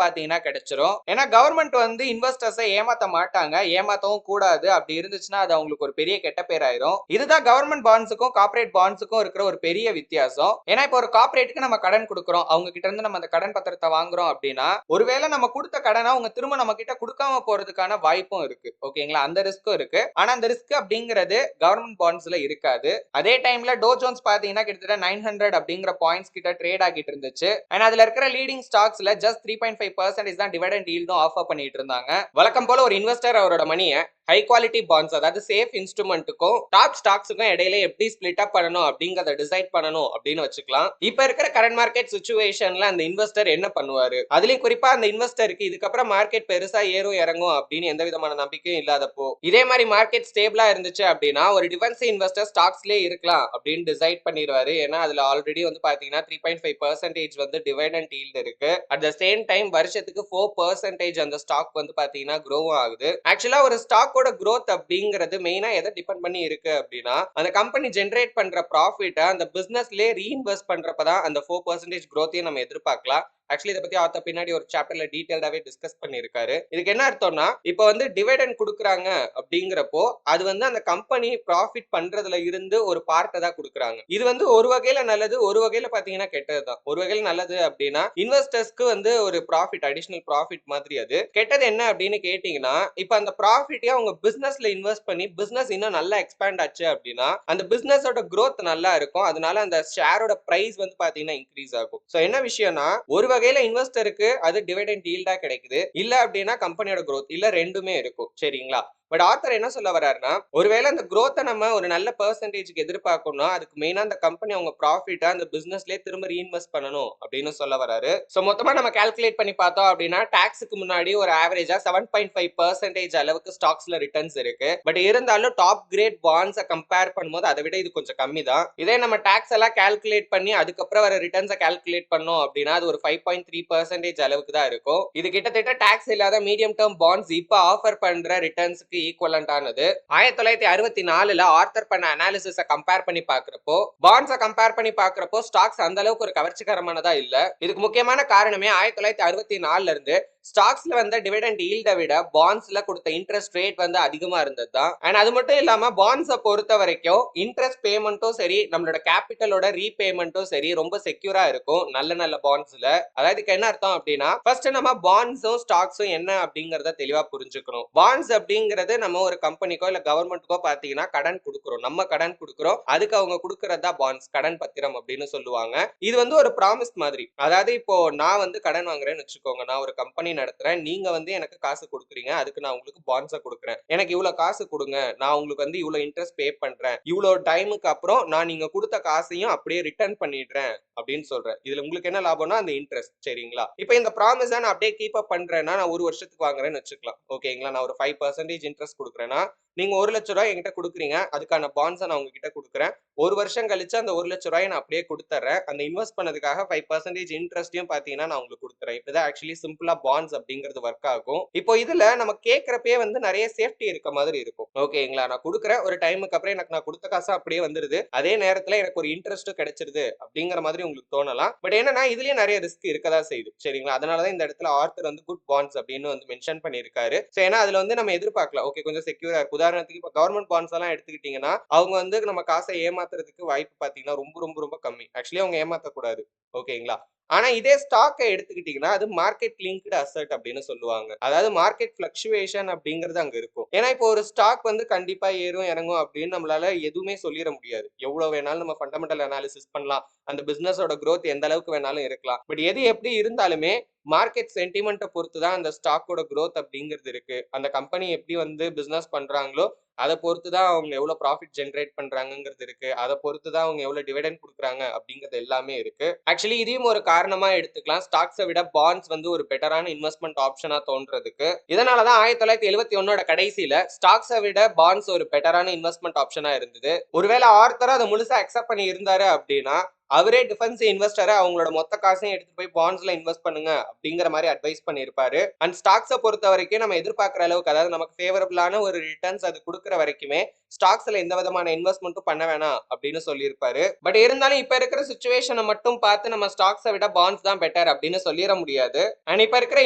பாத்தீங்கன்னா கிடைச்சிரும். ஏன்னா கவர்மெண்ட் வந்து இன்வெஸ்டர்ஸை ஏமாத்த மாட்டாங்க, ஏமாத்தவும் கூடாது. அப்படி இருந்துச்சுன்னா அது அவங்களுக்கு ஒரு பெரிய கெட்ட பேர் ஆயிரும். இதுதான் கவர்மெண்ட் பாண்ட்ஸுக்கும் கார்ப்பரேட் பாண்ட்ஸுக்கும் இருக்கிற ஒரு பெரிய வித்தியாசம். ஏன்னா இப்போ ஒரு கார்ப்பரேட்டுக்கு நம்ம கடன் கொடுக்குறோம், அவங்க கிட்ட இருந்து நம்ம அந்த கடன் பத்திரத்தை வாங்குறோம் அப்படின்னா ஒருவேளை நம்ம கொடுத்த கடனை அவங்க திரும்ப நம்ம கிட்ட கொடுக்காம போறதுக்கான வாய்ப்பும் இருக்கு, ஓகேங்களா, அந்த ரிஸ்க்கும் இருக்கு. ஆனா அந்த ரிஸ்க் அப்படிங்கிறது கவர்மெண்ட் பாண்ட்ஸ்ல இருக்காது. அதே டைம்ல டோ ஜோன்ஸ் பாத்தீங்கன்னா கிட்டத்தட்ட 900 அப்படிங்கிற பாயிண்ட்ஸ் கிட்ட ட்ரேட் ஆகிட்டு இருந்துச்சு. அண்ட் அதுல இருக்கிற லீடிங் ஸ்டாக்ஸ்ல ஜஸ்ட் 3.5% தான் டிவிடெண்ட் ஈல்டும் ஆஃபர் பண்ணிட்டு இருந்தாங்க. வழக்கம் போல ஒரு இன்வெஸ்டர் அவரோட மணியை ஹை குவாலிட்டி பாண்ட்ஸ், அதாவது சேஃப் இன்ஸ்ட்ருமெண்ட்டுக்கும் டாப் ஸ்டாக்ஸுக்கும் இடையில எப்படி ஸ்பிளிட் அப் பண்ணணும் அப்படிங்கறத டிசைட் பண்ணணும் அப்படின்னு வச்சுக்கலாம். இப்ப இருக்கிற கரண்ட் மார்க்கெட் சிச்சுவேஷன்ல அந்த இன்வெஸ்டர் என்ன பண்ணுவாரு, அதுலயும் குறிப்பா அந்த இன்வெஸ்டருக்கு இதுக்கப்புறம் மார்க்கெட் பெருசா ஏறும் இறங்கும் அப்படின்னு எந்த விதமான நம்பிக்கையும் இல்லாதப்போ இதே மாதிரி மார்க்கெட் ஸ்டேபிளா இருந்துச்சு அப்படின்னா ஒரு டிஃபென்சிவ் இன்வெஸ்டர் ஸ்டாக்ஸ்லயே இருக்கலாம் அப்படின்னு டிசைட் பண்ணிடுவாரு. ஏன்னா அதுல ஆல்ரெடி வந்து பாத்தீங்கன்னா 3.5% வந்து டிவிடெண்ட் ஈல்ட் இருக்கு. அட் த சேம் டைம் வருஷத்துக்கு 4% அந்த ஸ்டாக் வந்து பாத்தீங்கன்னா க்ரோவும் ஆகுது. ஆக்சுவலா ஒரு ஸ்டாக் growth அப்படிங்கிறது மெயினா எதை டிபெண்ட் பண்ணி இருக்கு அப்படின்னா அந்த கம்பெனி ஜெனரேட் பண்ற ப்ராஃபிட்டை அந்த பிசினஸ்லயே ரீஇன்வெஸ்ட் பண்றப்பதான் அந்த 4% growth-ஐயும் நம்ம எதிர்பார்க்கலாம். ஆக்சுவலி இதை பத்தி ஆத்த பின்னாடி ஒரு சாப்டர்ல டீடைல்டாவே டிஸ்கஸ் பண்ணிருக்காரு. இதுக்கு என்ன அர்த்தம்னா இப்போ வந்து டிவிடெண்ட் கொடுக்குறாங்க அப்படிங்கிறப்போ அது வந்து அந்த கம்பெனி ப்ராஃபிட் பண்றதுல இருந்து ஒரு பார்ட்டை தான் கொடுக்குறாங்க. இது வந்து ஒரு வகையில நல்லது, ஒரு வகையில பாத்தீங்கன்னா கெட்டதுதான். ஒரு வகையில நல்லது அப்படின்னா இன்வெஸ்டர்ஸ்க்கு வந்து ஒரு ப்ராஃபிட், அடிஷனல் ப்ராஃபிட் மாதிரி. அது கெட்டது என்ன அப்படின்னு கேட்டீங்கன்னா இப்ப அந்த ப்ராஃபிட்டே அவங்க பிசினஸ்ல இன்வெஸ்ட் பண்ணி பிசினஸ் இன்னும் நல்லா எக்ஸ்பேண்ட் ஆச்சு அப்படின்னா அந்த பிசினஸோட growth நல்லா இருக்கும். அதனால அந்த ஷேரோட பிரைஸ் வந்து பாத்தீங்கன்னா இன்க்ரீஸ் ஆகும். சோ என்ன விஷயம்னா ஒரு வகையில இன்வெஸ்டருக்கு அது டிவிடெண்ட் ஈல்டா கிடைக்குது, இல்ல அப்படின்னா கம்பெனியோட growth, இல்ல ரெண்டுமே இருக்கும், சரிங்களா. பட் ஆத்தர் என்ன சொல்ல வர்றாருன்னா ஒருவேளை அந்த growth நம்ம ஒரு நல்ல பெர்சன்டேஜ்க்கு எதிர்பார்க்கணும்னா அதுக்கு மெயினா அந்த கம்பெனி அவங்க ப்ராஃபிட்டா அந்த பிசினஸ்லயே திரும்ப ரீஇன்வெஸ்ட் பண்ணணும் அப்படின்னு சொல்ல வராரு. சோ மொத்தமா நம்ம கால்குலேட் பண்ணி பார்த்தோம் அப்படின்னா டாக்ஸுக்கு முன்னாடி ஒரு ஆவரேஜா 7.5% அளவுக்கு ஸ்டாக்ஸ்ல ரிட்டர்ன்ஸ் இருக்கு. பட் இருந்தாலும் டாப் கிரேட் பாண்ட்ஸை கம்பேர் பண்ணும்போது அதை விட இது கொஞ்சம் கம்மி தான். இதே நம்ம டாக்ஸ் எல்லாம் கால்குலேட் பண்ணி அதுக்கப்புறம் வர ரிட்டர்ன்ஸை கால்குலேட் பண்ணோம் அப்படின்னா அது ஒரு 5.3% அளவுக்கு தான் இருக்கும். இது கிட்டத்தட்ட டாக்ஸ் இல்லாத மீடியம் டேர்ம் பாண்ட்ஸ் இப்ப ஆஃபர் பண்ற ரிட்டர்ன்ஸ்க்கு ஈக்குவலன்ட் ஆனது. 1964ல ஆர்த்தர் பண்ண அனாலிசிஸை கம்பேர் பண்ணி பார்க்கிறப்போ பாண்ட்ஸை கம்பேர் பண்ணி பார்க்கிறப்போ ஸ்டாக்ஸ் அந்த அளவுக்கு ஒரு கவர்ச்சிகரமானதா இல்ல. இதுக்கு முக்கியமான காரணமே 1964ல இருந்து ஸ்டாக்ஸ்ல வந்த டிவிடெண்ட் ஈல்ட விட பாண்ட்ஸ்ல கொடுத்த இன்ட்ரெஸ்ட் ரேட் வந்து அதிகமா இருந்தது தான். அண்ட் அது மட்டும் இல்லாம பாண்ட்ஸை பொறுத்த வரைக்கும் இன்ட்ரெஸ்ட் பேமெண்ட்டும் சரி நம்மளோட கேபிட்டலோட ரீபேமெண்ட்டும் சரி ரொம்ப செக்யூரா இருக்கும் நல்ல நல்ல பாண்ட்ஸ்ல. அதாவது என்ன அர்த்தம் அப்படின்னா ஃபர்ஸ்ட் நம்ம பாண்ட்ஸும் ஸ்டாக்ஸும் என்ன அப்படிங்கறத தெளிவா புரிஞ்சுக்கணும். பாண்ட்ஸ் அப்படிங்கிறது நம்ம ஒரு கம்பெனிக்கோ இல்ல கவர்மெண்ட்டுக்கோ பாத்தீங்கன்னா கடன் கொடுக்குறோம், நம்ம கடன் கொடுக்குறோம், அதுக்கு அவங்க கொடுக்கறதா பாண்ட்ஸ், கடன் பத்திரம் அப்படின்னு சொல்லுவாங்க. இது வந்து ஒரு ப்ராமிஸ் மாதிரி. அதாவது இப்போ நான் வந்து கடன் வாங்குறேன்னு வச்சுக்கோங்க, நான் ஒரு கம்பெனி
நடத்துறேன். நீங்க வந்து எனக்கு காசு குடுக்குறீங்க. அதுக்கு நான் உங்களுக்கு பாண்ட்ஸ குடுக்குறேன். எனக்கு இவ்ளோ காசு குடுங்க. நான் உங்களுக்கு வந்து இவ்ளோ இன்ட்ரெஸ்ட் பே பண்றேன். இவ்ளோ டைமுக்கு அப்புறம் நான் நீங்க குடுத்த காசையும் அப்படியே ரிட்டர்ன் பண்ணிடுறேன் அப்படின்னு சொல்றேன். இதுல உங்களுக்கு என்ன லாபம்னா அந்த இன்ட்ரெஸ்ட். சரிங்களா? இப்ப இந்த ப்ராமிஸ நான் அப்படியே கீப் அப் பண்றேன்னா, நான் 1 வருஷத்துக்கு வாங்குறேன்னு வச்சுக்கலாம். ஓகேங்களா? நான் ஒரு 5% இன்ட்ரெஸ்ட் குடுக்குறேன்னா, நீங்க ரூ. 1,00,000 என்கிட்ட குடுக்குறீங்க. அதுக்கான பாண்ட்ஸ நான் உங்ககிட்ட குடுக்குறேன். 1 வருஷம் கழிச்சு அந்த ரூ. 1,00,000 நான் அப்படியே குடுத்துர்றேன். அந்த இன்வெஸ்ட் பண்ணதுக்காக 5% இன்ட்ரெஸ்ட்டையும் பார்த்தீங்கன்னா, நான் உங்களுக்கு குடுத்துறேன். இப்படிதான் ஆக்சுவலி சிம்பிளா பாண்ட்ஸ் அப்படிங்கிறது ஒர்க் ஆகும். இப்போ இதுல நம்ம கேட்கிறப்பயே வந்து நெறைய சேஃப்டி இருக்க மாதிரி இருக்கும். ஓகேங்களா? நான் குடுக்குறேன். ஒரு டைமுக்கு அப்புறம் எனக்கு நான் குடுத்த காசு அப்படியே வந்துருது. அதே நேரத்துல எனக்கு ஒரு இன்ட்ரெஸ்ட்டும் கிடைச்சிருது அப்படிங்கிற மாதிரி உங்களுக்கு தோணலாம். பட் என்னன்னா இதுலயும் நெறைய ரிஸ்க் இருக்கதான் செய்யுது. சரிங்களா? அதனால தான் இந்த இடத்துல ஆர்த்தர் வந்து குட் பாண்ட்ஸ் அப்படின்னு வந்து மென்ஷன் பண்ணியிருக்காரு. சோ ஏன்னா அதுல வந்து நம்ம எதிர்பார்க்கலாம். ஓகே கொஞ்சம் செக்யூரா இருக்கு. உதாரணத்துக்கு இப்ப கவர்ன்மெண்ட் பாண்ட்ஸ் எல்லாம் எடுத்துக்கிட்டீங்கன்னா, அவங்க வந்து நம்ம காசை ஏமாத்துறதுக்கு வாய்ப்பு பார்த்தீங்கன்னா ரொம்ப ரொம்ப ரொம்ப கம்மி. ஆக்சுவலி அவங்க ஏமாத்தக்கூடாது. ஓகேங்களா? ஆனா இதே ஸ்டாக்க எடுத்துக்கிட்டீங்கன்னா, அது மார்க்கெட் லிங்க்டு அசெட் அப்படின்னு சொல்லுவாங்க. அதாவது மார்க்கெட் ஃப்ளக்சுவேஷன் அப்படிங்கிறது அங்க இருக்கும். ஏன்னா இப்போ ஒரு ஸ்டாக் வந்து கண்டிப்பா ஏறும், இறங்கும் அப்படின்னு நம்மளால எதுவுமே சொல்லிற முடியாது. எவ்வளவு வேணாலும் நம்ம ஃபண்டமெண்டல் அனாலிசிஸ் பண்ணலாம். அந்த பிசினஸோட குரோத் எந்த அளவுக்கு வேணாலும் இருக்கலாம். பட் எது எப்படி இருந்தாலுமே மார்க்கெட் சென்டிமெண்ட்ட பொறுத்து தான் அந்த ஸ்டாக்கோட குரோத் அப்படிங்கிறது இருக்கு. அந்த கம்பெனி எப்படி வந்து பிசினஸ் பண்றாங்களோ, அத பொறுத்து தான் அவங்க எவ்வளவு ப்ராஃபிட் ஜெனரேட் பண்றாங்கங்கிறது இருக்கு. அத பொறுத்து தான் அவங்க எவ்வளவு டிவிடெண்ட் குடுக்குறாங்க அப்படிங்கிறது எல்லாமே இருக்கு. ஆக்சுவலி இதையும் ஒரு காரணமா எடுத்துக்கலாம். ஸ்டாக்ஸ விட பாண்ட்ஸ் வந்து ஒரு பெட்டரான இன்வெஸ்ட்மென்ட் ஆப்ஷனா தோன்றதுக்கு. இதனால தான் 1971 கடைசியில ஸ்டாக்ஸ விட பாண்ட்ஸ் ஒரு பெட்டரான இன்வெஸ்ட்மென்ட் ஆப்ஷனா இருந்தது. ஒருவேளை ஆர்த்தர் அத முழுசா அக்செப்ட் பண்ணி இருந்தாரு அப்படின்னா, அவரே டிஃபென்சிவ் இன்வெஸ்டரா அவங்களோட மொத்த காசையும் எடுத்துட்டு போய் பாண்ட்ஸ்ல இன்வெஸ்ட் பண்ணுங்க அப்படிங்கிற மாதிரி அட்வைஸ் பண்ணியிருப்பாரு. அண்ட் ஸ்டாக்ஸை பொறுத்த வரைக்கும் நம்ம எதிர்பார்க்கிற அளவுக்கு அதாவது நமக்கு ஃபேவரபிளான ஒரு ரிட்டர்ன்ஸ் அது கொடுக்குற வரைக்குமே ஸ்டாக்ஸ்ல எந்த விதமான இன்வெஸ்ட்மெண்ட்டும் பண்ண வேணாம் அப்படின்னு சொல்லியிருப்பாரு. பட் இருந்தாலும் இப்ப இருக்கிற சுச்சுவேஷனை மட்டும் பார்த்து நம்ம ஸ்டாக்ஸை விட பாண்ட்ஸ் தான் பெட்டர் அப்படின்னு சொல்லிட முடியாது. அண்ட் இப்ப இருக்கிற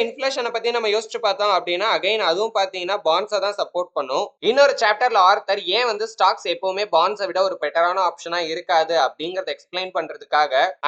இன்ஃபிளேஷனை பத்தி நம்ம யோசிச்சு பார்த்தோம் அப்படின்னா அகைன் அதுவும் பாத்தீங்கன்னா பாண்ட்ஸை தான் சப்போர்ட் பண்ணும். இன்னொரு சாப்டர்ல ஆர்த்தர் ஏன் வந்து ஸ்டாக்ஸ் எப்பவுமே பாண்ட்ஸை விட ஒரு பெட்டரான ஆப்ஷனா இருக்காது அப்படிங்கறத எக்ஸ்பிளைன் பண்றதுக்காக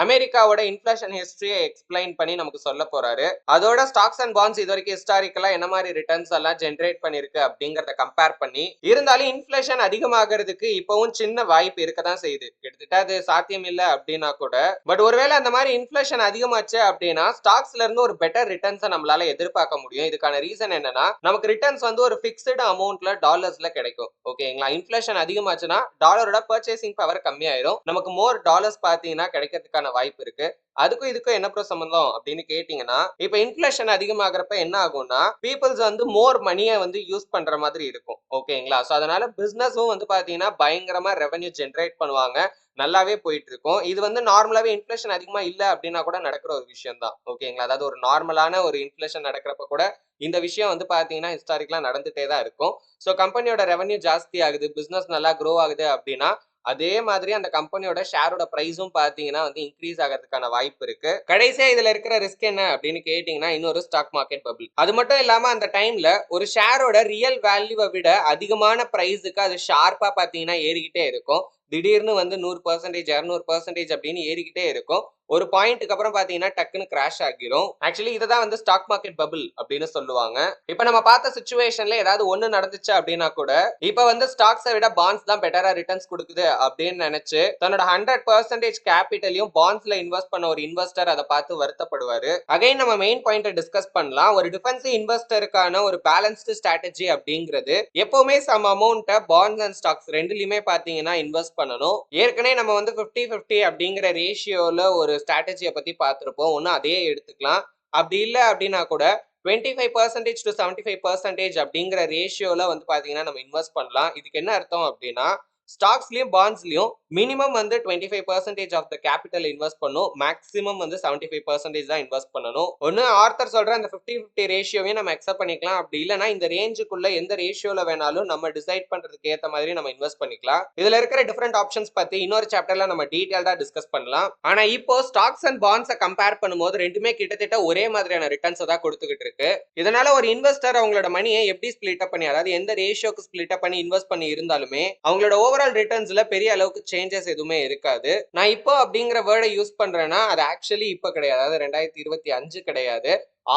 அமெரிக்காவோட இன்ஃபிளேஷன் ஹிஸ்டரியை எக்ஸ்பிளைன் பண்ணி நமக்கு சொல்ல போறாரு. அதோட ஸ்டாக்ஸ் அண்ட் பாண்ட்ஸ் இது வரைக்கும் ஹிஸ்டாரிக்கலா என்ன மாதிரி ரிட்டர்ன்ஸ் எல்லாம் ஜெனரேட் பண்ணிருக்கு அப்படிங்கறத கம்பேர் பண்ணி இருந்தாலும் இன்ஃபிளேஷன் அதிகமாகிறதுக்கு இப்பவும் சின்ன வாய்ப்பு இருக்கதான் செய்யுது. கிட்டத்தட்ட அது சாத்தியம் இல்ல அப்படின்னா கூட பட் ஒருவேளை அந்த மாதிரி இன்ஃபிளேஷன் அதிகமாச்சு அப்படின்னா ஸ்டாக்ஸ்ல இருந்து ஒரு பெட்டர் ரிட்டர்ன்ஸ் நம்மளால எதிர்பார்க்க முடியும். இதுக்கான ரீசன் என்னன்னா நமக்கு ரிட்டர்ன்ஸ் வந்து ஒரு பிக்ஸ்டு அமௌண்ட்ல டாலர்ஸ்ல கிடைக்கும். ஓகேங்களா? இன்ஃபிளேஷன் அதிகமாச்சுன்னா டாலரோட பர்ச்சேசிங் பவர் கம்மியாயிரும். நமக்கு மோர் டாலர்ஸ் பாத்தீங்கன்னா கிடைக்கிறதுக்கான வாய்ப்பு இருக்கு. அதுக்கும் இதுக்கும் என்ன ப்ரோ சம்பந்தம் அப்படின்னு கேட்டீங்கன்னா இப்ப இன்ஃபிளேஷன் அதிகமாகறப்ப என்ன ஆகும்னா பீப்புள்ஸ் வந்து மோர் மணியை வந்து யூஸ் பண்ற மாதிரி இருக்கும். ஓகேங்களா? சோ அதனால பிசினஸும் வந்து பாத்தீங்கன்னா பயங்கரமா ரெவென்யூ ஜெனரேட் பண்ணுவாங்க. நல்லாவே போயிட்டு இருக்கும். இது வந்து நார்மலாவே இன்ஃபிளேஷன் அதிகமா இல்ல அப்படின்னா கூட நடக்கிற ஒரு விஷயம் தான். ஓகேங்களா? அதாவது ஒரு நார்மலான ஒரு இன்ஃபிளேஷன் நடக்கிறப்ப கூட இந்த விஷயம் வந்து பாத்தீங்கன்னா ஹிஸ்டாரிக்கலா நடந்துட்டே தான் இருக்கும். சோ கம்பெனியோட ரெவென்யூ ஜாஸ்தி ஆகுது, பிசினஸ் நல்லா க்ரோ ஆகுது அப்படின்னா அதே மாதிரி அந்த கம்பெனியோட ஷேரோட பிரைஸும் பாத்தீங்கன்னா வந்து இன்க்ரீஸ் ஆகிறதுக்கான வாய்ப்பு இருக்கு. கடைசியா இதுல இருக்கிற ரிஸ்க் என்ன அப்படின்னு கேட்டீங்கன்னா இன்னொரு ஸ்டாக் மார்க்கெட் பபிள். அது மட்டும் இல்லாம அந்த டைம்ல ஒரு ஷேரோட ரியல் வேல்யூவை விட அதிகமான பிரைஸுக்கு அது ஷார்ப்பா பாத்தீங்கன்னா ஏறிக்கிட்டே இருக்கும். திடீர்னு வந்து 100% 200% அப்படின்னு ஏறிக்கிட்டே இருக்கும். ஒரு பாயிண்ட்டுக்கு அப்புறம் பாத்தீங்கன்னா டக்குன்னு கிராஷ் ஆகிரும். ஆக்சுவலி இதான் வந்து ஸ்டாக் மார்க்கெட் பபிள் அப்படின்னு சொல்லுவாங்க. இப்ப நம்ம பார்த்த சிச்சுவேஷன்ல ஏதாவது ஒண்ணு நடந்துச்சு அப்படின்னா கூட இப்ப வந்து ஸ்டாக்ஸை விட பாண்ட்ஸ் தான் பெட்டரா ரிட்டர்ன்ஸ் கொடுக்குது அப்படின்னு நினைச்சு தன்னோட 100% கேபிட்டலையும் பாண்ட்ஸ்ல இன்வெஸ்ட் பண்ண ஒரு இன்வெஸ்டர் அதை பார்த்து வருத்தப்படுவாரு. அகைன் நம்ம மெயின் பாயிண்ட் டிஸ்கஸ் பண்ணலாம். ஒரு டிஃபென்சிவ் இன்வெஸ்டருக்கான ஒரு பேலன்ஸ்டு ஸ்ட்ராட்டஜி அப்படிங்கிறது எப்பவுமே சம் அமௌண்ட்டை பாண்ட்ஸ் அண்ட் ஸ்டாக்ஸ் ரெண்டுலயுமே பாத்தீங்கன்னா இன்வெஸ்ட் பண்ணணும். ஏற்கனவே நம்ம வந்து 50-50 அப்படிங்கிற ரேஷியோல ஒரு ஸ்ட்ராட்டஜியை பத்தி பார்த்திருப்போம். ஒன்னு அதே எடுத்துக்கலாம். அப்படி இல்ல அப்படின்னா கூட 25% to 75% அப்படிங்கிற ரேஷியோல வந்து பாத்தீங்கன்னா நம்ம இன்வெஸ்ட் பண்ணலாம். இதுக்கு என்ன அர்த்தம் அப்படின்னா ஸ்டாக்ஸ்லயும் பாண்ட்ஸ்லயும் மினிமம் வந்து 25% ஆஃப் த கேபிட்டல் இன்வெஸ்ட் பண்ணும். மேக்ஸிமம் வந்து 75% தான் இன்வெஸ்ட் பண்ணணும். ஒன்னு ஆர்த்தர் சொல்ற அந்த 50-50 ரேஷியோவே நம்ம அக்செப்ட் பண்ணிக்கலாம். அப்படி இல்லைன்னா இந்த ரேஞ்சுக்குள்ள எந்த ரேஷியோல வேணாலும் நம்ம டிசைட் பண்றதுக்கு ஏத்த மாதிரி நம்ம இன்வெஸ்ட் பண்ணிக்கலாம். இதுல இருக்கிற டிஃபரெண்ட் ஆப்ஷன்ஸ் பத்தி இன்னொரு சாப்டர்ல நம்ம டீடைல்டா டிஸ்கஸ் பண்ணலாம். ஆனா இப்போ ஸ்டாக்ஸ் அண்ட் பாண்ட்ஸை கம்பேர் பண்ணும்போது ரெண்டுமே கிட்டத்தட்ட ஒரே மாதிரியான ரிட்டர்ன்ஸ் தான் கொடுத்துக்கிட்டு இருக்கு. இதனால ஒரு இன்வெஸ்டர் அவங்களோட மணியை எப்படி ஸ்பிளிட் அப் பண்ணி அதாவது எந்த ரேஷியோக்கு ஸ்பிளிட் அப் பண்ணி இன்வெஸ்ட் பண்ணி இருந்தாலுமே அவங்களோட ஓவரால் ரிட்டர்ன்ஸ்ல பெரிய அளவுக்கு சேஞ்சஸ் எதுவுமே இருக்காது. நான் இப்போ அப்படிங்கிற வேர்டை யூஸ் பண்றேன்னா அது ஆக்சுவலி இப்போ கிடையாது, அதாவது 2025 கிடையாது.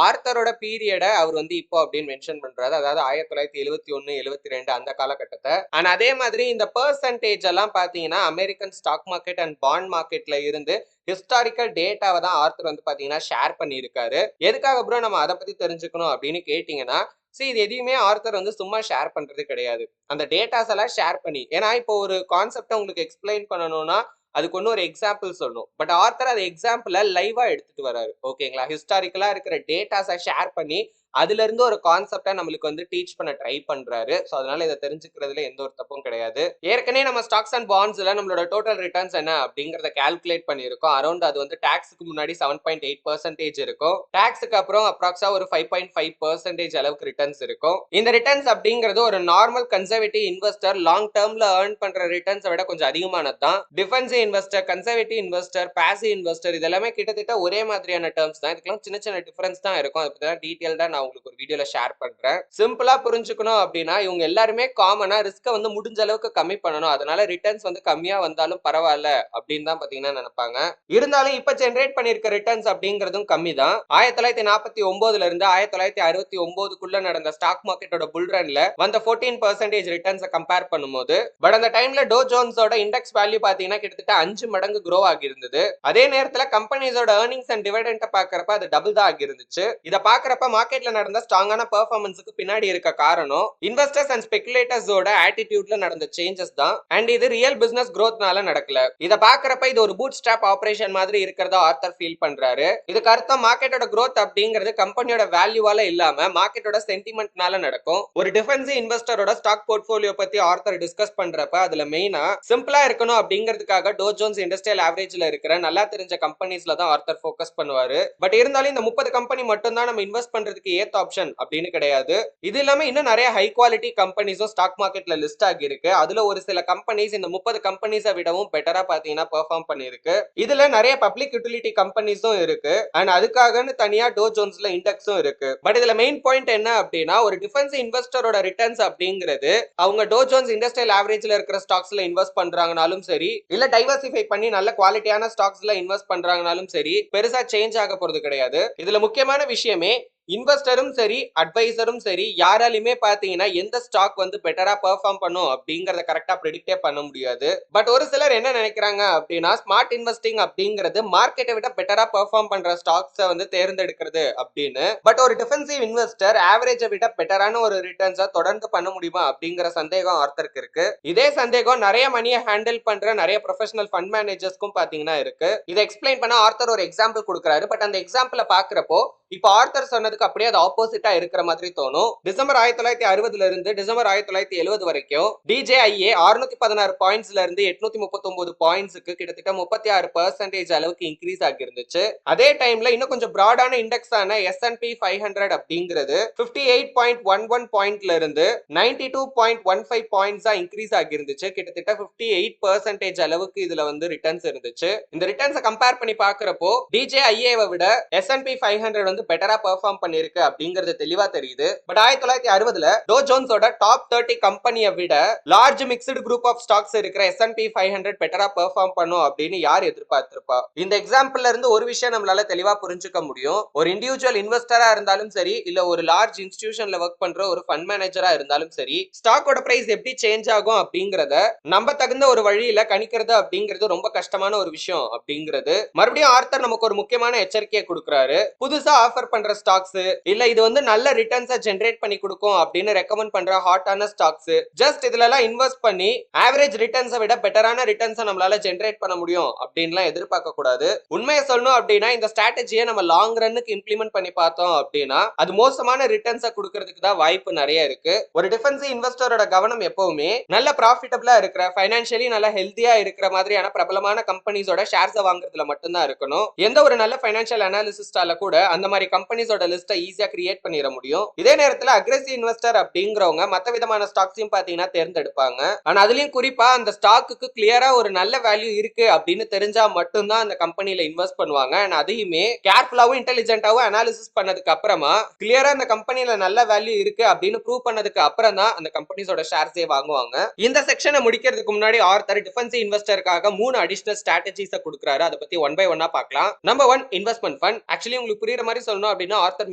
ஆர்த்தரோட பீரியட அவர் வந்து இப்போ அப்படின்னு மென்ஷன் பண்றாரு, அதாவது 1971 72 அந்த காலகட்டத்தை. அண்ட் அதே மாதிரி இந்த பெர்சன்டேஜ் எல்லாம் பாத்தீங்கன்னா American stock market and bond மார்க்கெட்ல இருந்து ஹிஸ்டாரிக்கல் டேட்டாவை தான் ஆர்த்தர் வந்து பாத்தீங்கன்னா ஷேர் பண்ணியிருக்காரு. எதுக்காக ப்ரோ நம்ம அதை பத்தி தெரிஞ்சுக்கணும் அப்படின்னு கேட்டீங்கன்னா, இது எதையுமே ஆர்த்தர் வந்து சும்மா ஷேர் பண்றது கிடையாது, அந்த டேட்டாஸ் எல்லாம் ஷேர் பண்ணி. ஏன்னா இப்போ ஒரு கான்செப்டை உங்களுக்கு எக்ஸ்பிளைன் பண்ணணும்னா அதுக்கு ஒன்னும் ஒரு எக்ஸாம்பிள் சொல்லணும். பட் ஆர்த்தர் அது எக்ஸாம்பிள லைவா எடுத்துட்டு வராரு. ஓகேங்களா, ஹிஸ்டாரிக்கலா இருக்கிற டேட்டாஸை ஷேர் பண்ணி அதுல இருந்து ஒரு கான்செப்டை நம்மளுக்கு வந்து டீச் பண்ண ட்ரை பண்றாரு. சோ அதனால இதை தெரிஞ்சுக்கிறதுல எந்த ஒரு தப்பும் கிடையாது. ஏற்கனவே நம்ம ஸ்டாக்ஸ் அண்ட் பாண்ட்ஸ்ல நம்மளோட டோட்டல் ரிட்டர்ன்ஸ் என்ன அப்படிங்கறத கால்குலேட் பண்ணிருக்கோம். அரௌண்ட் அது வந்து டாக்ஸ்க்கு முன்னாடி 7.8% இருக்கும், டாக்ஸ்க்கு அப்புறம் அப்ராக்ஸா ஒரு 5.5% அளவுக்கு ரிட்டர்ன்ஸ் இருக்கும். இந்த ரிட்டர்ன்ஸ் அப்படிங்கிறது ஒரு நார்மல் கன்சர்வேட்டிவ் இன்வெஸ்டர் லாங் டேர்ம்ல ஏர்ன் பண்ற ரிட்டர்ன்ஸை விட கொஞ்சம் அதிகமானது தான். Defensive investor, conservative investor, passive investor இதெல்லாமே கிட்டத்தட்ட ஒரே மாதிரியான டேர்ம்ஸ் தான். இதுக்கெல்லாம் சின்ன சின்ன டிஃபரன்ஸ் தான் இருக்கும். அதை பத்தி டீடைல்டா நான் உங்களுக்கு ஒரு வீடியோல ஷேர் பண்றேன். சிம்பிளா புரிஞ்சுக்கணும் அப்படின்னா இவங்க எல்லாருமே காமனா ரிஸ்க வந்து முடிஞ்ச அளவுக்கு கம்மி பண்ணணும், அதனால ரிட்டர்ன்ஸ் வந்து கம்மியா வந்தாலும் பரவாயில்ல அப்படின்னு தான் பாத்தீங்கன்னா நினைப்பாங்க. இருந்தாலும் இப்ப ஜெனரேட் பண்ணிருக்க ரிட்டர்ன்ஸ் அப்படிங்கிறதும் கம்மி தான். 1949 இருந்து 1969 நடந்த ஸ்டாக் மார்க்கெட்டோட புல் ரன்ல வந்த 14% ரிட்டர்ன்ஸை கம்பேர் பண்ணும்போது, பட் அந்த டைம்ல டோ ஜோன்ஸோட இண்டெக்ஸ் வேல்யூ பாத்தீங்கன்னா கிட்டத்தட்ட 5 மடங்கு க்ரோ ஆகி இருந்தது. அதே நேரத்துல கம்பெனிஸோட ஏர்னிங்ஸ் அண்ட் டிவிடெண்ட் பாக்குறப்ப அது டபுள் தான் ஆகி இருந்துச்சு. இத பாக்குறப்ப மார்க்கெட்ல நடந்த ஸ்ட்ராங்கான பெர்ஃபார்மன்ஸ்க்கு பின்னாடி இருக்க காரணம் இன்வெஸ்டர்ஸ் அண்ட் ஸ்பெகுலேட்டர்ஸோட ஆட்டிடியூட்ல நடந்த சேஞ்சஸ் தான். அண்ட் இது ரியல் பிசினஸ் growthனால நடக்கல. இத பாக்குறப்ப இது ஒரு பூட் ஸ்ட்ராப் ஆபரேஷன் மாதிரி இருக்கிறதா ஆர்த்தர் ஃபீல் பண்றாரு. இதுக்கு அர்த்தம் மார்க்கெட்டோட growth அப்படிங்கிறது கம்பெனியோட வேல்யூவால இல்லாம மார்க்கெட்டோட சென்டிமெண்ட்னால நடக்கும். ஒரு டிஃபென்சிவ் இன்வெஸ்டரோட ஸ்டாக் போர்ட்ஃபோலியோ பத்தி ஆர்த்தர் டிஸ்கஸ் பண்றப்ப அதுல மெயினா சிம்பிளா இருக்கணும் அப்படிங்கிறதுக்காக டோ ஜோன்ஸ் இண்டஸ்ட்ரியல் ஆவரேஜ்ல இருக்கிற நல்லா தெரிஞ்ச கம்பெனிஸ்ல தான் ஆர்த்தர் ஃபோக்கஸ் பண்ணுவாரு. பட் இருந்தாலும் இந்த 30 கம்பெனி மட்டும் தான் நம்ம இன்வெஸ்ட் பண்றதுக்கு ஏத்த ஆப்ஷன் அப்படின்னு கிடையாது. இது இல்லாம இன்னும் நிறைய ஹை குவாலிட்டி கம்பெனிஸும் ஸ்டாக் மார்க்கெட்ல லிஸ்ட் ஆகி இருக்கு. அதுல ஒரு சில கம்பெனிஸ் இந்த 30 கம்பெனிஸை விடவும் பெட்டரா பாத்தீங்கன்னா பெர்ஃபார்ம் பண்ணிருக்கு. இதுல நிறைய பப்ளிக் யூட்டிலிட்டி கம்பெனிஸும் இருக்கு. அண்ட் அதுக்காகன்னு தனியா டோ ஜோன்ஸ்ல இண்டெக்ஸும் இருக்கு. பட் இதுல மெயின் பாயிண்ட் என்ன அப்படின்னா, ஒரு டிஃபென்சிவ் இன்வெஸ்டரோட ரிட்டர்ன்ஸ் அப்படிங்கிறது அவங்க டோ ஜோன்ஸ் இண்டஸ்ட்ரியல் ஆவரேஜ்ல இருக்கிற ஸ்டாக்ஸ்ல இன்வெஸ்ட் பண்றாங்கனாலும் சரி, இல்ல டைவர்சிஃபை பண்ணி நல்ல குவாலிட்டியான ஸ்டாக்ஸ்ல இன்வெஸ்ட் பண்றாங்கனாலும் சரி, பெருசா சேஞ்ச் ஆக போறது கிடையாது. இதுல முக்கியமான விஷயமே இன்வெஸ்டரும் சரி அட்வைசரும் சரி யாராலுமே பாத்தீங்கன்னா எந்த ஸ்டாக் வந்து பெட்டரா பெர்ஃபார்ம் பண்ணும் அப்படிங்கறத கரெக்டா ப்ரெடிக்டே பண்ண முடியாது. பட் ஒரு சிலர் என்ன நினைக்கிறாங்க அப்படின்னா, ஸ்மார்ட் இன்வெஸ்டிங் அப்படிங்கிறது மார்க்கெட்டை விட பெட்டரா பெர்ஃபார்ம் பண்ற ஸ்டாக்ஸை வந்து தேர்ந்தெடுக்கிறது அப்படின்னு. பட் ஒரு டிஃபென்சிவ் இன்வெஸ்டர் ஆவரேஜை விட பெட்டரான ஒரு ரிட்டர்ன்ஸை தொடர்ந்து பண்ண முடியுமா அப்படிங்கிற சந்தேகம் ஆர்த்தருக்கு இருக்கு. இதே சந்தேகம் நிறைய மணியை ஹேண்டில் பண்ற நிறைய ப்ரொஃபஷனல் ஃபண்ட் மேனேஜர்ஸ்க்கும் பாத்தீங்கன்னா இருக்கு. இதை எக்ஸ்பிளைன் பண்ண ஆர்த்தர் ஒரு எக்ஸாம்பிள் கொடுக்குறாரு. பட் அந்த எக்ஸாம்பிளை பாக்குறப்போ இப்போ ஆர்த்தர் சொன்னதுக்கு அப்படியே அது ஆப்போசிட்டா இருக்கிற மாதிரி தோணும். டிசம்பர் 1960 இருந்து டிசம்பர் 1970 வரைக்கும் DJIA 616 பாயிண்ட்ஸ்ல இருந்து 839 பாயிண்ட்ஸ்க்கு கிட்டத்தட்ட 36% அளவுக்கு இன்க்ரீஸ் ஆகி இருந்துச்சு. அதே டைம்ல இன்னும் கொஞ்சம் பிராடான இண்டெக்ஸ் ஆன S&P 500 அப்படிங்கிறது 58.11 பாயிண்ட்ல இருந்து 92.15 பாயிண்ட்ஸா இன்க்ரீஸ் ஆகி இருந்துச்சு. கிட்டத்தட்ட 58% அளவுக்கு இதுல வந்து ரிட்டர்ன்ஸ் இருந்துச்சு. இந்த ரிட்டர்ன்ஸை கம்பேர் பண்ணி பாக்குறப்போ DJIA-வை விட S&P 500 வந்து பெட்டரா பெர்ஃபார்ம் பண்ணிருக்கு அப்படிங்கிறது தெளிவா தெரியுது. பட் 1960ல டோ ஜோன்ஸோட டாப் 30 கம்பெனியை விட large mixed group of stocks இருக்கிற S&P 500 பெட்டரா பெர்ஃபார்ம் பண்ணும் அப்படின்னு யார் எதிர்பார்த்திருப்பா? இந்த எக்ஸாம்பிள்ல இருந்து ஒரு விஷயம் நம்மளால தெளிவா புரிஞ்சுக்க முடியும். ஒரு இண்டிவிஜுவல் இன்வெஸ்டரா இருந்தாலும் சரி, இல்ல ஒரு லார்ஜ் இன்ஸ்டிடியூஷன்ல ஒர்க் பண்ற ஒரு ஃபண்ட் மேனேஜரா இருந்தாலும் சரி, ஸ்டாக்கோட பிரைஸ் எப்படி சேஞ்ச் ஆகும் அப்படிங்கறத நம்ப தகுந்த ஒரு வழியில கணிக்கிறது அப்படிங்கிறது ரொம்ப கஷ்டமான ஒரு விஷயம் அப்படிங்கிறது மறுபடியும் ஆர்த்தர் நமக்கு ஒரு முக்கியமான எச்சரிக்கையை கொடுக்கிறாரு. புதுசா ஆஃபர் பண்ற ஸ்டாக்ஸ் இல்ல இது வந்து நல்ல ரிட்டர்ன்ஸை ஜெனரேட் பண்ணி கொடுக்கும் அப்படின்னு ரெக்கமெண்ட் பண்ற ஹாட்டான ஸ்டாக்ஸ் ஜஸ்ட் இதுல எல்லாம் இன்வெஸ்ட் பண்ணி ஆவரேஜ் ரிட்டர்ன்ஸை விட பெட்டரான ரிட்டர்ன்ஸை நம்மளால ஜெனரேட் பண்ண முடியும் அப்படின்லாம் எதிர்பார்க்க கூடாது. உண்மையை சொல்லணும் அப்படின்னா இந்த ஸ்ட்ராட்டஜியை நம்ம லாங் ரன்னுக்கு இம்ப்ளிமெண்ட் பண்ணி பார்த்தோம் அப்படின்னா அது மோசமான ரிட்டர்ன்ஸை கொடுக்கறதுக்கு தான் வாய்ப்பு நிறைய இருக்கு. ஒரு டிஃபென்சிவ் இன்வெஸ்டரோட கவனம் எப்பவுமே நல்ல ப்ராஃபிட்டபிளா இருக்கிற ஃபைனான்சியலி நல்ல ஹெல்த்தியா இருக்கிற மாதிரியான பிரபலமான கம்பெனிஸோட ஷேர்ஸை வாங்குறதுல மட்டும்தான் இருக்கணும். எந்த ஒரு நல்ல ஃபைனான்சியல் அனாலிசிஸ்டால கூட அந்த மாதிரி கம்பெனிஸோட லிஸ்ட் லிஸ்ட்டை ஈஸியா கிரியேட் பண்ணிட முடியும். இதே நேரத்துல அக்ரெசிவ் இன்வெஸ்டர் அப்படிங்கிறவங்க மத்த விதமான ஸ்டாக்ஸையும் பாத்தீங்கன்னா தேர்ந்தெடுப்பாங்க. ஆனா அதுலயும் குறிப்பா அந்த ஸ்டாக்குக்கு கிளியரா ஒரு நல்ல வேல்யூ இருக்கு அப்படின்னு தெரிஞ்சா மட்டும்தான் அந்த கம்பெனில இன்வெஸ்ட் பண்ணுவாங்க. அண்ட் அதையுமே கேர்ஃபுல்லாவும் இன்டெலிஜென்ட்டாவும் அனாலிசிஸ் பண்ணதுக்கு அப்புறமா கிளியரா அந்த கம்பெனில நல்ல வேல்யூ இருக்கு அப்படின்னு ப்ரூவ் பண்ணதுக்கு அப்புறம் தான் அந்த கம்பெனிஸோட ஷேர்ஸே வாங்குவாங்க. இந்த செக்ஷனை முடிக்கிறதுக்கு முன்னாடி ஆர்த்தர் டிஃபென்சிவ் இன்வெஸ்டருக்காக 3 அடிஷனல் ஸ்ட்ராட்டஜிஸை கொடுக்குறாரு. அதை பத்தி ஒன் பை ஒன்னா பார்க்கலாம். Number 1 investment fund. ஆக்சுவலி உங்களுக்கு புரியுற மாதிரி சொல்லணும் அப்படின்னா ஆர்த்தர்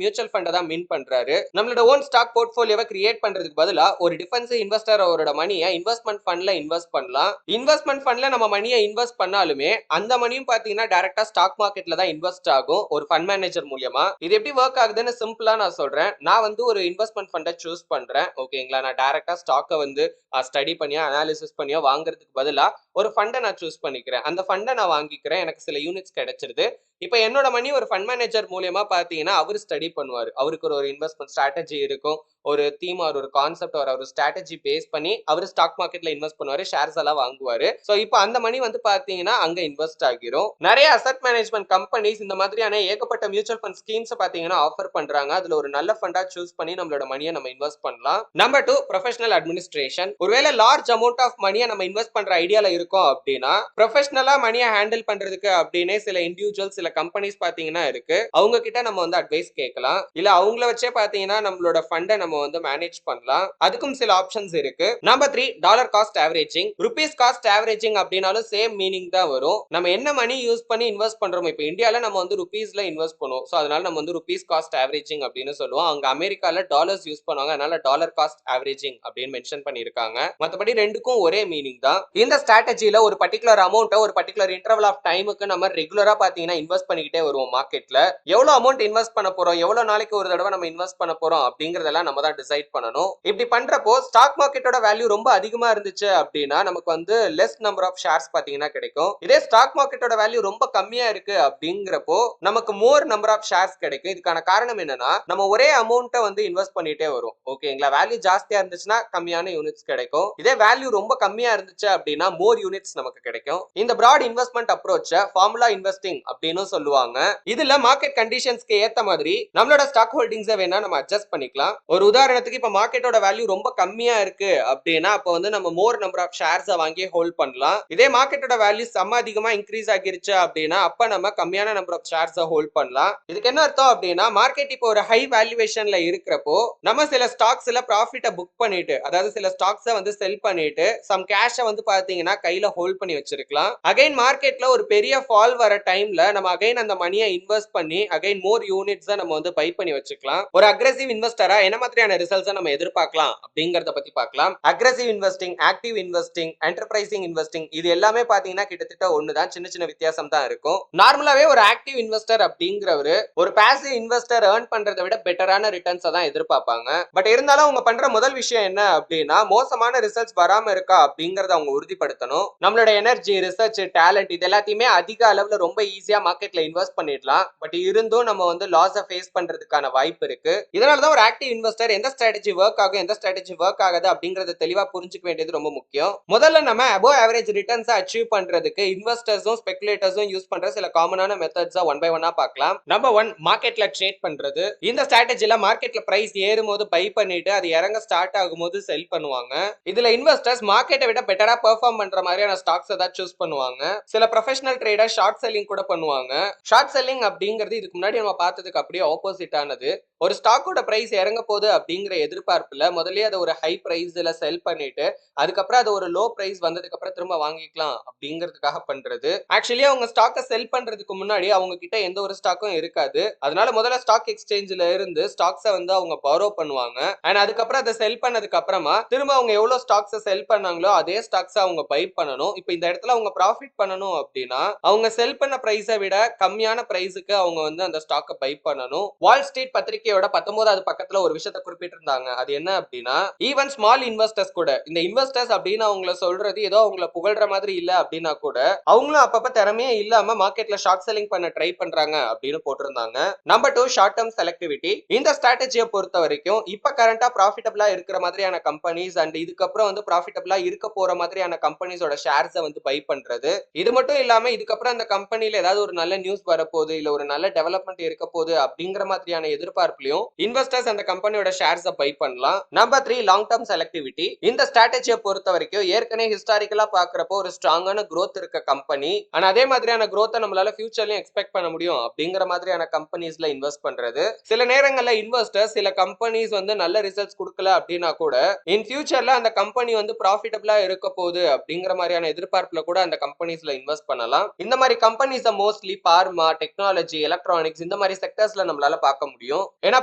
மியூச்சுவல் ஃபண்டை தான் மீன் பண்றாரு. நம்மளோட ஓன் ஸ்டாக் போர்ட்ஃபோலியோவை கிரியேட் பண்றதுக்கு பதிலா ஒரு டிஃபென்சிவ் இன்வெஸ்டர் அவரோட மணியை இன்வெஸ்ட்மெண்ட் ஃபண்ட்ல இன்வெஸ்ட் பண்ணலாம். இன்வெஸ்ட்மெண்ட் ஃபண்ட்ல நம்ம மணியை இன்வெஸ்ட் பண்ணாலுமே அந்த மணியும் பாத்தீங்கன்னா டைரக்டா ஸ்டாக் மார்க்கெட்ல தான் இன்வெஸ்ட் ஆகும் ஒரு ஃபண்ட் மேனேஜர் மூலமா. இது எப்படி ஒர்க் ஆகுதுன்னு சிம்பிளா நான் சொல்றேன். நான் வந்து ஒரு இன்வெஸ்ட்மெண்ட் ஃபண்டை சூஸ் பண்றேன். ஓகேங்களா, நான் டைரக்டா ஸ்டாக்கை வந்து ஸ்டடி பண்ணியோ அனாலிசிஸ் பண்ணியோ வாங்குறதுக்கு பதிலா ஒரு ஃபண்டை நான் சூஸ் பண்ணிக்கிறேன். அந்த ஃபண்டை நான் வாங்கிக்கிறேன். எனக்கு சில யூனிட்ஸ் கிடைச்சிருது. இப்போ என்னோட மணி ஒரு ஃபண்ட் மேனேஜர் மூலமா பாத்தீங்கன்னா அவர் ஸ்டடி பண்ணுவார். அவருக்கு ஒரு இன்வெஸ்ட்மெண்ட் ஸ்ட்ராட்டஜி இருக்கும், ஒரு தீம் ஆர் ஒரு கான்செப்ட் ஆர் ஒரு ஸ்ட்ராட்டஜி பேஸ் பண்ணி அவர் ஸ்டாக் மார்க்கெட்ல இன்வெஸ்ட் பண்ணுவாரு, ஷேர்ஸ் எல்லாம் வாங்குவாரு. சோ இப்போ அந்த மணி வந்து பாத்தீங்கன்னா அங்க இன்வெஸ்ட் ஆகிரும். நிறைய அசெட் மேனேஜ்மெண்ட் கம்பெனிஸ் இந்த மாதிரியான ஏகப்பட்ட மியூச்சுவல் ஃபண்ட் ஸ்கீம்ஸ் பாத்தீங்கன்னா ஆஃபர் பண்றாங்க. அதுல ஒரு நல்ல ஃபண்டா சூஸ் பண்ணி நம்மளோட மணியை நம்ம இன்வெஸ்ட் பண்ணலாம். Number 2 professional administration. ஒருவேளை லார்ஜ் அமௌண்ட் ஆஃப் மணியை நம்ம இன்வெஸ்ட் பண்ற ஐடியால இருக்கோம் அப்படின்னா ப்ரொஃபஷனலா மணியை ஹேண்டில் பண்றதுக்கு அப்படின்னு சில இண்டிவிஜுவல் சில கம்பெனிஸ் பாத்தீங்கன்னா இருக்கு. அவங்க கிட்ட நம்ம வந்து அட்வைஸ் கேட்கலாம். இல்ல அவங்கள வச்சே பாத்தீங்கன்னா நம்மளோட ஃபண்டை நம்ம வந்து மேனேஜ் பண்ணலாம். அதுக்கும் சில ஆப்ஷன்ஸ் இருக்கு. Number 3 dollar cost averaging. Rupees cost averaging அப்படினாலும் சேம் மீனிங் தான் வரும். நம்ம என்ன மணி யூஸ் பண்ணி இன்வெஸ்ட் பண்றோம். இப்போ இந்தியால நம்ம வந்து ருபீஸ்ல இன்வெஸ்ட் பண்ணுவோம். சோ அதனால நம்ம வந்து ருபீஸ் காஸ்ட் ஆவரேஜிங் அப்படின்னு சொல்லுவோம். அங்க அமெரிக்கால டாலர்ஸ் யூஸ் பண்ணுவாங்க. அதனால டாலர் காஸ்ட் ஆவரேஜிங் அப்படின்னு மென்ஷன் பண்ணிருக்காங்க. மத்தபடி ரெண்டுக்கும் ஒரே மீனிங் தான். இந்த ஸ்ட்ராட்டஜில ஒரு பர்టిక్యులர் அமௌண்ட்டை ஒரு பர்టిక్యులர் இன்டர்வல் ஆஃப் டைமுக்கு நம்ம ரெகுலரா பாத்தீங்கன்னா இன்வெஸ்ட் பண்ணிக்கிட்டே வருவோம் மார்க்கெட்ல. எவ்வளவு அமௌண்ட் இன்வெஸ்ட் பண்ண போறோம், எவ்வளவு நாளைக்கு ஒரு தடவை நம்ம இன்வெஸ்ட் பண்ண போறோம் அப்படிங்கறதெல்லாம் நம்ம தான் டிசைட் பண்ணணும். இப்படி பண்றப்போ ஸ்டாக் மார்க்கெட்டோட வேல்யூ ரொம்ப அதிகமா இருந்துச்சு அப்படின்னா நமக்கு வந்து லெஸ் நம்பர் ஆஃப் ஷேர்ஸ் பாத்தீங்கன்னா கிடைக்கும். இதே ஸ்டாக் மார்க்கெட்டோட வேல்யூ ரொம்ப கம்மியா இருக்கு அப்படிங்கிறப்போ நமக்கு மோர் நம்பர் ஆஃப் ஷேர்ஸ் கிடைக்கும். இதுக்கான காரணம் என்னன்னா நம்ம ஒரே அமௌண்ட்டை வந்து இன்வெஸ்ட் பண்ணிட்டே வரும். ஓகேங்களா, வேல்யூ ஜாஸ்தியா இருந்துச்சுன்னா கம்மியான யூனிட்ஸ் கிடைக்கும். இதே வேல்யூ ரொம்ப கம்மியா இருந்துச்சு அப்படின்னா மோர் யூனிட்ஸ் நமக்கு கிடைக்கும். இந்த பிராட் இன்வெஸ்ட்மெண்ட் அப்ரோச்சை ஃபார்முலா இன்வெஸ்டிங் அப்படின்னு சொல்லுவாங்க. இதுல மார்க்கெட் கண்டிஷன்ஸ்க்கு ஏத்த மாதிரி நம்மளோட ஸ்டாக் ஹோல்டிங்ஸை வேணா நம்ம அட்ஜஸ்ட் பண்ணிக்கலாம். ஒரு உதாரணத்துக்கு இப்ப மார்க்கெட்டோட வேல்யூ ரொம்ப கம்மியா இருக்கு அப்படின்னா அப்ப வந்து நம்ம மோர் நம்பர் ஆஃப் ஷேர்ஸை வாங்கி ஹோல்ட் பண்ணலாம். இதே மார்க்கெட்டோட வேல்யூ செம்ம அதிகமா இன்க்ரீஸ் ஆகிருச்சு அப்படின்னா அப்ப நம்ம கம்மியான நம்பர் ஆஃப் ஷேர்ஸை ஹோல்ட் பண்ணலாம். இதுக்கு என்ன அர்த்தம் அப்படின்னா மார்க்கெட் இப்போ ஒரு ஹை வேல்யூவேஷன்ல இருக்கிறப்போ நம்ம சில ஸ்டாக்ஸ்ல ப்ராஃபிட்டை புக் பண்ணிட்டு, அதாவது சில ஸ்டாக்ஸை வந்து செல் பண்ணிட்டு சம் கேஷை வந்து பாத்தீங்கன்னா கையில ஹோல்ட் பண்ணி வச்சிருக்கலாம். அகைன் மார்க்கெட்ல ஒரு பெரிய ஃபால் வர டைம்ல நம்ம அகைன் அந்த மணியை இன்வெஸ்ட் பண்ணி அகைன் மோர் யூனிட்ஸ் நம்ம வந்து பை பண்ணி வச்சுக்கலாம். ஒரு அக்ரெசிவ் இன்வெஸ்டரா என்ன மாதிரியான ரிசல்ட்ஸ் நம்ம எதிர்பார்க்கலாம் அப்படிங்கறத பத்தி பார்க்கலாம். Aggressive investing, active investing, enterprising investing இது எல்லாமே பாத்தீங்கன்னா கிட்டத்தட்ட ஒண்ணுதான், சின்ன சின்ன வித்தியாசம் தான் இருக்கும். நார்மலாவே ஒரு ஆக்டிவ் இன்வெஸ்டர் அப்படிங்கிறவரு ஒரு பாசிவ் இன்வெஸ்டர் ஏர்ன் பண்றதை விட பெட்டரான ரிட்டர்ன்ஸ் தான் எதிர்பார்ப்பாங்க. பட் இருந்தாலும் அவங்க பண்ற முதல் விஷயம் என்ன அப்படின்னா மோசமான ரிசல்ட்ஸ் வராம இருக்கா அப்படிங்கறத அவங்க உறுதிப்படுத்தணும். நம்மளோட எனர்ஜி, ரிசர்ச், டேலண்ட் இது எல்லாத்தையுமே அதிக அளவுல ரொம்ப ஈஸியா மார்க்கெட்ல இன்வெஸ்ட் பண்ணிடலாம். பட் இருந்தும் நம்ம வந்து லாஸை ஃபேஸ் பண்றதுக்கான வாய்ப்பு இருக்கு. இதனால தான் ஒரு ஆக்டிவ் இன்வெஸ்டர் எந்த ஸ்ட்ராட்டஜி ஒர்க் ஆகும், எந்த ஸ்ட்ராட்டஜி ஒர்க் ஆகாது அப்படிங்கறத தெளிவா புரிஞ்சுக்க வேண்டியது ரொம்ப முக்கியம். முதல்ல நம்ம அபோவ் ஆவரேஜ் ரிட்டர்ன்ஸ் அச்சீவ் பண்றதுக்கு இன்வெஸ்டர்ஸும் ஸ்பெகுலேட்டர்ஸும் யூஸ் பண்ற சில காமனான மெத்தட்ஸ் ஒன் பை ஒன்னா பார்க்கலாம். நம்பர் 1 மார்க்கெட்ல ட்ரேட் பண்றது. இந்த ஸ்ட்ராட்டஜில மார்க்கெட்ல பிரைஸ் ஏறும்போது பை பண்ணிட்டு அது இறங்க ஸ்டார்ட் ஆகும்போது செல் பண்ணுவாங்க. இதுல இன்வெஸ்டர்ஸ் மார்க்கெட்டை விட பெட்டரா பெர்ஃபார்ம் பண்ற மாதிரியான ஸ்டாக்ஸ் தான் சூஸ் பண்ணுவாங்க. சில ப்ரொஃபஷனல் ட்ரேடர் ஷார்ட் செல்லிங் கூட பண்ணுவாங்க. ஷார்ட் செல்லிங் அப்படிங்கிறது இதுக்கு முன்னாடி நம்ம பார்த்ததுக்கு அப்படியே ஆப்போசிட் ஆனது. ஒரு ஸ்டாக்கோட பிரைஸ் இறங்க போகுது அப்படிங்கிற எதிர்பார்ப்புல முதல்லயே அதை ஒரு ஹை பிரைஸ்ல செல் பண்ணிட்டு அதுக்கப்புறம் அது ஒரு லோ பிரைஸ் வந்ததுக்கு அப்புறம் திரும்ப வாங்கிக்கலாம் அப்படிங்கிறதுக்காக பண்றது. ஆக்சுவலி அவங்க ஸ்டாக்கை செல் பண்றதுக்கு முன்னாடி அவங்க கிட்ட எந்த ஒரு ஸ்டாக்கும் இருக்காது. அதனால முதல்ல ஸ்டாக் எக்ஸ்சேஞ்சில இருந்து ஸ்டாக்ஸை வந்து அவங்க பாரோ பண்ணுவாங்க. அண்ட் அதுக்கப்புறம் அதை செல் பண்ணதுக்கு அப்புறமா திரும்ப அவங்க எவ்வளவு ஸ்டாக்ஸை செல் பண்ணாங்களோ அதே ஸ்டாக்ஸை அவங்க பை பண்ணணும். இப்போ இந்த இடத்துல அவங்க ப்ராஃபிட் பண்ணணும் அப்படின்னா அவங்க செல் பண்ண பிரைஸை விட கம்மியான பிரைஸுக்கு அவங்க வந்து அந்த ஸ்டாக்கை பை பண்ணணும். வால் ஸ்ட்ரீட் பத்திரிகையோட 19வது பக்கத்துல ஒரு விஷயத்தை குறிப்பிட்டிருந்தாங்க. அது என்ன அப்படின்னா ஈவன் ஸ்மால் இன்வெஸ்டர்ஸ் கூட, இந்த இன்வெஸ்டர்ஸ் அப்படின்னு அவங்கள சொல்றது ஏதோ அவங்கள புகழ்ற மாதிரி இல்ல அப்படின்னா கூட அவங்களும் அப்பப்ப திறமையே இல்லாம மார்க்கெட்ல ஷார்ட் செல்லிங் பண்ண ட்ரை பண்றாங்க அப்படின்னு போட்டிருந்தாங்க. Number 2 short term selectivity. இந்த ஸ்ட்ராட்டஜியை பொறுத்த வரைக்கும் இப்ப கரண்டா ப்ராஃபிட்டபிளா இருக்கிற மாதிரியான கம்பெனிஸ் அண்ட் இதுக்கப்புறம் வந்து ப்ராஃபிட்டபிளா இருக்க போற மாதிரியான கம்பெனிஸோட ஷேர்ஸை வந்து பை பண்றது. இது மட்டும் இல்லாம இதுக்கப்புறம் அந்த கம்பெனில ஏதாவது ஒரு நல்ல நியூஸ் வரப்போகுது, இல்ல ஒரு நல்ல டெவலப்மெண்ட் இருக்க போகுது அப்படிங்கிற மாதிரியான எதிர்பார்ப்பு தரப்புலயும் இன்வெஸ்டர்ஸ் அந்த கம்பெனியோட ஷேர்ஸை பை பண்ணலாம். Number 3 long term selectivity. இந்த ஸ்ட்ராட்டஜியை பொறுத்த வரைக்கும் ஏற்கனவே ஹிஸ்டாரிக்கலா பாக்குறப்போ ஒரு ஸ்ட்ராங்கான growth இருக்க கம்பெனி ஆனா அதே மாதிரியான growth நம்மளால ஃபியூச்சர்லயும் எக்ஸ்பெக்ட் பண்ண முடியும் அப்படிங்கிற மாதிரியான கம்பெனிஸ்ல இன்வெஸ்ட் பண்றது. சில நேரங்கள்ல இன்வெஸ்டர்ஸ் சில கம்பெனிஸ் வந்து நல்ல ரிசல்ட்ஸ் கொடுக்கல அப்படின்னா கூட இன் ஃபியூச்சர்ல அந்த கம்பெனி வந்து ப்ராஃபிட்டபிளா இருக்க போகுது அப்படிங்கிற மாதிரியான எதிர்பார்ப்புல கூட அந்த கம்பெனிஸ்ல இன்வெஸ்ட் பண்ணலாம். இந்த மாதிரி companies mostly pharma, technology, electronics இந்த மாதிரி செக்டர்ஸ்ல நம்மளால பார்க்க முடியும். ஏன்னா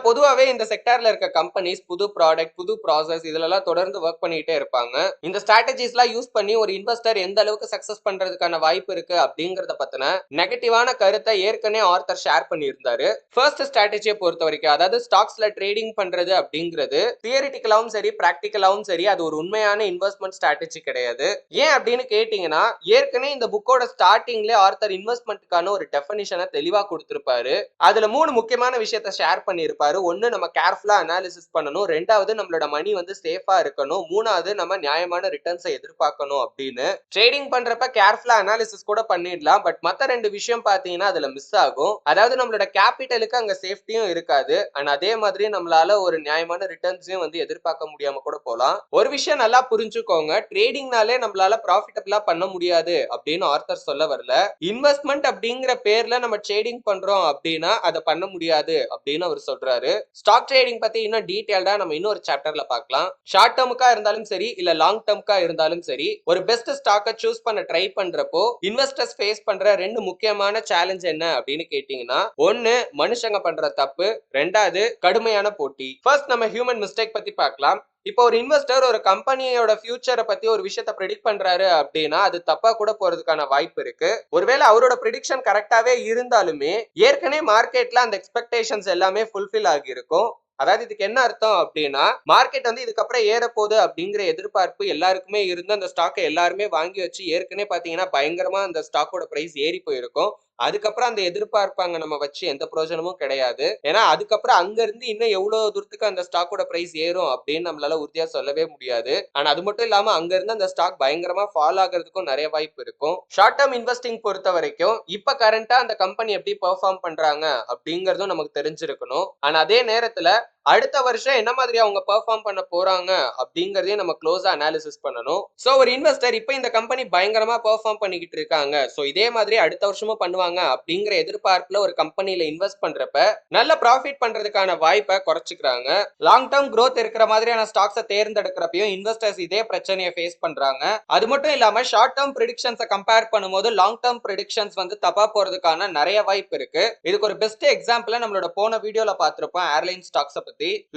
பொதுவாவே இந்த செக்டர்ல இருக்க கம்பெனிஸ் புது ப்ராடக்ட், புது ப்ராசஸ் இதெல்லாம் தொடர்ந்து ஒர்க் பண்ணிட்டே இருப்பாங்க. இந்த ஸ்ட்ராட்டஜிஸ்லாம் யூஸ் பண்ணி ஒரு இன்வெஸ்டர் எந்த அளவுக்கு சக்சஸ் பண்றதுக்கான வாய்ப்பு இருக்கு அப்படிங்கறத பத்தின நெகட்டிவான கருத்தை ஏற்கனவே ஆர்த்தர் ஷேர் பண்ணியிருந்தாரு. ஃபர்ஸ்ட் ஸ்ட்ராட்டஜியை பொறுத்த வரைக்கும் அதாவது ஸ்டாக்ஸ்ல ட்ரேடிங் பண்றது அப்படிங்கிறது தியரிட்டிக்கலாவும் சரி பிராக்டிக்கலாவும் சரி அது ஒரு உண்மையான இன்வெஸ்ட்மெண்ட் ஸ்ட்ராட்டஜி கிடையாது. ஏன் அப்படின்னு கேட்டீங்கன்னா ஏற்கனவே இந்த புக்கோட ஸ்டார்டிங்ல ஆர்த்தர் இன்வெஸ்ட்மெண்ட்டுக்கான ஒரு டெஃபினிஷனை தெளிவா கொடுத்திருப்பாரு. அதுல 3 முக்கியமான விஷயத்தை ஷேர் பண்ணியிருப்பாரு. ஒன்னு நம்ம கேர்ஃபுல்லா அனாலிசிஸ் பண்ணணும், ரெண்டாவது நம்மளோட மணி வந்து சேஃபா இருக்கணும், மூணாவது நம்ம நியாயமான ரிட்டர்ன்ஸை எதிர்பார்க்கணும் அப்படின்னு. ட்ரேடிங் பண்றப்ப கேர்ஃபுல்லா அனாலிசிஸ் கூட பண்ணிடலாம், பட் மத்த 2 விஷயம் பாத்தீங்கன்னா அதுல மிஸ் ஆகும். அதாவது நம்மளோட கேபிட்டலுக்கு அங்க சேஃப்டியும் இருக்காது அண்ட் அதே மாதிரி நம்மளால ஒரு நியாயமான ரிட்டர்ன்ஸையும் வந்து எதிர்பார்க்க முடியாம கூட போலாம். ஒரு விஷயம் நல்லா புரிஞ்சுக்கோங்க, ட்ரேடிங்னாலே நம்மளால ப்ராஃபிட்டபிளா பண்ண முடியாது அப்படின்னு ஆர்த்தர் சொல்ல வரல. இன்வெஸ்ட்மெண்ட் அப்படிங்கிற பேர்ல நம்ம ட்ரேடிங் பண்றோம் அப்படின்னா அதை பண்ண முடியாது அப்படின்னு அவர் சொல்றாரு. ஸ்டாக் ட்ரேடிங் பத்தி இன்னும் டீடைல்டா நம்ம இன்னொரு சாப்டர்ல பார்க்கலாம். ஷார்ட் டேர்முக்கா இருந்தாலும் சரி இல்ல லாங் டேர்முக்கா இருந்தாலும் சரி ஒரு பெஸ்ட் ஸ்டாக்கை சூஸ் பண்ண ட்ரை பண்றப்போ இன்வெஸ்டர்ஸ் ஃபேஸ் பண்ற 2 முக்கியமான சேலஞ்ச் என்ன அப்படின்னு கேட்டீங்கன்னா, ஒன்னு மனுஷங்க பண்ற தப்பு, ரெண்டாவது கடுமையான போட்டி. ஃபர்ஸ்ட் நம்ம ஹியூமன் மிஸ்டேக் பத்தி பார்க்கலாம். இப்போ ஒரு இன்வெஸ்டர் ஒரு கம்பெனியோட ஃபியூச்சரை பத்தி ஒரு விஷயத்தை ப்ரெடிக்ட் பண்றாரு அப்படின்னா அது தப்பா கூட போறதுக்கான வாய்ப்பு இருக்கு. ஒருவேளை அவரோட ப்ரெடிக்ஷன் கரெக்டாவே இருந்தாலுமே ஏற்கனவே மார்க்கெட்ல அந்த எக்ஸ்பெக்டேஷன்ஸ் எல்லாமே ஃபுல்ஃபில் ஆகி இருக்கும். அதாவது இதுக்கு என்ன அர்த்தம் அப்படின்னா மார்க்கெட் வந்து இதுக்கப்புறம் ஏற போகுது அப்படிங்கிற எதிர்பார்ப்பு எல்லாருக்குமே இருந்து அந்த ஸ்டாக்கை எல்லாருமே வாங்கி வச்சு ஏற்கனவே பாத்தீங்கன்னா பயங்கரமா அந்த ஸ்டாக்கோட பிரைஸ் ஏறி போயிருக்கும். அதுக்கப்புறம் அந்த எதிர்பார்ப்பாங்க நம்ம வச்சு எந்த பிரயோஜனமும் கிடையாது. ஏன்னா அதுக்கப்புறம் அங்க இருந்து இன்னும் எவ்வளவு தூரத்துக்கு அந்த ஸ்டாக்கோட பிரைஸ் ஏறும் அப்படின்னு நம்மளால உறுதியா சொல்லவே முடியாது. ஆனா அது மட்டும் இல்லாம அங்க இருந்து அந்த ஸ்டாக் பயங்கரமா ஃபால் ஆகிறதுக்கும் நிறைய வாய்ப்பு இருக்கும். ஷார்ட் டேர்ம் இன்வெஸ்டிங் பொறுத்த வரைக்கும் இப்ப கரண்டா அந்த கம்பெனி எப்படி பெர்ஃபார்ம் பண்றாங்க அப்படிங்கறதும் நமக்கு தெரிஞ்சிருக்கணும். ஆனா அதே நேரத்துல அடுத்த வருஷம் என்ன மாதிரி அவங்க பெர்ஃபார்ம் பண்ண போறாங்க அப்படிங்கறதையும் நம்ம க்ளோஸா அனாலிசிஸ் பண்ணணும். சோ ஒரு இன்வெஸ்டர் இப்ப இந்த கம்பெனி பயங்கரமா பெர்ஃபார்ம் பண்ணிக்கிட்டு இருக்காங்க, சோ இதே மாதிரி அடுத்த வருஷமும் பண்ணுவாங்க அப்படிங்கிற எதிர்பார்ப்புல ஒரு கம்பெனில இன்வெஸ்ட் பண்றப்ப நல்ல ப்ராஃபிட் பண்றதுக்கான வாய்ப்பை குறைச்சிக்கிறாங்க. லாங் டேர்ம் growth இருக்கிற மாதிரியான ஸ்டாக்ஸை தேர்ந்தெடுக்கிறப்பையும் இன்வெஸ்டர்ஸ் இதே பிரச்சனையை ஃபேஸ் பண்றாங்க. அது மட்டும் இல்லாம ஷார்ட் டேர்ம் ப்ரெடிக்ஷன்ஸை கம்பேர் பண்ணும்போது லாங் டேர்ம் ப்ரெடிக்ஷன்ஸ் வந்து தப்பா போறதுக்கான நிறைய வாய்ப்பு இருக்கு. இதுக்கு ஒரு பெஸ்ட் எக்ஸாம்பிள் நம்மளோட போன வீடியோல பார்த்திருப்போம் ஏர்லைன் ஸ்டாக்ஸை பத்தி.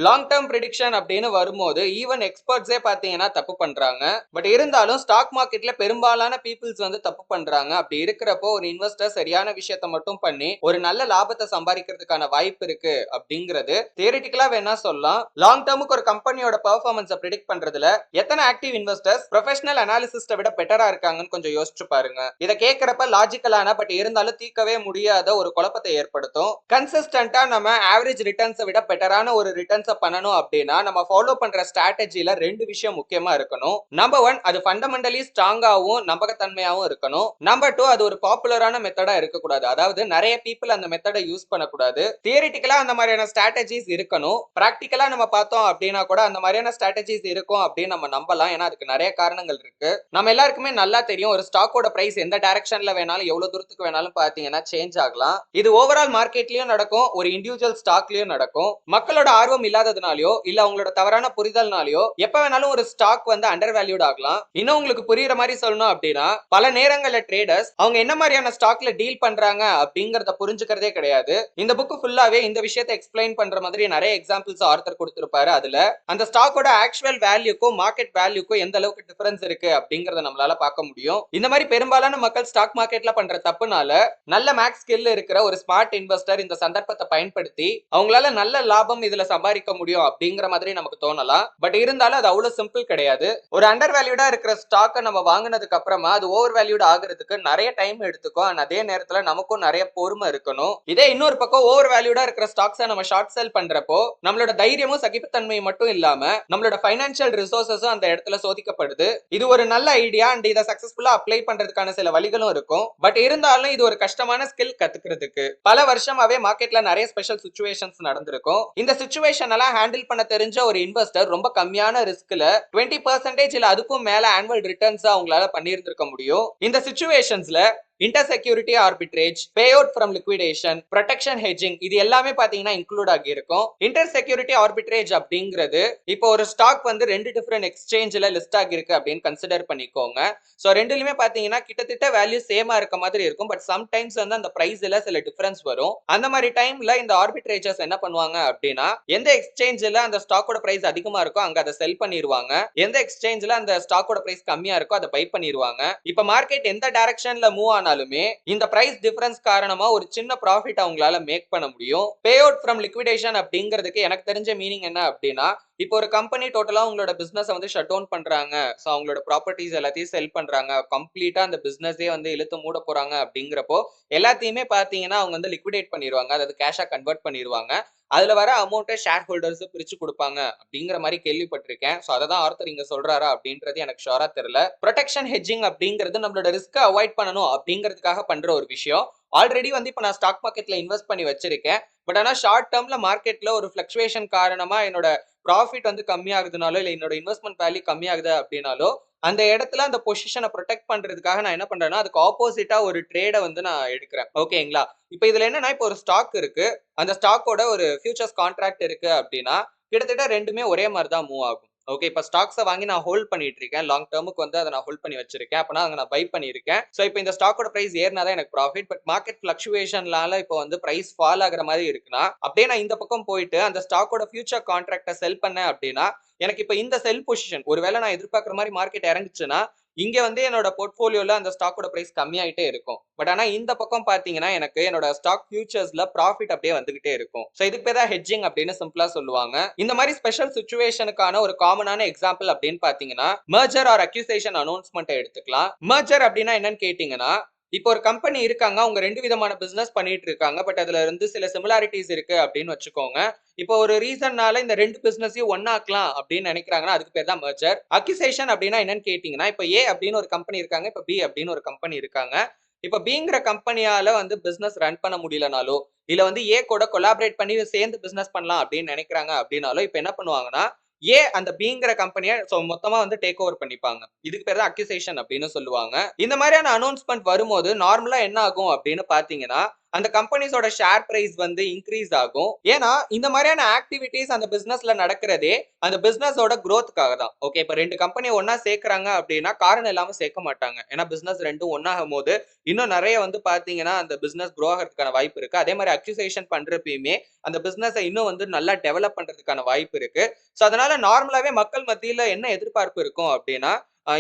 லாங் டேர்ம் ப்ரெடிக்ஷன் அப்படின்னு வரும்போது ஈவன் எக்ஸ்பர்ட்ஸே பாத்தீங்கன்னா தப்பு பண்றாங்க. பட் இருந்தாலும் ஸ்டாக் மார்க்கெட்ல பெரும்பாலான பீப்புள்ஸ் வந்து தப்பு பண்றாங்க. அப்படி இருக்கிறப்போ ஒரு இன்வெஸ்டர் சரியான விஷயத்தை மட்டும் பண்ணி ஒரு நல்ல லாபத்தை சம்பாதிக்கிறதுக்கான வாய்ப்பு இருக்கு அப்படிங்கிறது தியரிட்டிக்கலா வேணா சொல்லலாம். லாங் டேர்முக்கு ஒரு கம்பெனியோட பெர்ஃபார்மன்ஸை ப்ரெடிக்ட் பண்றதுல எத்தனை ஆக்டிவ் இன்வெஸ்டர்ஸ் ப்ரொஃபஷனல் அனாலிசிஸ்ட விட பெட்டரா இருக்காங்கன்னு கொஞ்சம் யோசிச்சு பாருங்க. இதை கேட்கிறப்ப லாஜிக்கலான பட் இருந்தாலும் தீர்க்கவே முடியாத ஒரு குழப்பத்தை ஏற்படுத்தும். கன்சிஸ்டன்டா நம்ம ஆவரேஜ் ரிட்டர்ன்ஸை விட பெட்டரான ஒரு ரிட்டர்ன்ஸை பண்ணணும் அப்படின்னா நம்ம ஃபாலோ பண்ற ஸ்ட்ராட்டஜில 2 விஷயம் முக்கியமா இருக்கணும். நம்பர் 1 அது ஃபண்டமெண்டலி ஸ்ட்ராங்காவும் நம்பகத்தன்மையாவும் இருக்கணும். நம்பர் 2 அது ஒரு பாப்புலரான மெத்தடா இருக்கக்கூடாது. அதாவது நிறைய பீப்புள் அந்த மெத்தடை யூஸ் பண்ணக்கூடாது. தியரிட்டிக்கலா அந்த மாதிரியான ஸ்ட்ராட்டஜிஸ் இருக்கணும். பிராக்டிக்கலா நம்ம பார்த்தோம் அப்படின்னா கூட அந்த மாதிரியான ஸ்ட்ராட்டஜிஸ் இருக்கும் அப்படின்னு நம்ம நம்பலாம். ஏன்னா அதுக்கு நிறைய காரணங்கள் இருக்கு. நம்ம எல்லாருக்குமே நல்லா தெரியும் ஒரு ஸ்டாக்கோட பிரைஸ் எந்த டைரக்ஷன்ல வேணாலும் எவ்வளவு தூரத்துக்கு வேணாலும் பாத்தீங்கன்னா சேஞ்ச் ஆகலாம். இது ஓவரால் மார்க்கெட்லயும் நடக்கும், ஒரு இண்டிவிஜுவல் ஸ்டாக்லயும் நடக்கும். மக்களோட ஆர்வம் இல்லாததுனாலயோ இல்ல அவங்களோட தவறான புரிதல்னாலயோ எப்ப வேணாலும் ஒரு ஸ்டாக் வந்து அண்டர் வேல்யூட் ஆகலாம். இன்னும் உங்களுக்கு புரியுற மாதிரி சொல்லணும் அப்படின்னா பல நேரங்கள்ல ட்ரேடர்ஸ் அவங்க என்ன மாதிரியான ஸ்டாக்ல டீல் பண்றாங்க அப்படிங்கறத புரிஞ்சுக்கிறதே கிடையாது. இந்த புக் ஃபுல்லாவே இந்த விஷயத்தை எக்ஸ்பிளைன் பண்ற மாதிரி நிறைய எக்ஸாம்பிள்ஸ் ஆர்த்தர் கொடுத்திருப்பாரு. அதுல அந்த ஸ்டாக்கோட ஆக்சுவல் வேல்யூக்கும் மார்க்கெட் வேல்யூக்கும் எந்த அளவுக்கு டிஃபரன்ஸ் இருக்கு அப்படிங்கறத நம்மளால பார்க்க முடியும். இந்த மாதிரி பெரும்பாலான மக்கள் ஸ்டாக் மார்க்கெட்ல பண்ற தப்புனால நல்ல மேக்ஸ் ஸ்கில் இருக்கிற ஒரு ஸ்மார்ட் இன்வெஸ்டர் இந்த சந்தர்ப்பத்தை பயன்படுத்தி அவங்களால நல்ல லாபம் இதுல சம்பாதிக்க முடியும் அப்படிங்கிற மாதிரி நமக்கு தோணலாம். பட் இருந்தாலும் அது அவ்வளவு சிம்பிள் கிடையாது. ஒரு அண்டர் வேல்யூடா இருக்கிற ஸ்டாக்கை நம்ம வாங்கினதுக்கு அப்புறமா அது ஓவர் வேல்யூட் ஆகிறதுக்கு நிறைய டைம் எடுத்துக்கும். அதே நேரத்துல
நேரத்துல நமக்கும் நிறைய பொறுமை இருக்கணும். இதே இன்னொரு பக்கம் ஓவர் வேல்யூடா இருக்கிற ஸ்டாக்ஸை நம்ம ஷார்ட் செல் பண்றப்போ நம்மளோட தைரியமும் சகிப்புத்தன்மையும் மட்டும் இல்லாம நம்மளோட பைனான்சியல் ரிசோர்சஸும் அந்த இடத்துல சோதிக்கப்படுது. இது ஒரு நல்ல ஐடியா அண்ட் இதை சக்சஸ்ஃபுல்லா அப்ளை பண்றதுக்கான சில வழிகளும் இருக்கும். பட் இருந்தாலும் இது ஒரு கஷ்டமான ஸ்கில் கத்துக்கிறதுக்கு. பல வருஷமாவே மார்க்கெட்ல நிறைய ஸ்பெஷல் சிச்சுவேஷன்ஸ் நடந்திருக்கும். இந்த சிச்சுவேஷன் எல்லாம் ஹேண்டில் பண்ண தெரிஞ்ச ஒரு இன்வெஸ்டர் ரொம்ப கம்மியான ரிஸ்க்ல 20% இல்ல அதுக்கும் மேல ஆனுவல் ரிட்டர்ன்ஸ் அவங்களால பண்ணியிருந்திருக்க முடியும். இந்த சிச்சுவேஷன்ஸ்ல intersecurity arbitrage, pay out from liquidation, protection hedging இது எல்லாமே பாத்தீங்கன்னா இன்க்ளூட் ஆகி இருக்கும். இன்டர்செக்யூரிட்டி ஆர்பிட்ரேஜ் அப்படிங்கிறது இப்போ ஒரு ஸ்டாக் வந்து 2 டிஃபரெண்ட் எக்ஸ்சேஞ்சில் லிஸ்ட் ஆகிருக்கு அப்படின்னு கன்சிடர் பண்ணிக்கோங்க. ஸோ ரெண்டுலயுமே பாத்தீங்கன்னா கிட்டத்தட்ட வேல்யூ சேமா இருக்க மாதிரி இருக்கும். பட் சம்டைம்ஸ் வந்து அந்த பிரைஸ்ல சில டிஃபரன்ஸ் வரும். அந்த மாதிரி டைம்ல இந்த ஆர்பிட்ரேஜர்ஸ் என்ன பண்ணுவாங்க அப்படின்னா எந்த எக்ஸ்சேஞ்சில் அந்த ஸ்டாக்கோட பிரைஸ் அதிகமா இருக்கோ அங்க அதை செல் பண்ணிடுவாங்க. எந்த எக்ஸ்சேஞ்சில் அந்த ஸ்டாக்கோட பிரைஸ் கம்மியா இருக்கோ அதை பை பண்ணிடுவாங்க. இப்போ மார்க்கெட் எந்த டைரக்ஷன்ல மூவ் ஆனாலுமே இந்த பிரைஸ் டிஃபரன்ஸ் காரணமா ஒரு சின்ன ப்ராஃபிட் அவங்களால மேக் பண்ண முடியும். பே அவுட் ஃப்ரம் லிக்விடேஷன் அப்படிங்கிறதுக்கு எனக்கு தெரிஞ்ச மீனிங் என்ன அப்படின்னா இப்போ ஒரு கம்பெனி டோட்டலா உங்களோட பிசினஸ் வந்து ஷட் டவுன் பண்றாங்க. ஸோ அவங்களோட ப்ராப்பர்ட்டிஸ் எல்லாத்தையும் செல் பண்றாங்க. கம்ப்ளீட்டா அந்த பிசினஸே வந்து இழுத்து மூட போறாங்க அப்படிங்கிறப்போ எல்லாத்தையுமே பாத்தீங்கன்னா அவங்க வந்து லிக்விடேட் பண்ணிடுவாங்க. அதாவது கேஷா கன்வெர்ட் பண்ணிடுவாங்க. அதுல வர அமௌண்ட்டை ஷேர் ஹோல்டர்ஸ் பிரிச்சு கொடுப்பாங்க அப்படிங்கிற மாதிரி கேள்விப்பட்டிருக்கேன். ஸோ அதை தான் ஆர்த்தர் இங்க சொல்றாரா அப்படின்றது எனக்கு ஷோரா தெரியல. ப்ரொடெக்ஷன் ஹெட்ஜிங் அப்படிங்கிறது நம்மளோட ரிஸ்க்கை அவாய்ட் பண்ணணும் அப்படிங்கிறதுக்காக பண்ற ஒரு விஷயம். ஆல்ரெடி வந்து இப்போ நான் ஸ்டாக் மார்க்கெட்ல இன்வெஸ்ட் பண்ணி வச்சிருக்கேன். பட் ஆனால் ஷார்ட் டேர்ம்ல மார்க்கெட்ல ஒரு ஃபிளக்சுவேஷன் காரணமா என்னோட ப்ராஃபிட் வந்து கம்மியாகுதுனாலோ இல்லை என்னோட இன்வெஸ்ட்மெண்ட் வேல்யூ கம்மியாகுது அப்படின்னாலோ அந்த இடத்துல அந்த பொசிஷனை ப்ரொடெக்ட் பண்றதுக்காக நான் என்ன பண்றேன்னா அதுக்கு ஆப்போசிட்டா ஒரு ட்ரேடை வந்து நான் எடுக்கிறேன். ஓகேங்களா? இப்போ இதுல என்னன்னா இப்போ ஒரு ஸ்டாக் இருக்கு. அந்த ஸ்டாக்கோட ஒரு ஃபியூச்சர்ஸ் கான்ட்ராக்ட் இருக்கு அப்படின்னா கிட்டத்தட்ட ரெண்டுமே ஒரே மாதிரி தான் மூவ் ஆகும். ஓகே, இப்போ ஸ்டாக்ஸை வாங்கி நான் ஹோல்ட் பண்ணிட்டு இருக்கேன். லாங் டேர்முக்கு வந்து அதை நான் ஹோல்ட் பண்ணி வச்சிருக்கேன். அப்பனா அங்கே நான் பை பண்ணியிருக்கேன். ஸோ இப்போ இந்த ஸ்டாக்கோட பிரைஸ் ஏறினா தான் எனக்கு ப்ராஃபிட். பட் மார்க்கெட் ஃபிளக்சுவேஷன்லால இப்போ வந்து பிரைஸ் ஃபால் ஆகுற மாதிரி இருக்குன்னா அப்படியே நான் இந்த பக்கம் போயிட்டு அந்த ஸ்டாக்கோட ஃபியூச்சர் கான்ட்ராக்டை செல் பண்ணேன் அப்படின்னா எனக்கு இப்போ இந்த செல் பொசிஷன் ஒருவேளை நான் எதிர்பார்க்குற மாதிரி மார்க்கெட் இறங்குச்சுன்னா இங்க வந்து என்னோட போர்ட்ஃபோலியோல அந்த ஸ்டாக்கோட பிரைஸ் கம்மியாயிட்டே இருக்கும். பட் ஆனா இந்த பக்கம் பாத்தீங்கன்னா எனக்கு என்னோட ஸ்டாக் ஃபியூச்சர்ஸ்ல ப்ராஃபிட் அப்படியே வந்துகிட்டே இருக்கும். சோ இதுக்கு பேர் தான் ஹெட்ஜிங் அப்படின்னு சிம்பிளா சொல்லுவாங்க. இந்த மாதிரி ஸ்பெஷல் சிச்சுவேஷனுக்கான ஒரு காமனான எக்ஸாம்பிள் அப்படின்னு பாத்தீங்கன்னா மர்ஜர் ஆர் அக்யூசேஷன் அனௌன்ஸ்மெண்ட் எடுத்துக்கலாம். மர்ஜர் அப்படின்னா என்னன்னு கேட்டீங்கன்னா இப்போ ஒரு கம்பெனி இருக்காங்க. அவங்க 2 விதமான பிசினஸ் பண்ணிட்டு இருக்காங்க. பட் அதுல இருந்து சில சிமிலாரிட்டிஸ் இருக்கு அப்படின்னு வச்சுக்கோங்க. இப்போ ஒரு ரீசன்னால இந்த 2 பிசினஸையும் ஒன்னாக்கலாம் அப்படின்னு நினைக்கிறாங்கன்னா அதுக்கு பேர் தான் மர்ஜர். அக்யூசேஷன் அப்படின்னா என்னன்னு கேட்டீங்கன்னா இப்போ ஏ அப்படின்னு ஒரு கம்பெனி இருக்காங்க. இப்போ பி அப்படின்னு ஒரு கம்பெனி இருக்காங்க. இப்போ பிங்கிற கம்பெனியால வந்து பிசினஸ் ரன் பண்ண முடியலனாலோ இல்ல வந்து ஏ கூட கொலாபரேட் பண்ணி சேர்ந்து பிசினஸ் பண்ணலாம் அப்படின்னு நினைக்கிறாங்க அப்படின்னாலோ இப்போ என்ன பண்ணுவாங்கன்னா ஏ அந்த பிங்கிற கம்பெனியை மொத்தமா வந்து டேக் ஓவர் பண்ணிப்பாங்க. இதுக்கு பேர் தான் அக்யூசேஷன் அப்படின்னு சொல்லுவாங்க. இந்த மாதிரியான அனௌன்ஸ்மெண்ட் வரும்போது நார்மலா என்ன ஆகும் அப்படின்னு பாத்தீங்கன்னா அந்த கம்பெனிஸோட ஷேர் பிரைஸ் வந்து இன்க்ரீஸ் ஆகும். ஏன்னா இந்த மாதிரியான ஆக்டிவிட்டிஸ் அந்த பிசினஸ்ல நடக்கிறதே அந்த பிசினஸோட growthக்காக தான். ஓகே, இப்ப 2 கம்பெனி ஒன்னா சேர்க்கறாங்க அப்படின்னா காரணம் இல்லாம சேர்க்க மாட்டாங்க. ஏன்னா பிசினஸ் ரெண்டும் ஒன்னாகும் போது இன்னும் நிறைய வந்து பாத்தீங்கன்னா அந்த பிசினஸ் க்ரோ ஆகிறதுக்கான வாய்ப்பு இருக்கு. அதே மாதிரி அக்யூசேஷன் பண்றப்பயுமே அந்த பிசினஸை இன்னும் வந்து நல்லா டெவலப் பண்றதுக்கான வாய்ப்பு இருக்கு. ஸோ அதனால நார்மலாவே மக்கள் மத்தியில என்ன எதிர்பார்ப்பு இருக்கும் அப்படின்னா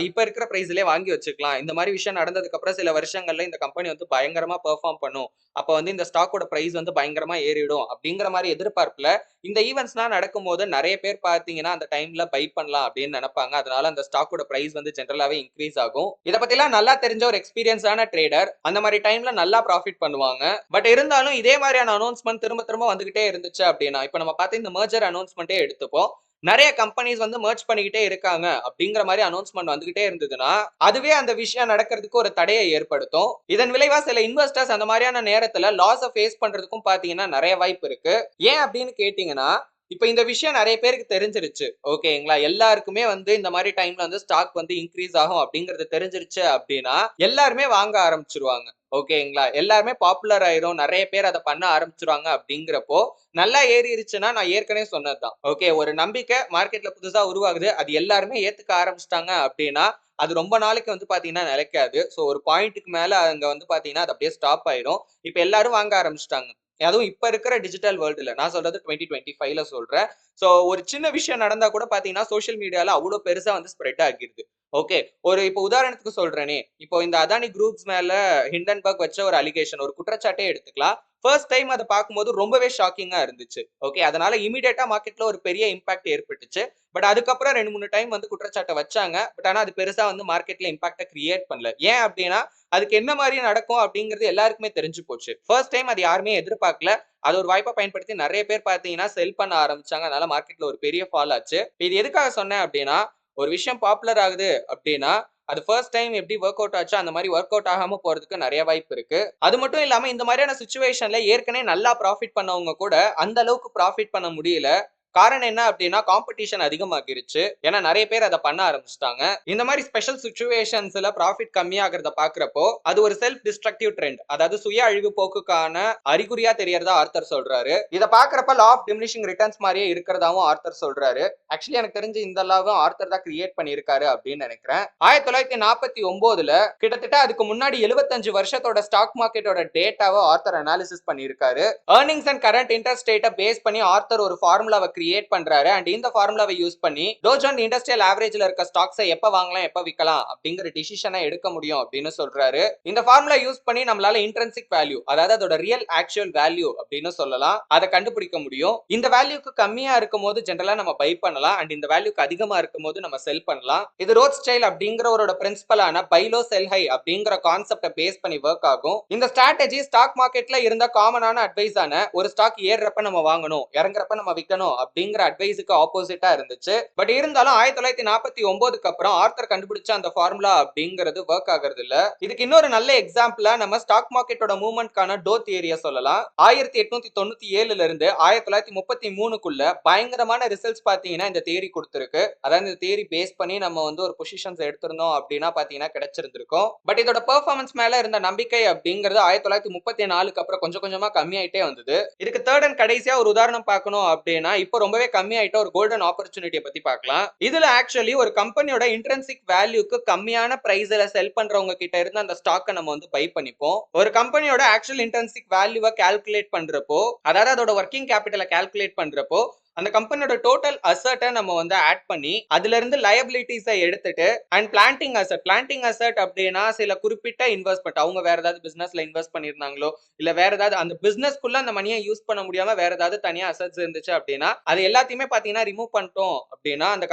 இப்ப இருக்கிற பிரைஸ்லயே வாங்கி வச்சுக்கலாம். இந்த மாதிரி விஷயம் நடந்ததுக்கு அப்புறம் சில வருஷங்கள்ல இந்த கம்பெனி வந்து பயங்கரமா பெர்ஃபார்ம் பண்ணும். அப்ப வந்து இந்த ஸ்டாக்கோட பிரைஸ் வந்து பயங்கரமா ஏறிடும் அப்படிங்கிற மாதிரி எதிர்பார்ப்புல இந்த ஈவெண்ட்ஸ்லாம் நடக்கும்போது நிறைய பேர் பாத்தீங்கன்னா அந்த டைம்ல பை பண்ணலாம் அப்படின்னு நினைப்பாங்க. அதனால அந்த ஸ்டாக்கோட பிரைஸ் வந்து ஜெனரலாவே இன்க்ரீஸ் ஆகும். இதை பத்தி எல்லாம் நல்லா தெரிஞ்ச ஒரு எக்ஸ்பீரியன்ஸான ட்ரேடர் அந்த மாதிரி டைம்ல நல்லா ப்ராஃபிட் பண்ணுவாங்க. பட் இருந்தாலும் இதே மாதிரியான அனௌன்ஸ்மெண்ட் திரும்ப திரும்ப வந்துகிட்டே இருந்துச்சு அப்படின்னா இப்ப நம்ம பார்த்து இந்த மர்ஜர் அனௌன்ஸ்மெண்ட்டே எடுத்துப்போம். நிறைய கம்பெனிஸ் வந்து மர்ஜ் பண்ணிக்கிட்டே இருக்காங்க அப்படிங்கிற மாதிரி அனௌன்ஸ்மெண்ட் வந்துகிட்டே இருந்ததுன்னா அதுவே அந்த விஷயம் நடக்கிறதுக்கு ஒரு தடையை ஏற்படுத்தும். இதன் விளைவா சில இன்வெஸ்டர்ஸ் அந்த மாதிரியான நேரத்துல லாஸை ஃபேஸ் பண்றதுக்கும் பாத்தீங்கன்னா நிறைய வாய்ப்பு இருக்கு. ஏன் அப்படின்னு கேட்டீங்கன்னா இப்ப இந்த விஷயம் நிறைய பேருக்கு தெரிஞ்சிருச்சு. ஓகேங்களா? எல்லாருக்குமே வந்து இந்த மாதிரி டைம்ல வந்து ஸ்டாக் வந்து இன்க்ரீஸ் ஆகும் அப்படிங்கறது தெரிஞ்சிருச்சு அப்படின்னா எல்லாருமே வாங்க ஆரம்பிச்சிருவாங்க. ஓகேங்களா? எல்லாருமே பாப்புலர் ஆயிரும். நிறைய பேர் அதை பண்ண ஆரம்பிச்சிருவாங்க அப்படிங்கிறப்போ நல்லா ஏறிடுச்சுன்னா நான் ஏற்கனவே சொன்னதுதான். ஓகே, ஒரு நம்பிக்கை மார்க்கெட்ல புதுசா உருவாகுது. அது எல்லாருமே ஏத்துக்க ஆரம்பிச்சிட்டாங்க அப்படின்னா அது ரொம்ப நாளைக்கு வந்து பாத்தீங்கன்னா நிலைக்காது. சோ ஒரு பாயிண்ட்டுக்கு மேல அங்க வந்து பாத்தீங்கன்னா அது அப்படியே ஸ்டாப் ஆயிரும். இப்ப எல்லாரும் வாங்க ஆரம்பிச்சிட்டாங்க. அதுவும் இப்ப இருக்கிற டிஜிட்டல் வேர்ல்டுல நான் சொல்றது 2025ல சொல்றேன். சோ ஒரு சின்ன விஷயம் நடந்தா கூட பாத்தீங்கன்னா சோசியல் மீடியால அவ்வளவு பெருசா வந்து ஸ்ப்ரெட் ஆகிருது. ஓகே, ஒரு இப்போ உதாரணத்துக்கு சொல்றேனே, இப்போ இந்த அதானி குரூப்ஸ் மேல ஹிண்டன்பர்க் வச்ச ஒரு அலிகேஷன் ஒரு குற்றச்சாட்டே எடுத்துக்கலாம்.
ஃபர்ஸ்ட் டைம் அதை பார்க்கும்போது ரொம்பவே ஷாக்கிங்கா இருந்துச்சு. ஓகே, அதனால இமிடியேட்டா மார்க்கெட்ல ஒரு பெரிய இம்பாக்ட் ஏற்பட்டுச்சு. பட் அதுக்கப்புறம் 2, 3 டைம் வந்து குற்றச்சாட்டை வச்சாங்க. பட் ஆனா அது பெருசா வந்து மார்க்கெட்ல இம்பாக்ட கிரியேட் பண்ணல. ஏன் அப்படின்னா அதுக்கு என்ன மாதிரி நடக்கும் அப்படிங்கிறது எல்லாருக்குமே தெரிஞ்சு போச்சு. ஃபர்ஸ்ட் டைம் அது யாருமே எதிர்பார்க்கல. அது ஒரு வாய்ப்பா பயன்படுத்தி நிறைய பேர் பார்த்தீங்கன்னா செல் பண்ண ஆரம்பிச்சாங்க. அதனால மார்க்கெட்ல ஒரு பெரிய ஃபால் ஆச்சு. இது எதுக்காக சொன்னேன் அப்படின்னா, ஒரு விஷயம் பாப்புலர் ஆகுது அப்படின்னா அது ஃபர்ஸ்ட் டைம் எப்படி வொர்க் அவுட் ஆச்சோ அந்த மாதிரி வொர்க் அவுட் ஆகாம போறதுக்கு நிறைய வாய்ப்பு இருக்கு. அது மட்டும் இல்லாம இந்த மாதிரியான சிச்சுவேஷன்ல ஏற்கனவே நல்லா ப்ராஃபிட் பண்ணவங்க கூட அந்த அளவுக்கு ப்ராஃபிட் பண்ண முடியல. காரணம் என்ன அப்படின்னா காம்படிஷன் அதிகமாகிருச்சு. ஏன்னா நிறைய பேர் அதை பண்ண ஆரம்பிச்சிட்டாங்க. இந்த மாதிரி ஸ்பெஷல் சிச்சுவேஷன்ஸ்ல ப்ராஃபிட் கம்மியாகிறத பாக்குறப்போ அது ஒரு செல்ஃப் டிஸ்ட்ரக்டிவ் ட்ரெண்ட், அதாவது சுய அழிவு போக்குக்கான அறிகுறியா தெரியறதா ஆர்த்தர் சொல்றாரு. இதை பாக்குறப்ப லா ஆஃப் டிமினிஷிங் ரிட்டர்ன்ஸ் மாதிரியே இருக்கிறதாவும் ஆர்த்தர் சொல்றாரு. ஆக்சுவலி எனக்கு தெரிஞ்சு இந்த லாவும் ஆர்த்தர் தான் கிரியேட் பண்ணியிருக்காரு அப்படின்னு நினைக்கிறேன். 1949ல கிட்டத்தட்ட அதுக்கு முன்னாடி 75 வருஷத்தோட ஸ்டாக் மார்க்கெட்டோட டேட்டாவை ஆர்த்தர் அனாலிசிஸ் பண்ணியிருக்காரு. ஏர்னிங்ஸ் அண்ட் கரண்ட் இன்ட்ரெஸ்ட் ரேட்டை பேஸ் பண்ணி ஆர்த்தர் ஒரு ஃபார்முலாவை கிரியேட் பண்றாரு. அண்ட் இந்த ஃபார்முலாவை யூஸ் பண்ணி டோ ஜோன்ஸ் இண்டஸ்ட்ரியல் ஆவரேஜ்ல இருக்க ஸ்டாக்ஸை எப்ப வாங்கலாம் எப்ப விற்கலாம் அப்படிங்கிற டிசிஷனை எடுக்க முடியும் அப்படின்னு சொல்றாரு. இந்த ஃபார்முலா யூஸ் பண்ணி நம்மளால இன்ட்ரின்சிக் வேல்யூ, அதாவது அதோட ரியல் ஆக்சுவல் வேல்யூ அப்படின்னு சொல்லலாம், அதை கண்டுபிடிக்க முடியும். இந்த வேல்யூக்கு கம்மியா இருக்கும் போது ஜெனரலா நம்ம பை பண்ணலாம். அண்ட் இந்த வேல்யூக்கு அதிகமா இருக்கும் போது நம்ம செல் பண்ணலாம். இது ரோத்ஸ்சைல்ட் அப்படிங்கிறவரோட பிரின்சிபலான பை லோ செல் ஹை அப்படிங்கிற கான்செப்டை பேஸ் பண்ணி ஒர்க் ஆகும். இந்த ஸ்ட்ராட்டஜி ஸ்டாக் மார்க்கெட்ல இருந்த காமனான அட்வைஸான ஒரு ஸ்டாக் ஏறுறப்ப நம்ம வாங்கணும், இறங்குறப்ப நம்ம விற்கணும் அப்படிங்கிற அட்வைஸுக்கு ஆப்போசிட்டா இருந்துச்சு. பட் இருந்தாலும் 1949க்கு அப்புறம் ஆர்த்தர் கண்டுபிடிச்ச அந்த ஃபார்முலா அப்படிங்கிறது ஒர்க் ஆகிறது இல்ல. இதுக்கு இன்னொரு நல்ல எக்ஸாம்பிளா நம்ம ஸ்டாக் மார்க்கெட்டோட மூவ்மெண்ட்கான டோ தியரியை சொல்லலாம். 1897ல இருந்து 1933க்குள்ள பயங்கரமான ரிசல்ட்ஸ் பாத்தீங்கன்னா இந்த தியரி கொடுத்திருக்கு. அதாவது இந்த தியரி பேஸ் பண்ணி நம்ம வந்து ஒரு பொசிஷன்ஸ் எடுத்திருந்தோம் அப்படின்னா பாத்தீங்கன்னா கிடைச்சிருந்திருக்கும். பட் இதோட பெர்ஃபார்மன்ஸ் மேல இருந்த நம்பிக்கை அப்படிங்கிறது 1934க்கு அப்புறம் கொஞ்சம் கொஞ்சமா கம்மியாயிட்டே வந்தது. இதுக்கு தேர்ட் அண்ட் கடைசியா ஒரு உதாரணம் பார்க்கணும் அப்படின்னா இப்போ ரொம்பவே கம்மியாயிட்ட ஒரு கோல்டன் ஆப்பர்ச்சுனிட்டியை பத்தி பார்க்கலாம். இதுல ஆக்சுவலி ஒரு கம்பெனியோட இன்ட்ரின்சிக் வேல்யூக்கு கம்மியான பிரைஸ்ல செல் பண்றவங்க கிட்ட இருந்து அந்த ஸ்டாக்கை நம்ம வந்து பை பண்ணிப்போம். ஒரு கம்பெனியோட ஆக்சுவல் இன்ட்ரின்சிக் வேல்யூவை கால்குலேட் பண்றப்போ, அதாவது அதோட ஒர்க்கிங் கேபிட்டலை கால்குலேட் பண்றப்போ அந்த கம்பெனியோட டோட்டல் அசெட்டை நம்ம வந்து ஆட் பண்ணி அதுல இருந்து லயபிலிட்டிஸை எடுத்துட்டு அண்ட் பிளான்டிங் அசெட் அப்படின்னா சில குறிப்பிட்ட இன்வெஸ்ட்மெண்ட், அவங்க வேற ஏதாவது பிசினஸ்ல இன்வெஸ்ட் பண்ணிருந்தாங்களோ இல்ல வேற ஏதாவது அந்த பிசினஸ்க்குள்ள அந்த மணியை யூஸ் பண்ண முடியாம வேற ஏதாவது தனியா அசெட்ஸ் இருந்துச்சு அப்படின்னா அது எல்லாத்தையுமே பாத்தீங்கன்னா ரிமூவ் பண்ணிட்டோம் அப்படின்னா அந்த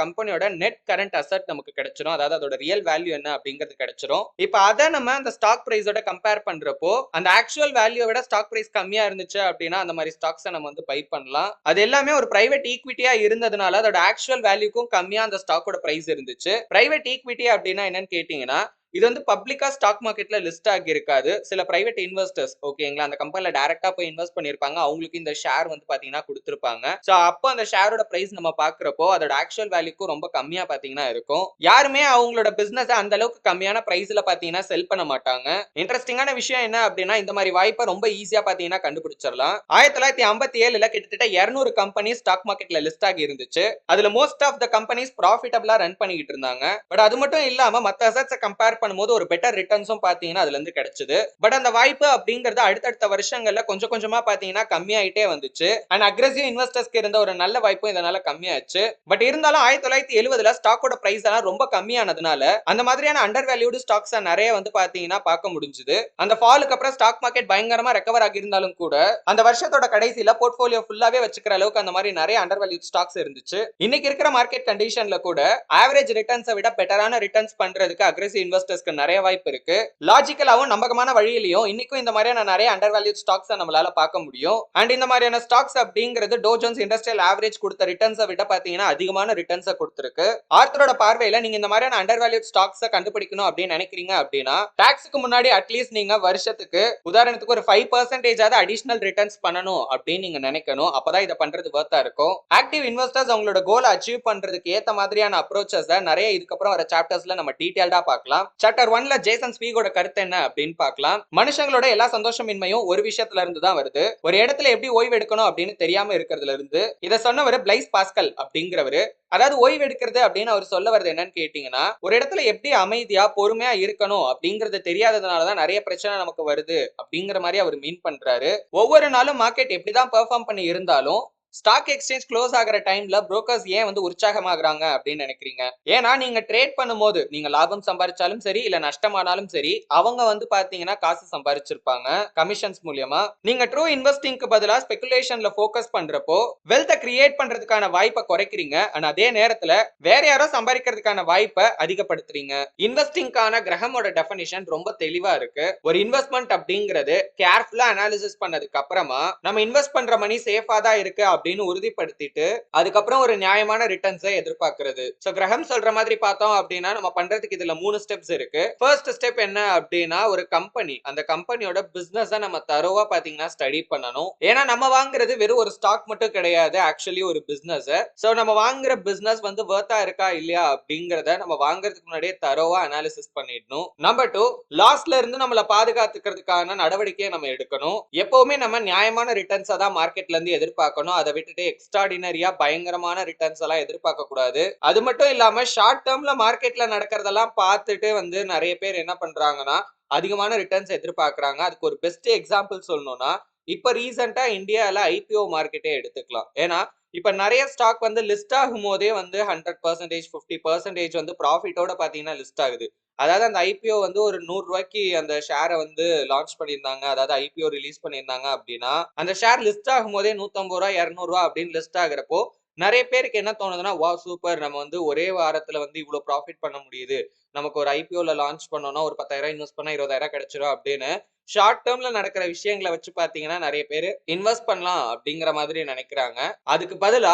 கம்பெனியோட நெட் கரண்ட் அசெட் நமக்கு கிடைச்சிடும். அதாவது அதோட ரியல் வேல்யூ என்ன அப்படிங்கிறது கிடைச்சிடும். இப்ப அதை நம்ம அந்த ஸ்டாக் பிரைஸோட கம்பேர் பண்றப்போ அந்த ஆக்சுவல் வேல்யூ விட ஸ்டாக் பிரைஸ் கம்மியா இருந்துச்சு அப்படின்னா அந்த மாதிரி ஸ்டாக்ஸை நம்ம வந்து பை பண்ணலாம். அது எல்லாமே ஒரு பிரைவேட் ஈக்விட்டியா இருந்ததுனால அதோட ஆக்சுவல் வேல்யூக்கும் கம்மியா அந்த ஸ்டாக்கோட பிரைஸ் இருந்துச்சு. பிரைவேட் ஈக்விட்டி அப்படின்னா என்னன்னு கேட்டீங்கன்னா இது வந்து பப்ளிக்கா ஸ்டாக் மார்க்கெட்ல லிஸ்ட் ஆகி இருக்காது. சில பிரைவேட் இன்வெஸ்டர்ஸ் ஓகேங்களா அந்த கம்பெனில டைரக்டா போய் இன்வெஸ்ட் பண்ணிருப்பாங்க. அவங்களுக்கு இந்த ஷேர் வந்து பாத்தீங்கன்னா கொடுத்திருப்பாங்க. சோ அப்போ அந்த ஷேரோட பிரைஸ் நம்ம பாக்குறப்போ அதோட ஆக்சுவல் வேல்யூக்கும் ரொம்ப கம்மியா பாத்தீங்கன்னா இருக்கும். யாருமே அவங்களோட பிசினஸ் அந்த அளவுக்கு கம்மியான பிரைஸ்ல பாத்தீங்கன்னா செல் பண்ண மாட்டாங்க. இன்ட்ரெஸ்டிங்கான விஷயம் என்ன அப்படின்னா இந்த மாதிரி வாய்ப்பை ரொம்ப ஈஸியா பாத்தீங்கன்னா கண்டுபிடிச்சிடலாம். 1957ல கிட்டத்தட்ட 200 கம்பெனி ஸ்டாக் மார்க்கெட்ல லிஸ்ட் ஆகி இருந்துச்சு. அதுல மோஸ்ட் ஆஃப் த கம்பெனிஸ் ப்ராஃபிட்டபிளா ரன் பண்ணிட்டு இருந்தாங்க. பட் அது மட்டும் இல்லாம மத்த அசெட்ஸை கம்பேர் பண்ணும்போது ஒரு பெட்டர் ரிட்டர்ன்ஸும் பாத்தீங்கன்னா அதுல இருந்து கிடைச்சது. பட் அந்த வாய்ப்பு அப்படிங்கிறது அடுத்தடுத்த வருஷங்கள்ல கொஞ்சம் கொஞ்சமா பாத்தீங்கன்னா கம்மியாயிட்டே வந்துச்சு. அண்ட் அக்ரெசிவ் இன்வெஸ்டர்ஸ்க்கு இருந்த ஒரு நல்ல வாய்ப்பும் இதனால கம்மியாச்சு. பட் இருந்தாலும் 1970ல ஸ்டாக்கோட பிரைஸ் எல்லாம் ரொம்ப கம்மியானதுனால அந்த மாதிரியான அண்டர் வேல்யூடு ஸ்டாக்ஸ் நிறைய வந்து பாத்தீங்கன்னா பார்க்க முடிஞ்சது. அந்த ஃபாலுக்கு அப்புறம் ஸ்டாக் மார்க்கெட் பயங்கரமா ரெக்கவர் ஆகி இருந்தாலும் கூட அந்த வருஷத்தோட கடைசியில போர்ட்ஃபோலியோ ஃபுல்லாவே வச்சுக்கிற அளவுக்கு அந்த மாதிரி நிறைய அண்டர் வேல்யூ ஸ்டாக்ஸ் இருந்துச்சு. இன்னைக்கு இருக்கிற மார்க்கெட் கண்டிஷன்ல கூட ஆவரேஜ் ரிட்டர்ன்ஸை விட பெட்டரான ரிட்டர்ன்ஸ் பண்றதுக்கு அக்ரெசிவ் இன்வெஸ்டர்ஸ்க்கு நிறைய வாய்ப்பு இருக்கு. லாஜிக்கலாவும் நம்பகமான வழியிலையும் இன்னைக்கும் இந்த மாதிரியான நிறைய அண்டர் வேல்யூ ஸ்டாக்ஸ் நம்மளால பார்க்க முடியும். அண்ட் இந்த மாதிரியான ஸ்டாக்ஸ் அப்படிங்கிறது டோ ஜோன்ஸ் இண்டஸ்ட்ரியல் ஆவரேஜ் கொடுத்த ரிட்டர்ன்ஸை விட பாத்தீங்கன்னா அதிகமான ரிட்டர்ன்ஸை கொடுத்திருக்கு. ஆர்த்தரோட பார்வையில நீங்க இந்த மாதிரியான அண்டர் வேல்யூ ஸ்டாக்ஸை கண்டுபிடிக்கணும் அப்படின்னு நினைக்கிறீங்க அப்படின்னா டாக்ஸுக்கு முன்னாடி அட்லீஸ்ட் நீங்க வருஷத்துக்கு உதாரணத்துக்கு ஒரு 5% அடிஷனல் ரிட்டர்ன்ஸ் பண்ணணும் அப்படின்னு நீங்க நினைக்கணும். அப்பதான் இதை பண்றது வர்த்தா இருக்கும். ஆக்டிவ் இன்வெஸ்டர்ஸ் அவங்களோட கோலை அச்சீவ் பண்றதுக்கு ஏத்த மாதிரியான அப்ரோச்சஸ் நிறைய இதுக்கப்புறம் வர சாப்டர்ஸ்ல நம்ம டீடைல்டா பார்க்கலாம். சாப்டர் 1ல ஜேசன் ஸ்வீகோட கருத்து என்ன அப்படின்னு பார்க்கலாம். மனுஷங்களோட எல்லா சந்தோஷமின்மையும் ஒரு விஷயத்துல இருந்து தான் வருது. ஒரு இடத்துல எப்படி ஓய்வு எடுக்கணும் அப்படின்னு தெரியாம இருக்கிறதுல இருந்து. இதை சொன்னவர் பிளைஸ் பாஸ்கல் அப்படிங்கிறவரு. அதாவது ஓய்வு எடுக்கிறது அப்படின்னு அவர் சொல்ல வருது என்னன்னு கேட்டீங்கன்னா ஒரு இடத்துல எப்படி அமைதியா பொறுமையா இருக்கணும் அப்படிங்கறது தெரியாததுனாலதான் நிறைய பிரச்சனை நமக்கு வருது அப்படிங்கிற மாதிரி அவர் மீன் பண்றாரு. ஒவ்வொரு நாளும் மார்க்கெட் எப்படிதான் பெர்ஃபார்ம் பண்ணி இருந்தாலும்
ஸ்டாக் எக்ஸ்சேஞ்ச் க்ளோஸ் ஆகிற டைம்ல புரோக்கர்ஸ் ஏன் வந்து உற்சாகமாகறாங்க அப்படின்னு நினைக்கிறீங்க? ஏன்னா நீங்க ட்ரேட் பண்ணும்போது நீங்க லாபம் சம்பாதிச்சாலும் சரி இல்ல நஷ்டமானாலும் சரி அவங்க வந்து பாத்தீங்கன்னா காசு சம்பாதிச்சிருப்பாங்க கமிஷன்ஸ் மூலியமா. நீங்க ட்ரூ இன்வெஸ்டிங்க்கு பதிலா ஸ்பெகுலேஷன்ல ஃபோக்கஸ் பண்றப்போ வெல்த் கிரியேட் பண்றதுக்கான வாய்ப்பை குறைக்கிறீங்க. ஆனா அதே நேரத்துல வேற யாரோ சம்பாதிக்கிறதுக்கான வாய்ப்பை அதிகப்படுத்துறீங்க. இன்வெஸ்டிங்கான கிரகமோட டெஃபினிஷன் ரொம்ப தெளிவா இருக்கு. ஒரு இன்வெஸ்ட்மெண்ட் அப்படிங்கிறது கேர்ஃபுல்லா அனாலிசிஸ் பண்ணதுக்கு அப்புறமா நம்ம இன்வெஸ்ட் பண்ற மணி சேஃபா தான் இருக்கு அப்படின்னு உறுதிப்படுத்திட்டு அதுக்கப்புறம் ஒரு நியாயமான ரிட்டர்ன்ஸை எதிர்பார்க்கிறது. சோ கிரகம் சொல்ற மாதிரி பார்த்தோம் அப்படின்னா நம்ம பண்றதுக்கு இதுல 3 ஸ்டெப்ஸ் இருக்கு. ஃபர்ஸ்ட் ஸ்டெப் என்ன அப்படின்னா ஒரு கம்பெனி அந்த கம்பெனியோட பிசினஸை நம்ம தரோவா பாத்தீங்கன்னா ஸ்டடி பண்ணணும். ஏன்னா நம்ம வாங்குறது வெறும் ஒரு ஸ்டாக் மட்டும் கிடையாது, ஆக்சுவலி ஒரு பிசினஸ். சோ நம்ம வாங்குற பிசினஸ் வந்து வர்த்தா இருக்கா இல்லையா அப்படிங்கறத நம்ம வாங்குறதுக்கு முன்னாடியே தரோவா அனாலிசிஸ் பண்ணிடணும். நம்பர் 2, லாஸ்ல இருந்து நம்மள பாதுகாத்துக்கிறதுக்கான நடவடிக்கையை நம்ம எடுக்கணும். எப்பவுமே நம்ம நியாயமான ரிட்டர்ன்ஸை தான் மார்க்கெட்ல இருந்து எதிர்பார்க்கணும். அதை விட்டுட்டு எக்ஸ்ட்ராடினரியா பயங்கரமான ரிட்டர்ன்ஸ் எல்லாம் எதிர்பார்க்க கூடாது. அது மட்டும் இல்லாம ஷார்ட் டேர்ம்ல மார்க்கெட்ல நடக்கிறதெல்லாம் பார்த்துட்டு வந்து நிறைய பேர் என்ன பண்றாங்கன்னா அதிகமான ரிட்டர்ன்ஸ் எதிர்பார்க்கறாங்க. அதுக்கு ஒரு பெஸ்ட் எக்ஸாம்பிள் சொல்லணும்னா இப்ப ரீசெண்டா இந்தியால ஐபிஓ மார்க்கெட்டே எடுத்துக்கலாம். ஏன்னா இப்ப நிறைய ஸ்டாக் வந்து லிஸ்ட் ஆகும் போதே வந்து 100%, 50% வந்து ப்ராஃபிட்டோட பாத்தீங்கன்னா லிஸ்ட் ஆகுது. அதாவது அந்த ஐபிஓ வந்து ஒரு 100 ரூபாய்க்கு அந்த ஷேரை வந்து லான்ச் பண்ணியிருந்தாங்க, அதாவது ஐபிஓ ரிலீஸ் பண்ணியிருந்தாங்க அப்படின்னா அந்த ஷேர் லிஸ்ட் ஆகும் போதே 150 ரூபா 200 ரூபா அப்படின்னு லிஸ்ட் ஆகுறப்போ நிறைய பேருக்கு என்ன தோணுதுன்னா வா சூப்பர், நம்ம வந்து ஒரே வாரத்துல வந்து இவ்வளவு ப்ராஃபிட் பண்ண முடியுது, நமக்கு ஒரு ஐபிஓல லான்ச் பண்ணோம்னா ஒரு 10,000 இன்வெஸ்ட் பண்ணா 20,000 கிடைச்சிரும் அப்படின்னு ஷார்ட் டேர்ம்ல நடக்கிற விஷயங்களை வச்சு பாத்தீங்கன்னா நிறைய பேர் இன்வெஸ்ட் பண்ணலாம் அப்படிங்கிற மாதிரி நினைக்கிறாங்க. அதுக்கு பதிலா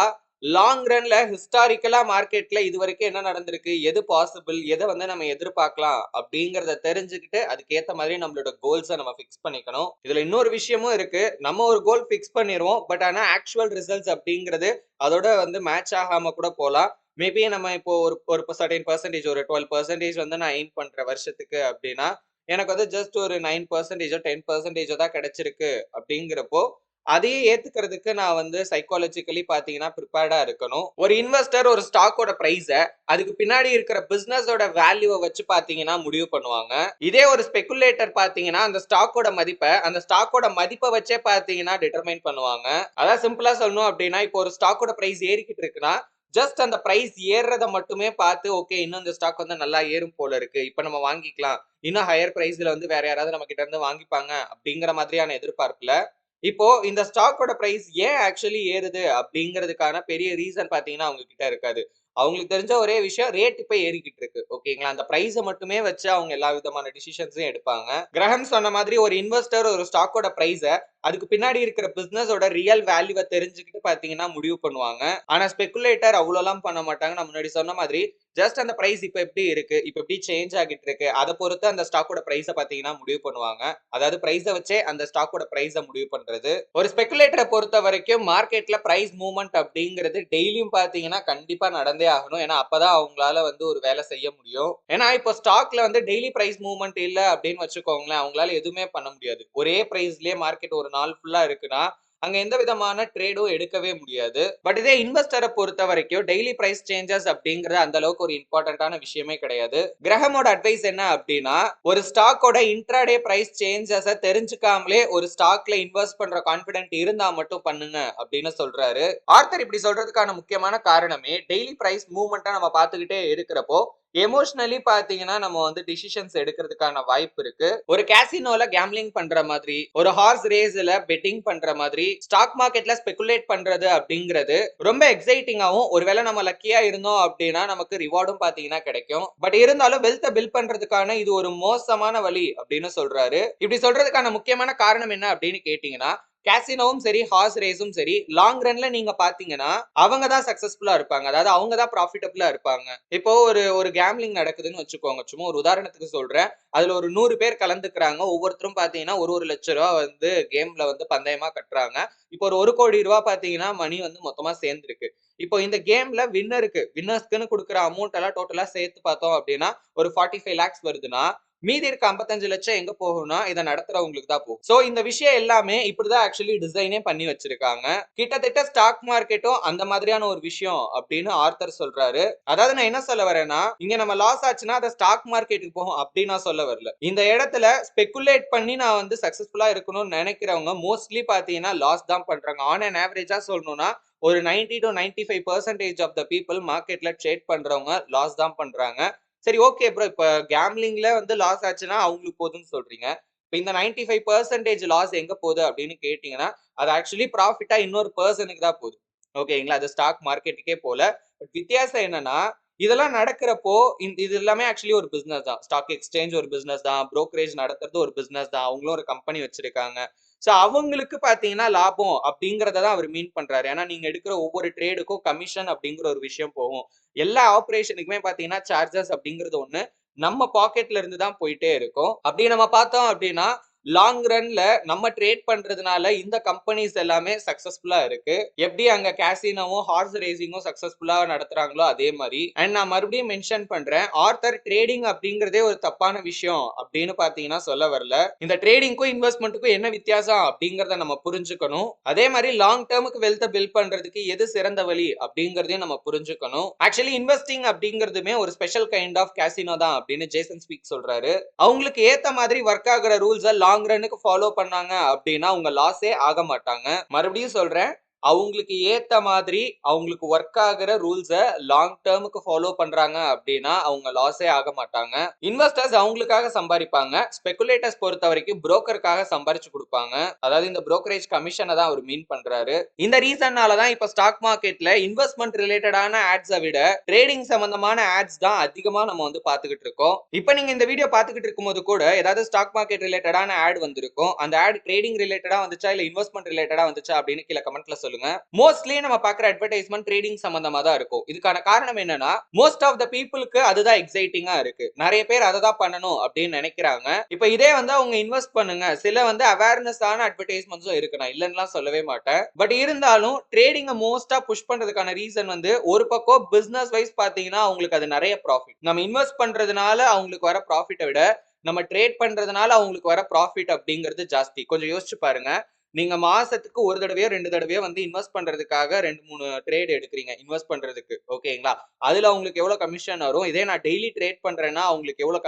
லாங் ரன்ல ஹிஸ்டாரிக்கலா மார்க்கெட்ல இது வரைக்கும் என்ன நடந்திருக்கு, எது பாசிபிள், எதை வந்து நம்ம எதிர்பார்க்கலாம் அப்படிங்கறத தெரிஞ்சுக்கிட்டு அதுக்கேத்த மாதிரி நம்மளோட கோல்ஸை நம்ம ஃபிக்ஸ் பண்ணிக்கணும். இதுல இன்னொரு விஷயமும் இருக்கு. நம்ம ஒரு கோல் ஃபிக்ஸ் பண்ணிடுவோம், பட் ஆனா ஆக்சுவல் ரிசல்ட்ஸ் அப்படிங்கிறது அதோட வந்து மேட்ச் ஆகாம கூட போலாம். மேபி நம்ம இப்போ ஒரு சர்டைன் பர்சன்டேஜ் ஒரு 12% வந்து நான் எய்ம் பண்ற வருஷத்துக்கு அப்படின்னா எனக்கு வந்து ஜஸ்ட் ஒரு 9%, 10% தான் கிடைச்சிருக்கு அப்படிங்கிறப்போ அதையே ஏத்துக்கிறதுக்கு நான் வந்து சைக்காலஜிக்கலி பாத்தீங்கன்னா ப்ரிப்பேர்டா இருக்கணும். ஒரு இன்வெஸ்டர் ஒரு ஸ்டாக்கோட பிரைஸ அதுக்கு பின்னாடி இருக்கிற பிசினஸோட வேல்யூவை வச்சு பாத்தீங்கன்னா முடிவு பண்ணுவாங்க. இதே ஒரு ஸ்பெகுலேட்டர் பாத்தீங்கன்னா அந்த ஸ்டாக்கோட மதிப்பை வச்சே பாத்தீங்கன்னா டிட்டர்மைன் பண்ணுவாங்க. அதாவது சிம்பிளா சொல்லணும் அப்படின்னா இப்போ ஒரு ஸ்டாக்கோட பிரைஸ் ஏறிக்கிட்டு இருக்குன்னா ஜஸ்ட் அந்த பிரைஸ் ஏறுறத மட்டுமே பார்த்து ஓகே இன்னும் இந்த ஸ்டாக் வந்து நல்லா ஏறும் போல இருக்கு, இப்ப நம்ம வாங்கிக்கலாம், இன்னும் ஹையர் பிரைஸ்ல வந்து வேற யாராவது நம்ம கிட்ட இருந்து வாங்கிப்பாங்க அப்படிங்கிற மாதிரியான எதிர்பார்ப்புல இப்போ இந்த ஸ்டாக்கோட பிரைஸ் ஏன் ஆக்சுவலி ஏறுது அப்படிங்கிறதுக்கான பெரிய ரீசன் பாத்தீங்கன்னா அவங்க கிட்ட இருக்காது. அவங்களுக்கு தெரிஞ்ச ஒரே விஷயம் ரேட் இப்ப ஏறிக்கிட்டு இருக்கு, ஓகேங்களா? அந்த பிரைஸை மட்டுமே வச்சு அவங்க எல்லா விதமான டிசிஷன்ஸையும் எடுப்பாங்க. கிரகம் சொன்ன மாதிரி ஒரு இன்வெஸ்டர் ஒரு ஸ்டாக்கோட பிரைஸை அதுக்கு பின்னாடி இருக்கிற பிசினஸோட ரியல் வேல்யூவை தெரிஞ்சுக்கிட்டு பாத்தீங்கன்னா முடிவு பண்ணுவாங்க. ஆனா ஸ்பெகுலேட்டர் அவ்வளோலாம் பண்ண மாட்டாங்க. நான் முன்னாடி சொன்ன மாதிரி ஜஸ்ட் அந்த பிரைஸ் இப்ப எப்படி இருக்கு, இப்ப எப்படி சேஞ்ச் ஆகிட்டு இருக்கு, அதை பொறுத்து அந்த ஸ்டாக்கோட பிரைஸை பாத்தீங்கன்னா முடிவு பண்ணுவாங்க. அதாவது பிரைஸை வச்சே அந்த ஸ்டாக்கோட பிரைஸை முடிவு பண்றது. ஒரு ஸ்பெகுலேட்டரை பொறுத்த வரைக்கும் மார்க்கெட்ல பிரைஸ் மூவ்மெண்ட் அப்படிங்கிறது டெய்லியும் பாத்தீங்கன்னா கண்டிப்பா நடந்தே ஆகணும். ஏன்னா அப்பதான் அவங்களால வந்து ஒரு வேலை செய்ய முடியும். ஏன்னா இப்போ ஸ்டாக்ல வந்து டெய்லி பிரைஸ் மூவ்மெண்ட் இல்ல அப்படின்னு வச்சுக்கோங்களேன், அவங்களால எதுவுமே பண்ண முடியாது. ஒரே பிரைஸ்லயே மார்க்கெட் ஒரு நாள் ஃபுல்லா இருக்குன்னா அங்க எந்த விதமான ட்ரேடும் எடுக்கவே முடியாது. பட் இதே இன்வெஸ்டரை பொறுத்த வரைக்கும் டெய்லி பிரைஸ் சேஞ்சஸ் அப்படிங்கிறது அந்த அளவுக்கு ஒரு இம்பார்ட்டன்டான விஷயமே கிடையாது. கிரகமோட அட்வைஸ் என்ன அப்படின்னா ஒரு ஸ்டாக்கோட இன்ட்ராடே பிரைஸ் சேஞ்சஸை தெரிஞ்சுக்காமலே ஒரு ஸ்டாக்ல இன்வெஸ்ட் பண்ற கான்பிடென்ட் இருந்தா மட்டும் பண்ணுங்க அப்படின்னு சொல்றாரு. ஆர்த்தர் இப்படி சொல்றதுக்கான முக்கியமான காரணமே டெய்லி பிரைஸ் மூவ்மெண்ட்டை நம்ம பார்த்துக்கிட்டே இருக்கிறப்போ எமோஷனலி பாத்தீங்கன்னா நம்ம வந்து டிசிஷன்ஸ் எடுக்கிறதுக்கான வாய்ப்பு இருக்கு. ஒரு கேசினோல கேம்லிங் பண்ற மாதிரி, ஒரு ஹார்ஸ் ரேஸ்ல பெட்டிங் பண்ற மாதிரி ஸ்டாக் மார்க்கெட்ல ஸ்பெகுலேட் பண்றது அப்படிங்கிறது ரொம்ப எக்ஸைட்டிங்காவும் ஒருவேளை நம்ம லக்கியா இருந்தோம் அப்படின்னா நமக்கு ரிவார்டும் பாத்தீங்கன்னா கிடைக்கும். பட் இருந்தாலும் வெல்த்தை பில்ட் பண்றதுக்கான இது ஒரு மோசமான வழி அப்படின்னு சொல்றாரு. இப்படி சொல்றதுக்கான முக்கியமான காரணம் என்ன அப்படின்னு கேட்டீங்கன்னா கேசினோவும் சரி ஹார்ஸ் ரேஸும் சரி லாங் ரன்ல நீங்க பாத்தீங்கன்னா அவங்க தான் சக்சஸ்ஃபுல்லா இருப்பாங்க, அதாவது அவங்க தான் ப்ராஃபிட்டபிளா இருப்பாங்க. இப்போ ஒரு கேம்லிங் நடக்குதுன்னு வச்சுக்கோங்க, சும்மா ஒரு உதாரணத்துக்கு சொல்றேன். அதுல ஒரு 100 பேர் கலந்துக்கிறாங்க, ஒவ்வொருத்தரும் பாத்தீங்கன்னா ஒரு லட்சம் ரூபாய் வந்து கேம்ல வந்து பந்தயமா கட்டுறாங்க. இப்போ ஒரு கோடி ரூபாய் பாத்தீங்கன்னா மணி வந்து மொத்தமா சேர்ந்துருக்கு. இப்போ இந்த கேம்ல வின்னர்ஸ்க்குன்னு கொடுக்குற அமௌண்ட் எல்லாம் டோட்டலா சேர்த்து பார்த்தோம் அப்படின்னா ஒரு 45 lakhs வருதுன்னா மீதி இருக்க 55 லட்சம் எங்க போகும்னா இதை நடத்துறவங்களுக்கு தான் போகும். சோ இந்த விஷயம் எல்லாமே இப்படிதான் ஆக்சுவலி டிசைனே பண்ணி வச்சிருக்காங்க. கிட்டத்தட்ட ஸ்டாக் மார்க்கெட்டும் அந்த மாதிரியான ஒரு விஷயம் அப்படின்னு ஆர்த்தர் சொல்றாரு. அதாவது நான் என்ன சொல்ல வரேன்னா, இங்க நம்ம லாஸ் ஆச்சுன்னா அதை ஸ்டாக் மார்க்கெட்டுக்கு போகும் அப்படின்னு நான் சொல்ல வரல. இந்த இடத்துல ஸ்பெகுலேட் பண்ணி நான் வந்து சக்சஸ்ஃபுல்லா இருக்கணும்னு நினைக்கிறவங்க மோஸ்ட்லி பாத்தீங்கன்னா லாஸ் தான் பண்றாங்க. ஆன் அண்ட் ஆவரேஜா சொல்லணும்னா ஒரு 90 to 95% ஆஃப் த பீப்புள் மார்க்கெட்ல ட்ரேட் பண்றவங்க லாஸ் தான் பண்றாங்க. சரி ஓகே ப்ரோ, இப்ப கேம்லிங்ல வந்து லாஸ் ஆச்சுன்னா அவங்களுக்கு போகுதுன்னு சொல்றீங்க. இப்ப இந்த 95% லாஸ் எங்க போகுது அப்படின்னு கேட்டீங்கன்னா அது ஆக்சுவலி ப்ராஃபிட்டா இன்னொரு பர்சனுக்கு தான் போகுது. ஓகேங்களா, அது ஸ்டாக் மார்க்கெட்டுக்கே போல. பட் வித்தியாசம் என்னன்னா, இதெல்லாம் நடக்கிறப்போ இது எல்லாமே ஆக்சுவலி ஒரு பிசினஸ் தான். ஸ்டாக் எக்ஸ்சேஞ்ச் ஒரு பிசினஸ் தான், புரோக்கரேஜ் நடத்துறது ஒரு பிசினஸ் தான், அவங்களும் ஒரு கம்பெனி வச்சிருக்காங்க. சோ அவங்களுக்கு பாத்தீங்கன்னா லாபம் அப்படிங்கறத தான் அவர் மீன் பண்றாரு. ஏன்னா நீங்க எடுக்கிற ஒவ்வொரு ட்ரேடுக்கும் கமிஷன் அப்படிங்கிற ஒரு விஷயம் போகும். எல்லா ஆபரேஷனுக்குமே பாத்தீங்கன்னா சார்ஜஸ் அப்படிங்கிறது ஒண்ணு நம்ம பாக்கெட்ல இருந்து தான் போயிட்டே இருக்கும். அப்படி நம்ம பார்த்தோம் அப்படின்னா லாங் ரன்ல நம்ம ட்ரேட் பண்றதுனால இந்த கம்பெனிஸ் எல்லாமே சக்சஸ்ஃபுல்லா இருக்கு. எப்படி அங்க கேசினோவும் ஹார்ஸ் ரேசிங்கும் சக்சஸ்ஃபுல்லா நடத்துறாங்களோ அதே மாதிரி. அண்ட் நான் மறுபடியும் மென்ஷன் பண்றேன், ஆர்த்தர் ட்ரேடிங் அப்படிங்கறதே ஒரு தப்பான விஷயம் அப்படின்னு பாத்தீங்கன்னா சொல்ல வரல. இந்த ட்ரேடிங்க்கும் இன்வெஸ்ட்மெண்ட்டுக்கும் என்ன வித்தியாசம் அப்படிங்கறத நம்ம புரிஞ்சுக்கணும். அதே மாதிரி லாங் டேர்முக்கு வெல்த் பில்ட் பண்றதுக்கு எது சிறந்த வழி அப்படிங்கறதையும் நம்ம புரிஞ்சுக்கணும். ஆக்சுவலி இன்வெஸ்டிங் அப்படிங்கிறதுமே ஒரு ஸ்பெஷல் கைண்ட் ஆஃப் கேசினோ தான் அப்படின்னு ஜேசன் ஸ்பீக் சொல்றாரு. அவங்களுக்கு ஏத்த மாதிரி ஒர்க் ஆகுற ரூல்ஸை லாங் ரன்னுக்கு ஃபாலோ பண்ணாங்க அப்படின்னா அவங்க லாஸே ஆக மாட்டாங்க. மறுபடியும் சொல்றேன், அவங்களுக்கு ஏத்த மாதிரி அவங்களுக்கு ஒர்க் ஆகுற ரூல்ஸை லாங் டேர்முக்கு ஃபாலோ பண்றாங்க அப்படின்னா அவங்க லாஸே ஆக மாட்டாங்க. இன்வெஸ்டர்ஸ் அவங்களுக்காக சம்பாதிப்பாங்க, ஸ்பெகுலேட்டர்ஸ் பொறுத்த வரைக்கும் புரோக்கருக்காக சம்பாரிச்சு கொடுப்பாங்க. அதாவது இந்த புரோக்கரேஜ் கமிஷனை தான் அவர் மீன் பண்றாரு. இந்த ரீசன்னால தான் இப்ப ஸ்டாக் மார்க்கெட்ல இன்வெஸ்ட்மெண்ட் ரிலேட்டடான ஆட்ஸை விட ட்ரேடிங் சம்பந்தமான ஆட்ஸ் தான் அதிகமா நம்ம வந்து பாத்துக்கிட்டு இருக்கோம். இப்ப நீங்க இந்த வீடியோ பாத்துக்கிட்டு இருக்கும்போது கூட ஏதாவது ஸ்டாக் மார்க்கெட் ரிலேட்டடான ஆட் வந்திருக்கும். அந்த ஆட் ட்ரேடிங் ரிலேட்டடா வந்துச்சா இல்ல இன்வெஸ்ட்மெண்ட் ரிலேட்டடா வந்துச்சா அப்படின்னு கீழே கமெண்ட்ல சொல்லுங்க. மோஸ்ட்லி நம்ம பாக்குற அட்வர்டைஸ்மெண்ட் ட்ரேடிங் சம்பந்தமா தான் இருக்கும். இதுக்கான காரணம் என்னன்னா, மோஸ்ட் ஆஃப் த பீப்புளுக்கு அதுதான் எக்ஸைட்டிங்கா இருக்கு. நிறைய பேர் அதை தான் பண்ணணும் அப்படின்னு நினைக்கிறாங்க. இப்ப இதே வந்து அவங்க இன்வெஸ்ட் பண்ணுங்க, சில வந்து அவேர்னஸ் ஆன அட்வர்டைஸ்மெண்ட்ஸும் இருக்கு, நான் இல்லைன்னா சொல்லவே மாட்டேன். பட் இருந்தாலும் ட்ரேடிங்கை மோஸ்டா புஷ் பண்றதுக்கான ரீசன் வந்து ஒரு பக்கம் பிசினஸ் வைஸ் பாத்தீங்கன்னா அவங்களுக்கு அது நிறைய ப்ராஃபிட். நம்ம இன்வெஸ்ட் பண்றதுனால அவங்களுக்கு வர ப்ராஃபிட்டை விட நம்ம ட்ரேட் பண்றதுனால அவங்களுக்கு வர ப்ராஃபிட் அப்படிங்கிறது ஜாஸ்தி. கொஞ்சம் யோசிச்சு பாருங்க, நீங்க மாசத்துக்கு ஒரு தடவையோ 2 தடவையோ வந்து இன்வெஸ்ட் பண்றதுக்காக 2-3 ட்ரேட் எடுக்கிறீங்க இன்வெஸ்ட் பண்றதுக்கு. ஓகேங்களா, அதுல உங்களுக்கு எவ்வளவு கமிஷன் வரும்? இதே நான் டெய்லி ட்ரேட் பண்றேன்னா உங்களுக்கு எவ்வளவு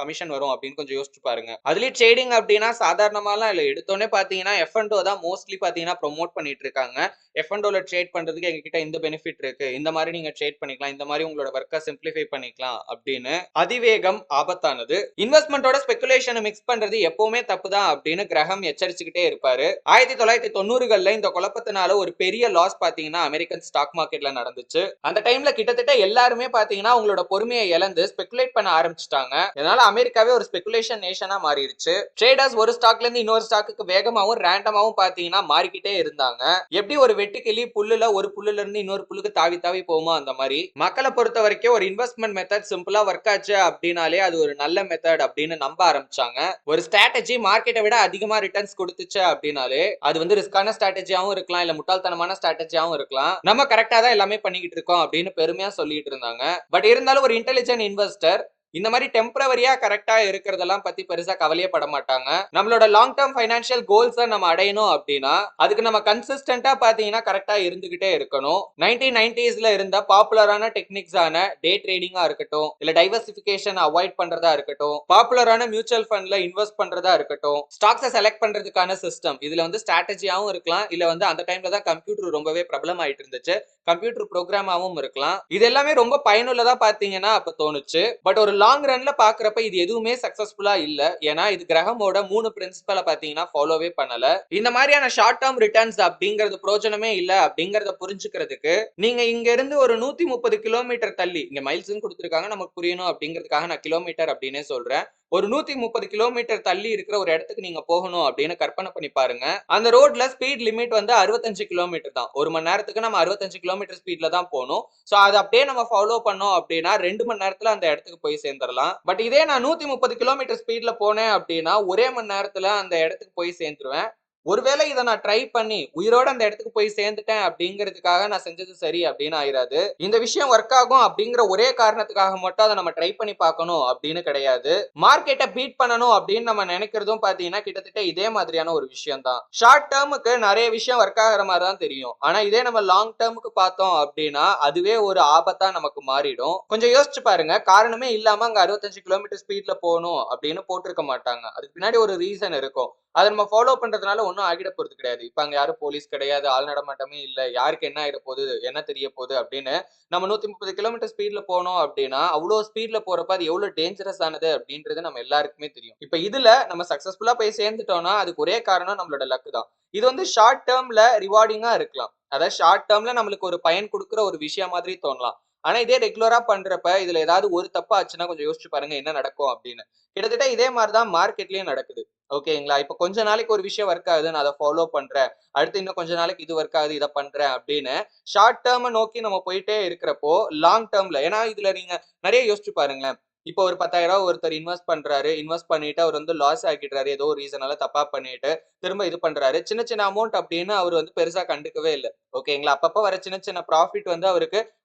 கமிஷன் வரும் அப்படின்னு கொஞ்சம் யோசிச்சு பாருங்க. அதுலயும் ட்ரேடிங் அப்படின்னா சாதாரணமாலாம் இல்ல. எடுத்தோடனே பாத்தீங்கன்னா F&O தான் மோஸ்ட்லி பாத்தீங்கன்னா ப்ரோமோட் பண்ணிட்டு இருக்காங்க. F&Oல ட்ரேட் பண்றதுக்கு எங்ககிட்ட இந்த பெனிஃபிட் இருக்கு, இந்த மாதிரி நீங்க ட்ரேட் பண்ணிக்கலாம், இந்த மாதிரி உங்களோட ஒர்க்கை சிம்பிளிஃபை பண்ணிக்கலாம் அப்படின்னு. அதிவேகம் ஆபத்தானது. இன்வெஸ்ட்மெண்டோட ஸ்பெகுலேஷன் மிக்ஸ் பண்றது எப்பவுமே தப்பு தான் அப்படின்னு கிரகம் எச்சரிச்சுக்கிட்டே இருப்பாரு. 1990களில் இந்த குழப்பத்தினால ஒரு பெரிய லாஸ் பாத்தீங்கன்னா அமெரிக்கன் ஸ்டாக் மார்க்கெட்ல நடந்துச்சு. அந்த டைம்ல கிட்டத்தட்ட எல்லாருமே பாத்தீங்கன்னா அவங்களோட பொறுமையை இழந்து ஸ்பெகுலேட் பண்ண ஆரம்பிச்சிட்டாங்க. இதனால அமெரிக்காவே ஒரு ஸ்பெகுலேஷன் நேஷனா மாறிடுச்சு. ட்ரேடர்ஸ் ஒரு ஸ்டாக்ல இருந்து இன்னொரு ஸ்டாக்குக்கு வேகமாவும் ரேண்டமாவும் பாத்தீங்கன்னா மாறிக்கிட்டே இருந்தாங்க. எப்படி ஒரு வெட்டுக்கிளி புல்லுல ஒரு புல்லுல இருந்து இன்னொரு புல்லுக்கு தாவி தாவி போகுமோ அந்த மாதிரி மக்களை பொறுத்த வரைக்கும் ஒரு இன்வெஸ்ட்மெண்ட் மெத்தட் சிம்பிளா ஒர்க் ஆச்சு அப்படின்னாலே அது ஒரு நல்ல மெத்தட் அப்படின்னு நம்ப ஆரம்பிச்சாங்க. ஒரு ஸ்ட்ராட்டஜி மார்க்கெட்டை விட அதிகமா ரிட்டர்ன்ஸ் கொடுத்துச்சு அப்படின்னாலே அது வந்து ரிஸ்கான ஸ்ட்ராட்டஜியாவும் இருக்கலாம், இல்ல முட்டாள்தனமான ஸ்ட்ராட்டஜியாவும் இருக்கலாம். நம்ம கரெக்டா தான் எல்லாமே பண்ணிக்கிட்டு இருக்கோம் அப்படின்னு பெருமையா சொல்லிட்டு இருந்தாங்க. பட் இருந்தாலும் ஒரு இன்டெலிஜென்ட் இன்வெஸ்டர் இந்த மாதிரி டெம்பரவரியா கரெக்டா இருக்கிறதெல்லாம் பத்தி பெருசா கவலையே பட மாட்டாங்க. நம்மளோட லாங் டேர்ம் ஃபைனான்சியல் கோல்ஸை நம்ம அடையணும் அப்படின்னா அதுக்கு நம்ம கன்சிஸ்டன்டா பாத்தீங்கன்னா கரெக்டா இருந்துகிட்டே இருக்கணும். 1990ஸ்ல இருந்த பாப்புலரான டெக்னிக்ஸான டே ட்ரேடிங்கா இருக்கட்டும், இல்ல டைவர்சிபிகேஷன் அவாய்ட் பண்றதா இருக்கட்டும், பாப்புலரான மியூச்சுவல் ஃபண்ட்ல இன்வெஸ்ட் பண்றதா இருக்கட்டும், ஸ்டாக்ஸை செலக்ட் பண்றதுக்கான சிஸ்டம், இதுல வந்து ஸ்ட்ராட்டஜியாவும் இருக்கலாம், இல்ல வந்து அந்த டைம்ல தான் கம்ப்யூட்டர் ரொம்பவே பிரபலம் ஆயிட்டு இருந்துச்சு, கம்ப்யூட்டர் ப்ரோக்ராமாவும் இருக்கலாம். இது எல்லாமே ரொம்ப பயனுள்ளதா பாத்தீங்கன்னா அப்ப தோணுச்சு. பட் ஒரு லாங் ரன்ல பாக்குறப்ப இது எதுவுமே சக்சஸ்ஃபுல்லா இல்ல. ஏன்னா இது கிரகமோட 3 பிரின்சிபலை பாத்தீங்கன்னா ஃபாலோவே பண்ணல. இந்த மாதிரியான ஷார்ட் டேர்ம் ரிட்டர்ன்ஸ் அப்படிங்கிறது பிரயோஜனமே இல்ல அப்படிங்கறத புரிஞ்சுக்கிறதுக்கு நீங்க இங்க இருந்து ஒரு 130 கிலோமீட்டர் தள்ளி, இங்க மைல்ஸ் கொடுத்திருக்காங்க நமக்கு புரியணும் அப்படிங்கிறதுக்காக நான் கிலோமீட்டர் அப்படின்னே சொல்றேன், ஒரு 130 கிலோமீட்டர் தள்ளி இருக்கிற ஒரு இடத்துக்கு நீங்க போகணும் அப்படின்னு கற்பனை பண்ணி பாருங்க. அந்த ரோட்ல ஸ்பீட் லிமிட் வந்து 65 கிலோமீட்டர் தான். ஒரு மணி நேரத்துக்கு நம்ம 65 கிலோமீட்டர் ஸ்பீட்ல தான் போகணும். சோ அதை அப்படியே நம்ம ஃபாலோ பண்ணோம் அப்படின்னா 2 மணி நேரத்துல அந்த இடத்துக்கு போய் சேர்ந்துடலாம். பட் இதே நான் 130 கிலோமீட்டர் ஸ்பீட்ல போனேன் அப்படின்னா ஒரே மணி நேரத்துல அந்த இடத்துக்கு போய் சேர்ந்துருவேன்.
ஒருவேளை இதை நான் ட்ரை பண்ணி உயிரோட அந்த இடத்துக்கு போய் சேர்ந்துட்டேன் அப்படிங்கிறதுக்காக நான் செஞ்சது சரி அப்படின்னு ஆயிராது. இந்த விஷயம் ஒர்க் ஆகும் அப்படிங்கிற ஒரே காரணத்துக்காக மட்டும் அதை நம்ம ட்ரை பண்ணி பார்க்கணும் அப்படின்னு கிடையாது. மார்க்கெட்டை பீட் பண்ணணும் அப்படின்னு நம்ம நினைக்கிறதும் பாத்தீங்கன்னா கிட்டத்தட்ட இதே மாதிரியான ஒரு விஷயம் தான். ஷார்ட் டேர்முக்கு நிறைய விஷயம் ஒர்க் ஆகிற மாதிரி தான் தெரியும். ஆனா இதே நம்ம லாங் டேர்முக்கு பார்த்தோம் அப்படின்னா அதுவே ஒரு ஆபத்தா நமக்கு மாறிடும். கொஞ்சம் யோசிச்சு பாருங்க, காரணமே இல்லாம அங்க 65 கிலோமீட்டர் ஸ்பீட்ல போகணும் அப்படின்னு போட்டிருக்க மாட்டாங்க. அதுக்கு பின்னாடி ஒரு ரீசன் இருக்கும். அதை நம்ம ஃபாலோ பண்றதுனால ஒன்றும் ஆகிட போறது கிடையாது. இப்ப அங்க யாரும் போலீஸ் கிடையாது, ஆள் நடமாட்டமே இல்ல, யாருக்கு என்ன ஆகிட போகுது, என்ன தெரிய போகுது அப்படின்னு நம்ம 130 கிலோமீட்டர் ஸ்பீட்ல போனோம் அப்படின்னா அவ்வளவு ஸ்பீட்ல போறப்ப அது எவ்வளவு டேஞ்சரஸ் ஆனது அப்படின்றது நம்ம எல்லாருக்குமே தெரியும். இப்ப இதுல நம்ம சக்சஸ்ஃபுல்லா போய் சேர்ந்துட்டோம்னா அதுக்கு ஒரே காரணம் நம்மளோட லக்கு தான். இது வந்து ஷார்ட் டேர்ம்ல ரிவார்டிங்கா இருக்கலாம். அதாவது ஷார்ட் டேர்ம்ல நம்மளுக்கு ஒரு பயன் கொடுக்குற ஒரு விஷயம் மாதிரி தோணலாம். ஆனா இதே ரெகுலரா பண்றப்ப இதுல ஏதாவது ஒரு தப்பு ஆச்சுன்னா கொஞ்சம் யோசிச்சு பாருங்க என்ன நடக்கும் அப்படின்னு. கிட்டத்தட்ட இதே மாதிரிதான் மார்க்கெட்லயும் நடக்குது. ஓகேங்களா? இப்ப கொஞ்ச நாளைக்கு ஒரு விஷயம் ஒர்க் ஆகுது, நான் அதை ஃபாலோ பண்றேன், அடுத்து இன்னும் கொஞ்ச நாளைக்கு இது ஒர்க் ஆகுது, இதை பண்றேன் அப்படின்னு ஷார்ட் டேர்மை நோக்கி நம்ம போயிட்டே இருக்கிறப்போ லாங் டேர்ம்ல, ஏன்னா இதுல நீங்க நிறைய யோசிச்சு பாருங்களேன். இப்போ ஒரு 10,000 ஒருத்தர் இன்வெஸ்ட் பண்றாரு, இன்வெஸ்ட் பண்ணிட்டு அவர் வந்து லாஸ் ஆக்கிடுறாரு, ஏதோ ஒரு ரீசனால தப்பா பண்ணிட்டு திரும்ப இது பண்றாரு. சின்ன சின்ன அமௌண்ட் அப்படின்னு அவர் வந்து பெருசா கண்டுக்கவே இல்லை. ஓகேங்களா? அப்பப்ப வர சின்ன சின்ன ப்ராஃபிட் வந்து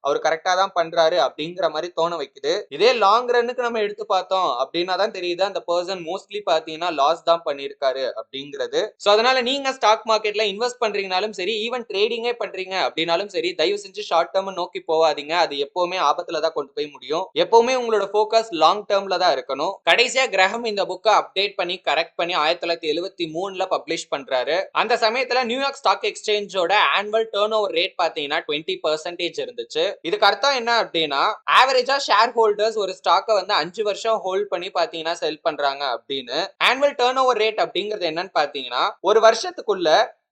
அவர் கரெக்டா தான் பண்றாரு அப்படிங்கிற மாதிரி தோண வைக்குது. இதே லாங் ரன்னுக்கு நம்ம எடுத்து பார்த்தோம் அப்படின்னா தான் தெரியுது அந்த பர்சன் மோஸ்ட்லி பாத்தீங்கன்னா லாஸ் தான் பண்ணிருக்காரு அப்படிங்கிறது. சோ அதனால நீங்க ஸ்டாக் மார்க்கெட்ல இன்வெஸ்ட் பண்றீங்கனாலும் சரி, ஈவன் ட்ரேடிங்கே பண்றீங்க அப்படின்னாலும் சரி, தயவு செஞ்சு ஷார்ட் டேர்ம் நோக்கி போகாதீங்க. அது எப்பவுமே ஆபத்துல தான் கொண்டு போய் முடியும். எப்பவுமே உங்களோட போக்கஸ் லாங் டேர்ம்ல தான் இருக்கணும். கடைசியா கிரஹம் இந்த புக்கை அப்டேட் பண்ணி கரெக்ட் பண்ணி 1973ல பப்ளிஷ் பண்றாரு. அந்த சமயத்துல நியூயார்க் ஸ்டாக் எக்ஸ்சேஞ்சோட ஆனுவல் டர்ன் ஓவர் ரேட் பாத்தீங்கன்னா 20% இருந்துச்சு. இதுக்கு அர்த்தம் என்ன அப்படின்னா ஆவரேஜா ஷேர் ஹோல்டர்ஸ் ஒரு ஸ்டாக்கை வந்து 5 வருஷம் ஹோல்ட் பண்ணி பாத்தீங்கன்னா செல் பண்றாங்க அப்படின்னு. ஆனுவல் டர்ன் ஓவர் ரேட் அப்படிங்கிறது என்னன்னு பாத்தீங்கன்னா ஒரு வருஷத்துக்குள்ள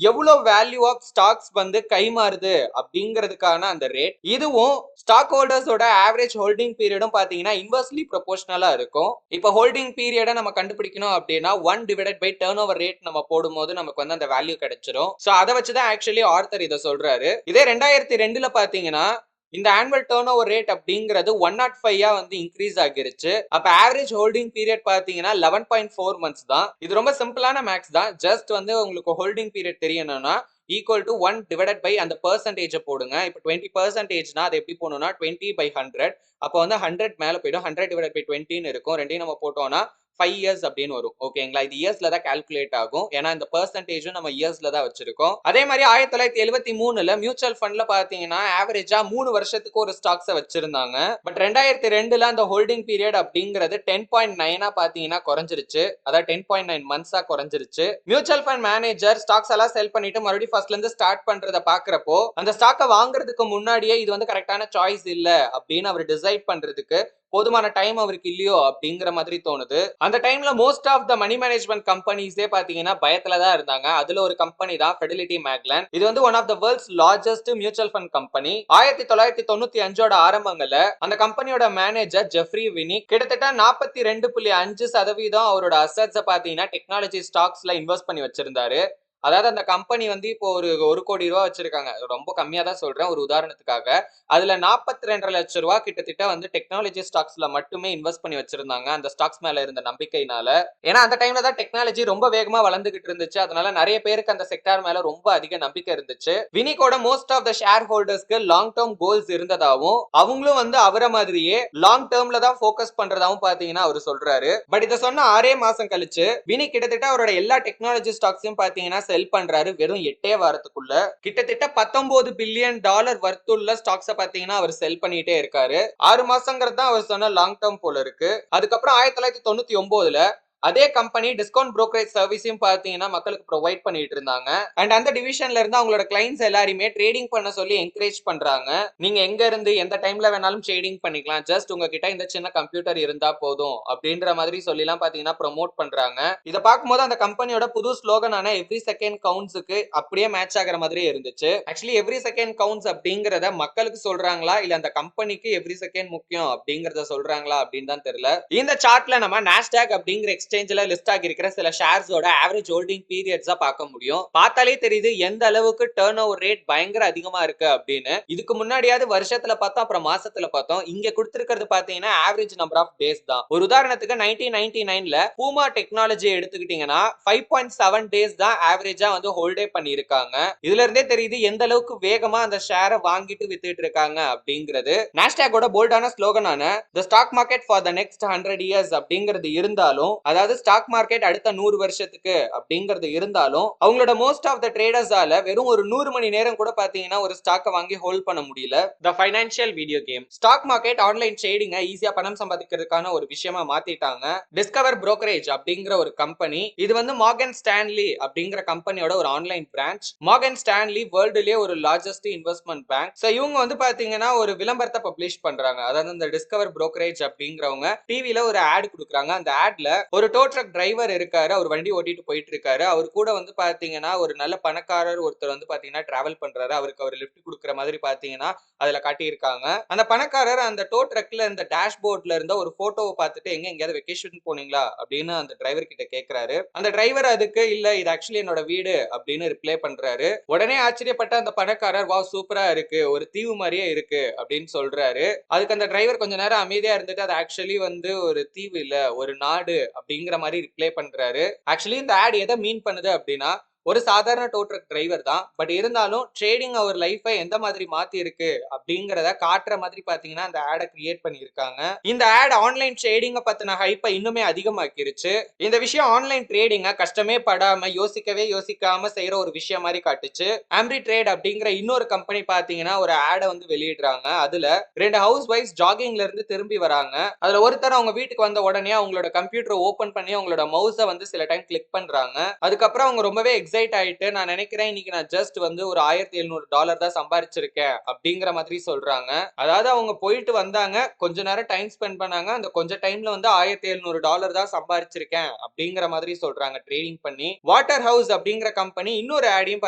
எவ்வளவு வேல்யூ ஆஃப் ஸ்டாக்ஸ் வந்து கைமாறுது அப்படிங்கிறதுக்கான அந்த ரேட். இதுவும் ஸ்டாக் ஹோல்டர்ஸோட ஆவரேஜ் ஹோல்டிங் பீரியடும் பாத்தீங்கன்னா இன்வெர்ஸ்லி ப்ரொபோஷனலா இருக்கும். இப்போ ஹோல்டிங் பீரியடை நம்ம கண்டுபிடிக்கணும் அப்படின்னா 1/by டர்ன் ஓவர் ரேட் நம்ம போடும்போது நமக்கு வந்து அந்த வேல்யூ கிடைச்சிடும். சோ அதை வச்சுதான் ஆக்சுவலி ஆர்த்தர் இதை சொல்றாரு. இதே 2002ல பாத்தீங்கன்னா இந்த ஆனுவல் டர்ன் ஓவர் ரேட் அப்படிங்கிறது 105 வந்து இன்க்ரீஸ் ஆகிருச்சு. அப்ப ஆவரேஜ் ஹோல்டிங் பீரியட் பாத்தீங்கன்னா 11.4 months தான். இது ரொம்ப சிம்பிளான மேக்ஸ் தான். ஜஸ்ட் வந்து உங்களுக்கு ஹோல்டிங் பீரியட் தெரியணும்னா ஈக்குவல் டு 1/by அந்த பெர்சன்டேஜ் போடுங்க. இப்போ 20%னா அது எப்படி போகணும்னா 20/100. அப்போ வந்து 100 மேல போயிடும். 100/20 இருக்கும். ரெண்டையும் நம்ம போட்டோம்னா 5 years அப்படின்னு வரும். ஓகேங்களா? இது இயர்ஸ்ல தான் கால்குலேட் ஆகும். ஏன்னா இந்த பெர்சன்டேஜும் நம்ம இயர்ஸ்ல தான் வச்சிருக்கோம். அதே மாதிரி 1973ல மியூச்சுவல் ஃபண்ட்ல பாத்தீங்கன்னா ஆவரேஜா 3 வருஷத்துக்கு ஒரு ஸ்டாக்ஸை வச்சிருந்தாங்க. பட் 2002ல அந்த ஹோல்டிங் பீரியட் அப்படிங்கிறது 10.9 பாத்தீங்கன்னா குறைஞ்சிருச்சு. அதாவது 10.9 months குறைஞ்சிருச்சு. மியூச்சுவல் ஃபண்ட் மேனேஜர் ஸ்டாக்ஸ் எல்லாம் செல் பண்ணிட்டு மறுபடியும் ஃபர்ஸ்ட்ல இருந்து ஸ்டார்ட் பண்றத பாக்குறப்போ அந்த ஸ்டாக்கை வாங்குறதுக்கு முன்னாடியே இது வந்து கரெக்டான சாய்ஸ் இல்ல அப்படின்னு அவர் டிசைட் பண்றதுக்கு போதுமான டைம் அவருக்கு இல்லையோ அப்படிங்கிற மாதிரி தோணுது. அந்த டைம்ல most of the money management கம்பெனிஸே பாத்தீங்கன்னா பயத்துல தான் இருந்தாங்க. அதுல ஒரு கம்பெனி தான் ஃபெடலிட்டி மேக்லாண்ட். இது வந்து one of the world's largest mutual fund company. 1995 ஆரம்பங்கள்ல அந்த கம்பெனியோட மேனேஜர் ஜெஃப்ரி வினிக் கிட்டத்தட்ட 42.5% அவரோட அசட்ஸை பாத்தீங்கன்னா டெக்னாலஜி ஸ்டாக்ஸ்ல இன்வெஸ்ட் பண்ணி வச்சிருந்தாரு. அதாவது அந்த கம்பெனி வந்து இப்போ ஒரு 1 கோடி ரூபாய் வச்சிருக்காங்க. ரொம்ப கம்மியா தான் சொல்றேன் ஒரு உதாரணத்துக்காக. அதுல 42.5 லட்சம் ரூபாய் கிட்டத்தட்ட வந்து டெக்னாலஜி ஸ்டாக்ஸ்ல மட்டுமே இன்வெஸ்ட் பண்ணி வச்சிருந்தாங்க. அந்த ஸ்டாக்ஸ் மேல இருந்த நம்பிக்கையினால. ஏன்னா அந்த டைம்ல தான் டெக்னாலஜி ரொம்ப வேகமா வளர்ந்துகிட்டு இருந்துச்சு. அதனால நிறைய பேருக்கு அந்த செக்டார் மேல ரொம்ப அதிக நம்பிக்கை இருந்துச்சு. வினிக்கோட மோஸ்ட் ஆஃப் த ஷேர் ஹோல்டர்ஸ்க்கு லாங் டேர்ம் கோல்ஸ் இருந்ததாவும் அவங்களும் வந்து அவரை மாதிரியே லாங் டேர்ம்ல தான் போக்கஸ் பண்றதாவும் பாத்தீங்கன்னா அவர் சொல்றாரு. பட் இதை சொன்ன 6 மாசம் கழிச்சு வினி கிட்டத்தட்ட அவரோட எல்லா டெக்னாலஜி ஸ்டாக்ஸையும் பாத்தீங்கன்னா செல் பண்றாரு. வெறும் 8 வாரத்துக்குள்ள கிட்டத்தட்ட $19 பில்லியன் வர்த்துள்ள ஸ்டாக்ஸை பாத்தீங்கன்னா அவர் செல் பண்ணிட்டே இருக்காரு. 6 மாசங்கிறது தான் அவர் சொன்ன லாங் டேர்ம் போல இருக்கு. அதுக்கப்புறம் 1999ல அதே கம்பெனி டிஸ்கவுண்ட் புரோக்கரேஜ் சர்வீஸையும் பாத்தீங்கன்னா மக்களுக்கு ப்ரொவைட் பண்ணிட்டு இருந்தாங்க. அண்ட் அந்த டிவிஷன்ல இருந்து அவங்களோட கிளைண்ட்ஸ் எல்லாருமே ட்ரேடிங் பண்ண சொல்லி என்கரேஜ் பண்றாங்க. நீங்க எங்க இருந்து எந்த டைம்ல வேணாலும் ட்ரேடிங் பண்ணிக்கலாம், ஜஸ்ட் உங்ககிட்ட இந்த சின்ன கம்ப்யூட்டர் இருந்தா போதும் அப்படின்ற மாதிரி சொல்லி எல்லாம் பாத்தீங்கன்னா ப்ரொமோட் பண்றாங்க. இதை பார்க்கும்போது அந்த கம்பெனியோட புது ஸ்லோகனான எவ்ரி செகண்ட் கவுண்ட்ஸுக்கு அப்படியே மேட்ச் ஆகிற மாதிரி இருந்துச்சு. ஆக்சுவலி எவ்ரி செகண்ட் கவுண்ட்ஸ் அப்படிங்கறத மக்களுக்கு சொல்றாங்களா இல்ல அந்த கம்பெனிக்கு எவ்ரி செகண்ட் முக்கியம் அப்படிங்கறத சொல்றாங்களா அப்படின்னு தான் தெரியல. இந்த சார்ட்ல நம்ம நாஸ்டாக் அப்படிங்கிற
எக்ஸ்சேஞ்சில் லிஸ்ட் ஆகி இருக்கிற சில ஷேர்ஸோட ஆவரேஜ் ஹோல்டிங் பீரியட்ஸா பார்க்க முடியும். பார்த்தாலே தெரியுது எந்த அளவுக்கு டர்ன் ஓவர் ரேட் பயங்கர அதிகமா இருக்கு அப்படின்னு. இதுக்கு முன்னாடியாவது வருஷத்துல பார்த்தோம், அப்புறம் மாசத்துல பார்த்தோம். இங்க கொடுத்திருக்கிறது பாத்தீங்கன்னா ஆவரேஜ் நம்பர் ஆஃப் டேஸ் தான். ஒரு உதாரணத்துக்கு 1999ல பூமா டெக்னாலஜி எடுத்துக்கிட்டீங்கன்னா 5.7 டேஸ் தான் ஆவரேஜா வந்து ஹோல்டே பண்ணியிருக்காங்க. இதுல இருந்தே தெரியுது எந்த அளவுக்கு வேகமா அந்த ஷேரை வாங்கிட்டு வித்துட்டு இருக்காங்க அப்படிங்கிறது. நாஸ்டாக்கோட போல்டான ஸ்லோகனான the stock market for the next 100 years அப்படிங்கிறது இருந்தாலும், அதாவது ஸ்டாக் மார்க்கெட் அடுத்த 100 வருஷத்துக்கு அப்படிங்கிறது இருந்தாலும், அவங்களோட மோஸ்ட் ஆஃப் த ட்ரேடர்ஸால வெறும் ஒரு 100 மணி நேரம் கூட பாத்தீங்கன்னா ஒரு ஸ்டாக்கை வாங்கி ஹோல்ட் பண்ண முடியல. The financial video game. Stock market online ட்ரேடிங்க ஈஸியா பணம் சம்பாதிக்கிறதுக்கான ஒரு விஷயமா மாத்திட்டாங்க. டிஸ்கவர் புரோக்கரேஜ் அப்படிங்கிற ஒரு கம்பெனி, இது வந்து மார்கன் ஸ்டான்லி அப்படிங்கிற கம்பெனியோட ஒரு ஆன்லைன் பிரான்ச். மார்கன் ஸ்டான்லி வேர்ல்டுலயே ஒரு லார்ஜஸ்ட் இன்வெஸ்ட்மெண்ட் பேங்க். சோ இவங்க வந்து பாத்தீங்கன்னா ஒரு விளம்பரத்தை பப்ளிஷ் பண்றாங்க. அதாவது இந்த டிஸ்கவர் புரோக்கரேஜ் அப்படிங்கிறவங்க டிவில ஒரு ஆட் கொடுக்குறாங்க. அந்த ஆட்ல ஒரு டோ ட்ரக் டிரைவர் இருக்காரு. அவர் வண்டி ஓட்டிட்டு போயிட்டு இருக்காரு. அவர் கூட வந்து பாத்தீங்கன்னா ஒரு நல்ல பணக்காரர் ஒருத்தர் வந்து பாத்தீங்கன்னா டிராவல் பண்றாரு. அவருக்கு அவர் லிஃப்ட் கொடுக்குற மாதிரி பாத்தீங்கன்னா அதுல காட்டியிருக்காங்க. அந்த பணக்காரர் அந்த டோ ட்ரக்ல இந்த டேஷ்போர்ட்ல இருந்த ஒரு போட்டோவை பார்த்துட்டு எங்கேயாவது வெக்கேஷன் போனீங்களா அப்படின்னு அந்த டிரைவர் கிட்ட கேட்கிறாரு. அந்த டிரைவர் அதுக்கு இல்ல, இது ஆக்சுவலி என்னோட வீடு அப்படின்னு ரிப்ளை பண்றாரு. உடனே ஆச்சரியப்பட்ட அந்த பணக்காரர், வா சூப்பரா இருக்கு, ஒரு தீவு மாதிரியே இருக்கு அப்படின்னு சொல்றாரு. அதுக்கு அந்த டிரைவர் கொஞ்ச நேரம் அமைதியா இருந்துட்டு அது ஆக்சுவலி வந்து ஒரு தீவு இல்ல, ஒரு நாடு அப்படிங்கிற மாதிரி ரிப்ளை பண்றாரு. ஆக்சுவலி இந்த ஆட் எதை மீன் பண்ணுது அப்படின்னா, ஒரு சாதாரண டோ ட்ரக் டிரைவர் தான், பட் இருந்தாலும் ட்ரேடிங் அவர் லைஃபை எந்த மாதிரி மாத்தி இருக்கு அப்படிங்கறத காட்டுற மாதிரி பாத்தீங்கன்னா அந்த ஆடை கிரியேட் பண்ணிருக்காங்க. இந்த ஆட் ஆன்லைன் ட்ரேடிங்க பத்தின ஹைப்பை இன்னுமே அதிகமாக்கிருச்சு. இந்த விஷயம் ஆன்லைன் ட்ரேடிங்க கஷ்டமே படாம யோசிக்காம செய்யற ஒரு விஷயம் மாதிரி காட்டுச்சு. ஆம்ரி ட்ரேட் அப்படிங்கிற இன்னொரு கம்பெனி பாத்தீங்கன்னா ஒரு ஆடை வந்து வெளியிடுறாங்க. அதுல 2 ஹவுஸ் வைஃப்ஸ் ஜாகிங்ல இருந்து திரும்பி வராங்க. அதுல ஒருத்தர் அவங்க வீட்டுக்கு வந்த உடனே அவங்களோட கம்ப்யூட்டர் ஓபன் பண்ணி அவங்களோட மவுஸை வந்து சில டைம் கிளிக் பண்றாங்க. அதுக்கப்புறம் அவங்க ரொம்பவே எக்ஸைட் ஆயிட்டு, நான் நினைக்கிறேன் இன்னைக்கு நான் ஜஸ்ட் வந்து ஒரு $1700 தான் சம்பாரிச்சிருக்கேன் அப்படிங்கிற மாதிரி சொல்றாங்க. அதாவது அவங்க போயிட்டு வந்தாங்க, கொஞ்ச நேரம் டைம் ஸ்பெண்ட் பண்ணாங்க, அந்த கொஞ்ச டைம்ல வந்து $1700 தான் சம்பாரிச்சிருக்கேன் அப்படிங்கிற மாதிரி சொல்றாங்க ட்ரேடிங் பண்ணி. வாட்டர் ஹவுஸ் அப்படிங்கிற கம்பெனி இன்னொரு ஆடையும்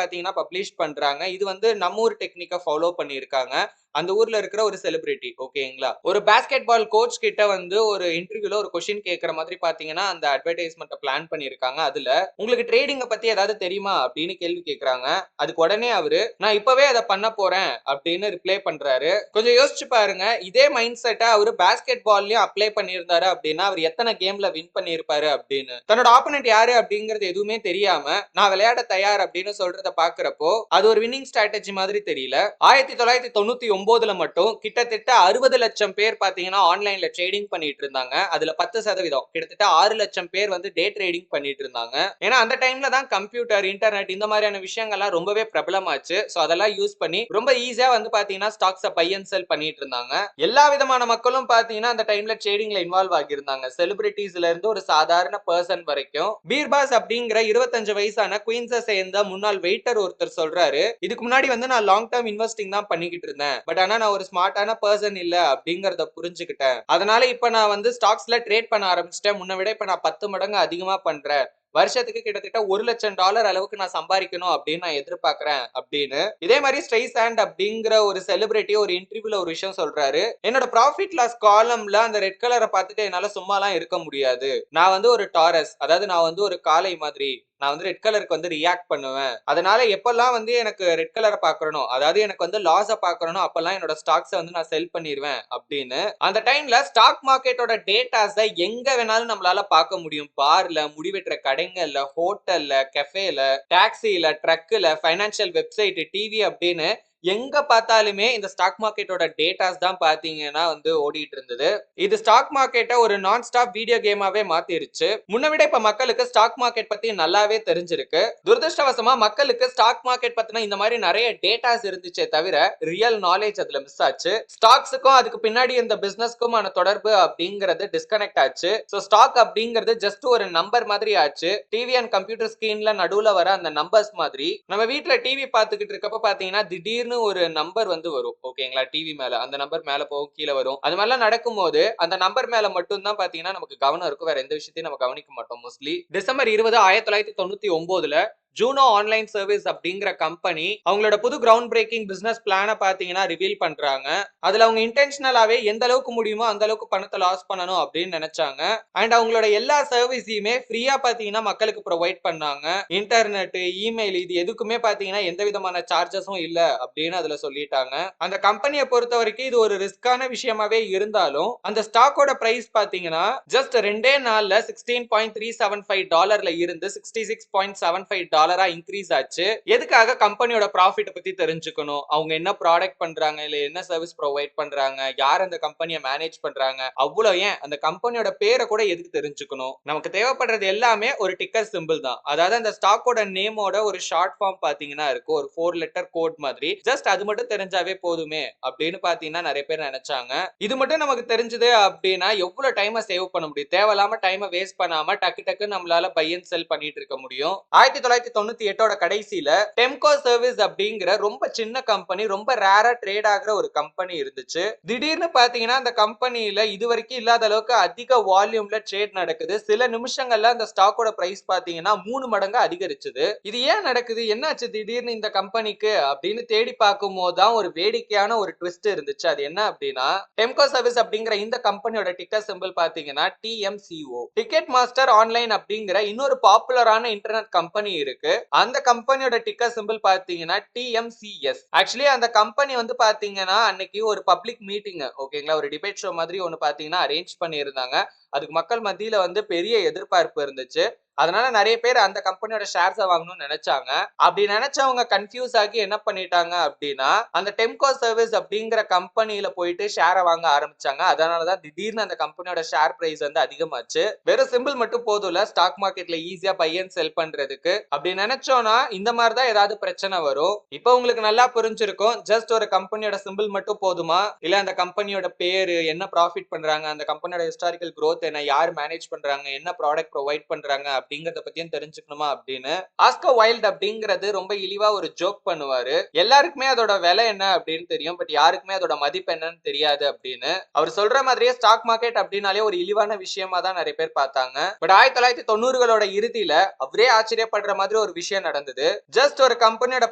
பாத்தீங்கன்னா பப்ளிஷ் பண்றாங்க. இது வந்து நம்ம ஊர் டெக்னிக்கை ஃபாலோ பண்ணியிருக்காங்க. அந்த ஊர்ல இருக்கிற ஒரு செலிபிரிட்டி, ஓகேங்களா, ஒரு பாஸ்கெட் பால் கோச் கிட்ட வந்து ஒரு இன்டர்வியூல ஒரு கொஸ்டின் கேட்கற மாதிரி பாத்தீங்கன்னா அந்த அட்வர்டைஸ்மெண்ட் பிளான் பண்ணிருக்காங்க. அதுல உங்களுக்கு ட்ரேடிங்க பத்தி ஏதாவது தெரியுமா அப்படின்னு கேள்வி கேட்கறாங்க. அதுக்கு உடனே அவரு, நான் இப்பவே அதை பண்ண போறேன் அப்படின்னு ரிப்ளை பண்றாரு. கொஞ்சம் யோசிச்சு பாருங்க, இதே மைண்ட் செட்டை அவரு பாஸ்கெட் பால்லயும் அப்ளை பண்ணியிருந்தாரு அப்படின்னா அவர் எத்தனை கேம்ல வின் பண்ணியிருப்பாரு அப்படின்னு. தன்னோட ஆப்போனன்ட் யாரு அப்படிங்கிறது எதுவுமே தெரியாம நான் விளையாட தயார் அப்படின்னு சொல்றத பாக்குறப்போ அது ஒரு வின்னிங் ஸ்ட்ராட்டஜி மாதிரி தெரியல. 1999ல மட்டும் கிட்டத்தட்ட 60 லட்சம் பேர் பாத்தீங்கன்னா ஆன்லைன்ல ட்ரேடிங் பண்ணிட்டு இருந்தாங்க. அதுல 10% கிட்டத்தட்ட 6 லட்சம் பேர் வந்து டே ட்ரேடிங் பண்ணிட்டு இருந்தாங்க. ஏன்னா அந்த டைம்ல தான் கம்ப்யூட்டர், இன்டர்நெட் இந்த மாதிரியான விஷயங்கள்லாம் ரொம்பவே பிரபலமாச்சு. சோ அதெல்லாம் யூஸ் பண்ணி ரொம்ப ஈஸியா வந்து பாத்தீங்கன்னா ஸ்டாக்ஸை பை அண்ட் செல் பண்ணிட்டு இருந்தாங்க. எல்லா விதமான மக்களும் பாத்தீங்கன்னா அந்த டைம்ல ட்ரேடிங்ல இன்வால்வ் ஆகியிருந்தாங்க. செலிபிரிட்டிஸ்ல இருந்து ஒரு சாதாரண பர்சன் வரைக்கும். பீர்பாஸ் அப்படிங்கிற 25 வயசான குயின்ஸை சேர்ந்த முன்னாள் வெயிட்டர் ஒருத்தர் சொல்றாரு, இதுக்கு முன்னாடி வந்து நான் லாங் டர்ம் இன்வெஸ்டிங் தான் பண்ணிக்கிட்டு இருந்தேன், பட் ஆனா நான் ஒரு ஸ்மார்ட்டான பர்சன் இல்ல அப்படிங்கறத புரிஞ்சுக்கிட்டேன். அதனால இப்ப நான் வந்து ஸ்டாக்ஸ்ல ட்ரேட் பண்ண ஆரம்பிச்சிட்டேன். முன்ன விட இப்ப நான் 10 மடங்கு அதிகமா பண்றேன். வருஷத்துக்கு கிட்டத்தட்ட $1,00,000 அளவுக்கு நான் சம்பாதிக்கணும் அப்படின்னு நான் எதிர்பார்க்கிறேன் அப்படின்னு. இதே மாதிரி ஸ்ட்ரைசாண்ட் அப்படிங்கிற ஒரு செலிபிரிட்டி ஒரு இன்டர்வியூல ஒரு விஷயம் சொல்றாரு, என்னோட ப்ராஃபிட் லாஸ் காலம்ல அந்த ரெட் கலரை பார்த்துட்டு என்னால சும்மாலாம் இருக்க முடியாது. நான் வந்து ஒரு டாரஸ், அதாவது நான் வந்து ஒரு காளை மாதிரி, நான் வந்து ரெட் கலருக்கு வந்து ரியாக்ட் பண்ணுவேன். அதனால எப்பெல்லாம் வந்து எனக்கு ரெட் கலரை பாக்குறனோ, அதாவது எனக்கு வந்து லாஸ பாக்குறனோ அப்பெல்லாம் என்னோட ஸ்டாக்ஸை வந்து நான் செல் பண்ணிடுவேன் அப்படின்னு. அந்த டைம்ல ஸ்டாக் மார்க்கெட்டோட டேட்டாஸை எங்க வேணாலும் நம்மளால பார்க்க முடியும். பார்ல, முடிவெட்டுற கடைங்கள்ல, ஹோட்டல்ல, கெஃபேல, டாக்ஸில, ட்ரக்ல, ஃபைனான்சியல் வெப்சைட், டிவி அப்படின்னு எங்க பார்த்தாலுமே இந்த ஸ்டாக் மார்க்கெட்டோட டேட்டாஸ் தான் பாத்தீங்கன்னா வந்து ஓடிட்டு இருந்தது. இது ஸ்டாக் மார்க்கெட்டை ஒரு நான் ஸ்டாப் வீடியோ கேமாவே மாத்திருச்சு. முன்ன விட இப்ப மக்களுக்கு ஸ்டாக் மார்க்கெட் பத்தி நல்லாவே தெரிஞ்சிருக்கு. துரதிருஷ்டவசமா மக்களுக்கு ஸ்டாக் மார்க்கெட் பத்தின இந்த மாதிரி நிறைய டேட்டாஸ் இருந்துச்சே தவிர ரியல் நாலேஜ் அதுல மிஸ் ஆச்சு. ஸ்டாக்ஸுக்கும் அதுக்கு பின்னாடி இந்த பிசினஸ்க்குமான தொடர்பு அப்படிங்கிறது டிஸ்கனெக்ட் ஆச்சு. சோ ஸ்டாக் அப்படிங்கிறது ஜஸ்ட் ஒரு நம்பர் மாதிரி ஆச்சு. டிவி அண்ட் கம்ப்யூட்டர் ஸ்கிரீன்ல நடுவுல வர அந்த நம்பர்ஸ் மாதிரி. நம்ம வீட்டுல டிவி பாத்துக்கிட்டு இருக்கப்ப பாத்தீங்கன்னா திடீர்னு ஒரு நம்பர் வந்து வரும், ஓகேங்களா, டிவி மேல. அந்த நம்பர் மேல போகும், கீழே வரும். அது மாதிரிலாம் நடக்கும்போது அந்த நம்பர் மேல மட்டும் தான் பாத்தீங்கன்னா நமக்கு கவனம் இருக்கும். வேற எந்த விஷயத்தையும் நம்ம கவனிக்க மாட்டோம் மோஸ்ட்லி. டிசம்பர் 20, 1999ல
ஜூனோ ஆன்லைன் சர்வீஸ் அப்படிங்கிற கம்பெனி அவங்களோட புது கிரவுண்ட் பிரேக்கிங் பிசினஸ் பிளான பாத்தீங்கன்னா ரிவீல் பண்றாங்க. அதுல அவங்க இன்டென்ஷனலாவே எந்த அளவுக்கு முடியுமோ அந்த அளவுக்கு பணத்தை லாஸ் பண்ணணும் அப்படின்னு நினைச்சாங்க. அண்ட் அவங்களோட எல்லா சர்வீஸையுமே ஃப்ரீயா பாத்தீங்கன்னா மக்களுக்கு ப்ரொவைட் பண்ணாங்க. இன்டர்நெட், இமெயில் இது எதுக்குமே பாத்தீங்கன்னா எந்த விதமான சார்ஜஸும் இல்ல அப்படின்னு அதுல சொல்லிட்டாங்க. அந்த கம்பெனியை பொறுத்த வரைக்கும் இது ஒரு ரிஸ்கான விஷயமாவே இருந்தாலும் அந்த ஸ்டாக்கோட பிரைஸ் பாத்தீங்கன்னா ஜஸ்ட் 2 நாள்ல $16.375 இருந்து $66.75 இன்க்ரீஸ் ஆச்சு. எதுக்காக கம்பெனியோட ப்ராஃபிட் பத்தி தெரிஞ்சுக்கணும், அவங்க என்ன ப்ராடக்ட் பண்றாங்க, இல்ல என்ன சர்வீஸ் ப்ரொவைட் பண்றாங்க, யார் அந்த கம்பெனியை மேனேஜ் பண்றாங்க, அவ்வளவு ஏன் அந்த கம்பெனியோட பேரை கூட எதுக்கு தெரிஞ்சுக்கணும்? நமக்கு தேவைப்படுறது எல்லாமே ஒரு டிக்கர் சிம்பிள் தான். அதாவது அந்த ஸ்டாக்கோட நேமோட ஒரு ஷார்ட் ஃபார்ம் பாத்தீங்கன்னா இருக்கும், ஒரு 4 லெட்டர் கோட் மாதிரி. ஜஸ்ட் அது மட்டும் தெரிஞ்சாவே போதுமே அப்படின்னு பாத்தீங்கன்னா நிறைய பேர் நினைச்சாங்க. இது மட்டும் நமக்கு தெரிஞ்சது அப்படின்னா எவ்வளவு டைமை சேவ் பண்ண முடியும், தேவையில்லாம டைமை வேஸ்ட் பண்ணாம டக்கு டக்கு நம்மளால பை அண்ட் செல் பண்ணிட்டு இருக்க முடியும். 1998 கடைசியில டெம்கோ சர்வீஸ் அப்படிங்கிற ரொம்ப சின்ன கம்பெனி, ரொம்ப ரேரா ட்ரேட் ஆகுற ஒரு கம்பெனி இருந்துச்சு. திடீர்னு பாத்தீங்கன்னா அந்த கம்பெனில இதுவரைக்கும் இல்லாத அளவுக்கு அதிக வால்யூம்ல ட்ரேட் நடக்குது. சில நிமிஷங்கள்ல அந்த ஸ்டாக்கோட பிரைஸ் பாத்தீங்கன்னா 3 மடங்கு அதிகரிச்சது. இது ஏன் நடக்குது, என்னாச்சு திடீர்னு இந்த கம்பெனிக்கு அப்படின்னு தேடி பார்க்கும் போதுதான் ஒரு வேடிக்கையான ஒரு ட்விஸ்ட் இருந்துச்சு. அது என்ன அப்படின்னா, டெம்கோ சர்வீஸ் அப்படிங்கிற இந்த கம்பெனியோட டிக்கர் சிம்பிள் பாத்தீங்கன்னா TMCO. டிக்கெட் மாஸ்டர் ஆன்லைன் அப்படிங்கிற இன்னொரு பாப்புலரான இன்டர்நெட் கம்பெனி இருக்கு. அந்த கம்பெனியோட டிக்கர் சிம்பிள் பாத்தீங்கன்னா TMCS. ஆக்சுவலி அந்த கம்பெனி வந்து பாத்தீங்கன்னா அன்னைக்கு ஒரு பப்ளிக் மீட்டிங், ஓகேங்களா, ஒரு டிபேட் ஷோ மாதிரி ஒன்னு பாத்தீங்கன்னா அரேஞ்ச் பண்ணியிருந்தாங்க. அதுக்கு மக்கள் மத்தியில வந்து பெரிய எதிர்பார்ப்பு இருந்துச்சு. அதனால நிறைய பேர் அந்த கம்பெனியோட ஷேர்ஸை வாங்கணும்னு நினைச்சாங்க. அப்படி நினைச்சவங்க கன்ஃபியூஸ் ஆகி என்ன பண்ணிட்டாங்க அப்படின்னா அந்த டெம்கோ சர்வீஸ் அப்படிங்கிற கம்பெனியில போயிட்டு ஷேரை வாங்க ஆரம்பிச்சாங்க. அதனாலதான் திடீர்னு அந்த கம்பெனியோட ஷேர் பிரைஸ் வந்து அதிகமாச்சு. வெறும் சிம்பிள் மட்டும் போதும்ல ஸ்டாக் மார்க்கெட்ல ஈஸியா பை அண்ட் செல் பண்றதுக்கு. அப்படி நினைச்சோம்னா இந்த மாதிரிதான் ஏதாவது பிரச்சனை வரும். இப்போ உங்களுக்கு நல்லா புரிஞ்சிருக்கும், ஜஸ்ட் ஒரு கம்பெனியோட சிம்பிள் மட்டும் போதுமா, இல்ல அந்த கம்பெனியோட பேரு என்ன, ப்ராஃபிட் பண்றாங்க, அந்த கம்பெனியோட ஹிஸ்டாரிக்கல் growth என்ன, யார் மேனேஜ் பண்றாங்க, என்ன ப்ராடக்ட் ப்ரொவைட் பண்றாங்க அப்படிங்கறத பத்தியும் தெரிஞ்சுக்கணுமா அப்படின்னு ஆஸ்கர் வைல்ட் அப்படிங்கிறது ரொம்ப இழிவா ஒரு ஜோக் பண்ணுவாரு. எல்லாருக்குமே அதோட விலை என்ன அப்படின்னு தெரியும், பட் யாருக்குமே அதோட மதிப்பு என்னன்னு தெரியாது அப்படின்னு. அவர் சொல்ற மாதிரியே ஸ்டாக் மார்க்கெட் அப்படின்னாலே ஒரு இழிவான விஷயமா தான் நிறைய பேர் பார்த்தாங்க. பட் 1990 இறுதியில அவரே ஆச்சரியப்படுற மாதிரி ஒரு விஷயம் நடந்தது. ஜஸ்ட் ஒரு கம்பெனியோட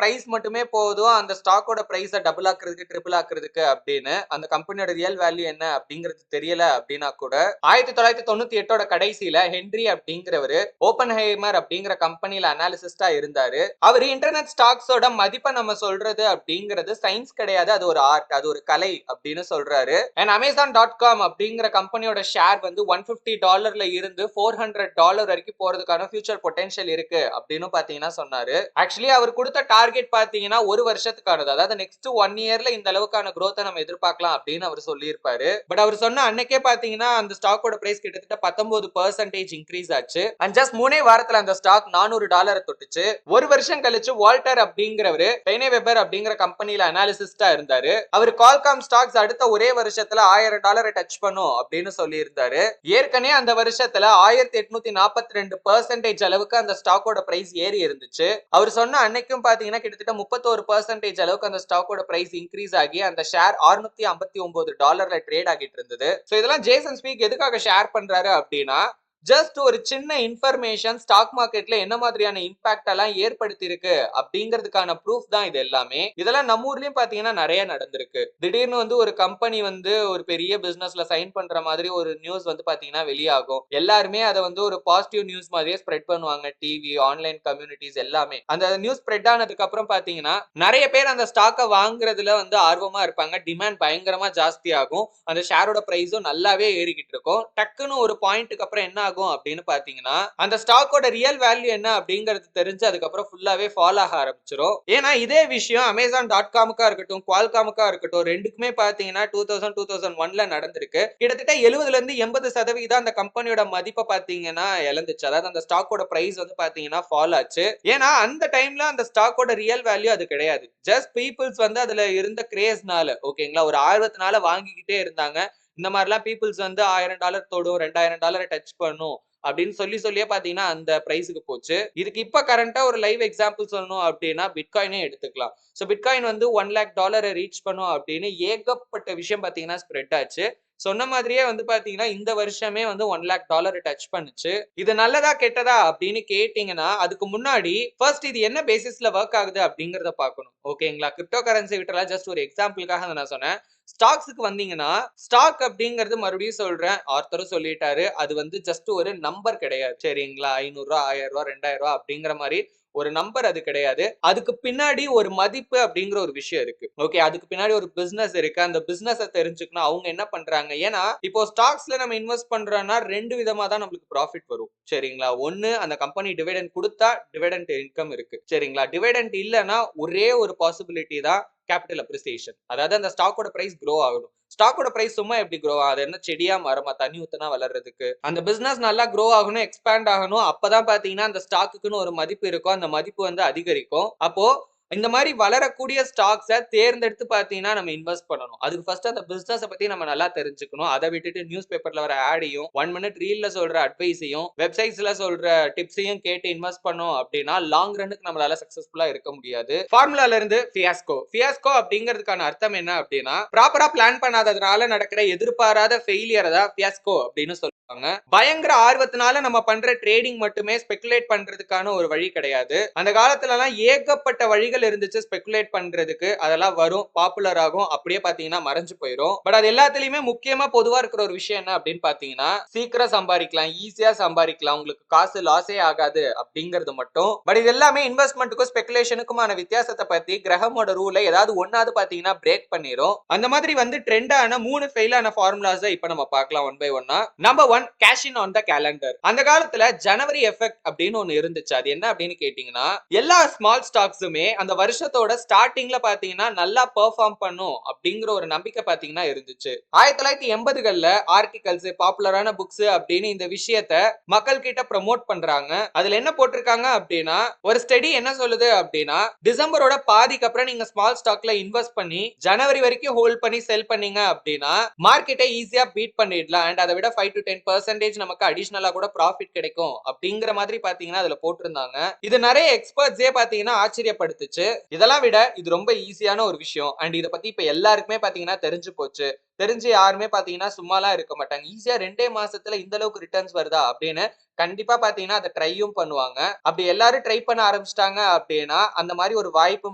பிரைஸ் மட்டுமே போதும் அந்த ஸ்டாக்கோட பிரைஸை டபுள் ஆக்குறதுக்கு, ட்ரிபிள் ஆக்குறதுக்கு அப்படின்னு. அந்த கம்பெனியோட ரியல் வேல்யூ என்ன அப்படிங்கிறது தெரியல அப்படின்னா கூட 1998 கடைசியில ஹென்றி அப்படிங்கிறவரு ஓப்பன்ஹைமர் அப்படிங்கிற கம்பெனில அனாலிசிஸ்டா இருந்தாரு. அவர் இன்டர்நெட் ஸ்டாக்ஸோட மதிப்பை நம்ம சொல்றது அப்படிங்கிறது சயின்ஸ் கிடையாது, அது ஒரு ஆர்ட், அது ஒரு கலை அப்படின்னு சொல்றாரு. அண்ட் Amazon.com அப்படிங்கிற கம்பெனியோட ஷேர் வந்து $150 இருந்து $400 வரைக்கும் போறதுக்கான ஃபியூச்சர் பொட்டன்ஷியல் இருக்கு அப்படின்னு பாத்தீங்கன்னா சொன்னாரு. ஆக்சுவலி அவர் கொடுத்த டார்கெட் பாத்தீங்கன்னா ஒரு வருஷத்துக்கானது, அதாவது நெக்ஸ்ட் 1 இயர்ல இந்த அளவுக்கான growth நம்ம எதிர்பார்க்கலாம் அப்படின்னு அவர் சொல்லியிருப்பாரு. பட் அவர் சொன்ன அன்னைக்கே பாத்தீங்கன்னா அந்த ஸ்டாக்கோட பிரைஸ் கிட்டத்தட்ட 19% இன்க்ரீஸ் ஆச்சு. அண்ட் ஜஸ்ட் 3 வாரத்துல அந்த ஸ்டாக் $400 தொட்டுச்சு. ஒரு வருஷம் கழிச்சு வால்டர் அப்படிங்கிறவரு பெய்னே வெபர் அப்படிங்கிற கம்பெனில அனாலிசிஸ்டா இருந்தாரு. அவர் கால்காம் ஸ்டாக்ஸ் அடுத்த ஒரே வருஷத்துல $1000 டச் பண்ணும் அப்படின்னு சொல்லி இருந்தாரு. ஏற்கனவே அந்த வருஷத்துல 1842% அளவுக்கு அந்த ஸ்டாக்கோட பிரைஸ் ஏறி இருந்துச்சு. அவர் சொன்ன அன்னைக்கும் பாத்தீங்கன்னா கிட்டத்தட்ட 31% அளவுக்கு அந்த ஸ்டாக்கோட பிரைஸ் இன்க்ரீஸ் ஆகி அந்த ஷேர் $659 ட்ரேட் ஆகிட்டு இருந்தது. சோ இதெல்லாம் ஜேசன் ஸ்பீக் எதுக்காக ஷேர் பண்றாரு அப்படின்னா, ஜஸ்ட் ஒரு சின்ன இன்ஃபர்மேஷன் ஸ்டாக் மார்க்கெட்ல என்ன மாதிரியான இம்பாக்ட் எல்லாம் ஏற்படுத்தி இருக்கு அப்படிங்கிறதுக்கான ப்ரூஃப் தான் இது எல்லாமே. இதெல்லாம் நம்ம ஊர்லயும் பாத்தீங்கன்னா நிறைய நடந்திருக்கு. திடீர்னு வந்து ஒரு கம்பெனி வந்து ஒரு பெரிய பிசினஸ்ல சைன் பண்ற மாதிரி ஒரு நியூஸ் வந்து பாத்தீங்கன்னா வெளியாகும். எல்லாருமே அதை வந்து ஒரு பாசிட்டிவ் நியூஸ் மாதிரியே ஸ்ப்ரெட் பண்ணுவாங்க. டிவி, ஆன்லைன் கம்யூனிட்டிஸ் எல்லாமே. அந்த நியூஸ் ஸ்ப்ரெட் ஆனதுக்கு அப்புறம் பாத்தீங்கன்னா நிறைய பேர் அந்த ஸ்டாக்கை வாங்குறதுல வந்து ஆர்வமா இருப்பாங்க. டிமாண்ட் பயங்கரமா ஜாஸ்தி ஆகும். அந்த ஷேரோட பிரைஸும் நல்லாவே ஏறிக்கிட்டு இருக்கும். டக்குன்னு ஒரு பாயிண்ட்டுக்கு அப்புறம் என்ன ஆகும் அப்படின்னு பாத்தீங்கன்னா அந்த ஸ்டாக்கோட ரியல் வேல்யூ என்ன அப்படிங்கிறது தெரிஞ்சு அதுக்கப்புறம் ஃபுல்லாவே ஃபால் ஆக ஆரம்பிச்சிடும். ஏன்னா இதே விஷயம் Amazon.com-க்கா இருக்கட்டும், Qualcomm-க்கா இருக்கட்டும், ரெண்டுக்குமே பாத்தீங்கன்னா 2001ல நடந்திருக்கு. கிட்டத்தட்ட 70ல இருந்து 80% அந்த கம்பெனியோட மதிப்பை பாத்தீங்கன்னா இழந்துச்சு. அதாவது அந்த ஸ்டாக்கோட பிரைஸ் வந்து பாத்தீங்கன்னா ஃபால் ஆச்சு. ஏன்னா அந்த டைம்ல அந்த ஸ்டாக்கோட ரியல் வேல்யூ அது கிடையாது. ஜஸ்ட் பீப்புள்ஸ் வந்து அதுல இருந்த கிரேஸ்னால, ஓகேங்களா, ஒரு ஆர்வத்தினால வாங்கிக்கிட்டே இருந்தாங்க. இந்த மாதிரிலாம் பீப்புள்ஸ் வந்து $1000 தொடும், $2000 டச் பண்ணும் அப்படின்னு சொல்லியே பாத்தீங்கன்னா அந்த பிரைஸுக்கு போச்சு. இதுக்கு இப்ப கரண்டா ஒரு லைவ் எக்ஸாம்பிள் சொல்லணும் அப்படின்னா பிட்காயினே எடுத்துக்கலாம். சோ பிட்காயின் வந்து $1 lakh ரீச் பண்ணும் அப்படின்னு ஏகப்பட்ட விஷயம் பாத்தீங்கன்னா ஸ்ப்ரெட் ஆச்சு. சொன்ன மாதிரியே வந்து பாத்தீங்கன்னா இந்த வருஷமே வந்து $1,00,000 டச் பண்ணுச்சு. இது நல்லதா கெட்டதா அப்படின்னு கேட்டீங்கன்னா அதுக்கு முன்னாடி ஃபர்ஸ்ட் இது என்ன பேசிஸ்ல ஒர்க் ஆகுது அப்படிங்கறத பார்க்கணும். ஓகேங்களா? கிரிப்டோ கரன்சி விட்டுறலாம், ஜஸ்ட் ஒரு எக்ஸாம்பிளுக்காக நான் சொன்னேன். ஸ்டாக்ஸுக்கு வந்தீங்கன்னா ஸ்டாக் அப்படிங்கிறது மறுபடியும் சொல்றேன், ஆர்த்தரும் சொல்லிட்டாரு, அது வந்து ஜஸ்ட் ஒரு நம்பர் கிடையாது. சரிங்களா? ₹500, ₹1000, ₹2000 அப்படிங்கிற மாதிரி ஒரு நம்பர் அது கிடையாது. அதுக்கு பின்னாடி ஒரு மதிப்பு அப்படிங்கிற ஒரு விஷயம் இருக்கு. ஓகே, அதுக்கு பின்னாடி ஒரு பிசினஸ் இருக்கு. அந்த பிசினஸ தெரிஞ்சுக்கணும் அவங்க என்ன பண்றாங்க. ஏன்னா இப்போ ஸ்டாக்ஸ்ல நம்ம இன்வெஸ்ட் பண்றோம்னா 2 விதமா தான் நமக்கு ப்ராஃபிட் வரும். சரிங்களா? ஒன்னு அந்த கம்பெனி டிவிடெண்ட் கொடுத்தா டிவிடெண்ட் இன்கம் இருக்கு. சரிங்களா? டிவிடெண்ட் இல்லனா ஒரே ஒரு பாசிபிலிட்டி தான் கேபிட்டல் அப்ரிசியேஷன். அதாவது அந்த ஸ்டாக்கோட பிரைஸ் க்ரோ ஆகணும். ஸ்டாக்கோட பிரைஸ் சும்மா எப்படி க்ரோ ஆகுது? என்ன செடியா மரமா தண்ணி ஊத்துனா வளர்றதுக்கு? அந்த பிசினஸ் நல்லா க்ரோ ஆகணும், எக்ஸ்பேண்ட் ஆகணும். அப்பதான் பாத்தீங்கன்னா அந்த ஸ்டாக்குக்குன்னு ஒரு மதிப்பு இருக்கும். அந்த மதிப்பு வந்து அதிகரிக்கும். அப்போ இந்த மாதிரி வளரக்கூடிய ஸ்டாக்ஸை தேர்ந்தெடுத்து பாத்தீங்கன்னா நம்ம இன்வெஸ்ட் பண்ணணும். அதுக்கு ஃபர்ஸ்ட் அந்த பிசினஸ் பத்தி நம்ம நல்லா தெரிஞ்சுக்கணும். அதை விட்டுட்டு நியூஸ் பேப்பர்ல வர ஆடையும் 1 மினிட் ரீல்ல சொல்ற அட்வைஸையும் வெப்சைட்ஸ்ல சொல்ற டிப்ஸையும் கேட்டு இன்வெஸ்ட் பண்ணோம் அப்படின்னா லாங் ரன்னுக்கு நம்மளால சக்சஸ்ஃபுல்லா இருக்க முடியாது. ஃபார்முலால இருந்து ஃபியாஸ்கோ அப்படிங்கிறதுக்கான அர்த்தம் என்ன அப்படின்னா ப்ராப்பரா பிளான் பண்ணாததுனால நடக்கிற எதிர்பாராத ஃபெயிலியர் தான் ஃபியாஸ்கோ அப்படின்னு சொல்லுவாங்க. பயங்கர ஆர்வத்தினால நம்ம பண்ற ட்ரேடிங் மட்டுமே ஸ்பெகுலேட் பண்றதுக்கான ஒரு வழி கிடையாது. அந்த காலத்துல எல்லாம் ஏகப்பட்ட வழிகள் இருந்துச்சு ஸ்பெகுலேட் பண்றதுக்கு. அதெல்லாம் வரும், பாப்புலர் ஆகும், அப்படியே பாத்தீங்கன்னா மறைஞ்சு போயிடும். பட் அது எல்லாத்துலயுமே முக்கியமா பொதுவா இருக்கிற ஒரு விஷயம் என்ன அப்படின்னு பாத்தீங்கன்னா சீக்கிரம் சம்பாதிக்கலாம், ஈஸியா சம்பாதிக்கலாம், உங்களுக்கு காசு லாஸே ஆகாது அப்படிங்கிறது மட்டும். பட் இது எல்லாமே இன்வெஸ்ட்மெண்ட்டுக்கும் ஸ்பெகுலேஷனுக்குமான வித்தியாசத்தை பத்தி கிரகமோட ரூலை ஏதாவது ஒன்னாவது பாத்தீங்கன்னா பிரேக் பண்ணிரும். அந்த மாதிரி வந்து ட்ரெண்டான 3 ஃபெயிலான ஃபார்முலாஸ் இப்ப நம்ம பார்க்கலாம் ஒன் பை ஒன்னா. Number 1, cash in on the calendar. அந்த காலத்துல ஜனவரி எஃபெக்ட் அப்படின்னு ஒன்னு இருந்துச்சு. அது என்ன அப்படின்னு கேட்டீங்கன்னா எல்லா ஸ்மால் ஸ்டாக்ஸுமே அந்த வருஷத்தோட ஸ்டார்டிங்ல பாத்தீங்கன்னா நல்லா பெர்ஃபார்ம் பண்ணும் அப்படிங்கிற ஒரு நம்பிக்கை பாத்தீங்கன்னா இருந்துச்சு. 1980கள்ல ஆர்டிகல்ஸ், பாப்புலரான புக்ஸ் அப்படின்னு இந்த விஷயத்த மக்கள் கிட்ட ப்ரோமோட் பண்றாங்க. அதுல என்ன போட்டிருக்காங்க அப்படின்னா ஒரு ஸ்டடி என்ன சொல்லுது அப்படின்னா டிசம்பரோட பாதிக்கு அப்புறம் நீங்க ஸ்மால் ஸ்டாக்ல இன்வெஸ்ட் பண்ணி ஜனவரி வரைக்கும் ஹோல்ட் பண்ணி செல் பண்ணீங்க அப்படின்னா மார்க்கெட்டை ஈஸியா பீட் பண்ணிடலாம். அண்ட் அதை விட 5 to 10% நமக்கு அடிஷனலா கூட ப்ராஃபிட் கிடைக்கும் அப்படிங்கிற மாதிரி பாத்தீங்கன்னா அதுல போட்டிருந்தாங்க. இது நிறைய எக்ஸ்பர்ட்ஸே பாத்தீங்கன்னா ஆச்சரியப்படுத்துச்சு. இதெல்லாம் விட இது ரொம்ப ஈஸியான ஒரு விஷயம். அண்ட் இதை பத்தி இப்ப எல்லாருக்குமே பாத்தீங்கன்னா தெரிஞ்சு போச்சு. தெரிஞ்சு யாருமே பாத்தீங்கன்னா சும்மாலாம் இருக்க மாட்டாங்க. ஈஸியா 2 மாசத்துல இந்த அளவுக்கு ரிட்டர்ன்ஸ் வருதா அப்படின்னு கண்டிப்பா பாத்தீங்கன்னா அதை ட்ரையும் பண்ணுவாங்க. அப்படி எல்லாரும் ட்ரை பண்ண ஆரம்பிச்சிட்டாங்க அப்படின்னா அந்த மாதிரி ஒரு வாய்ப்பு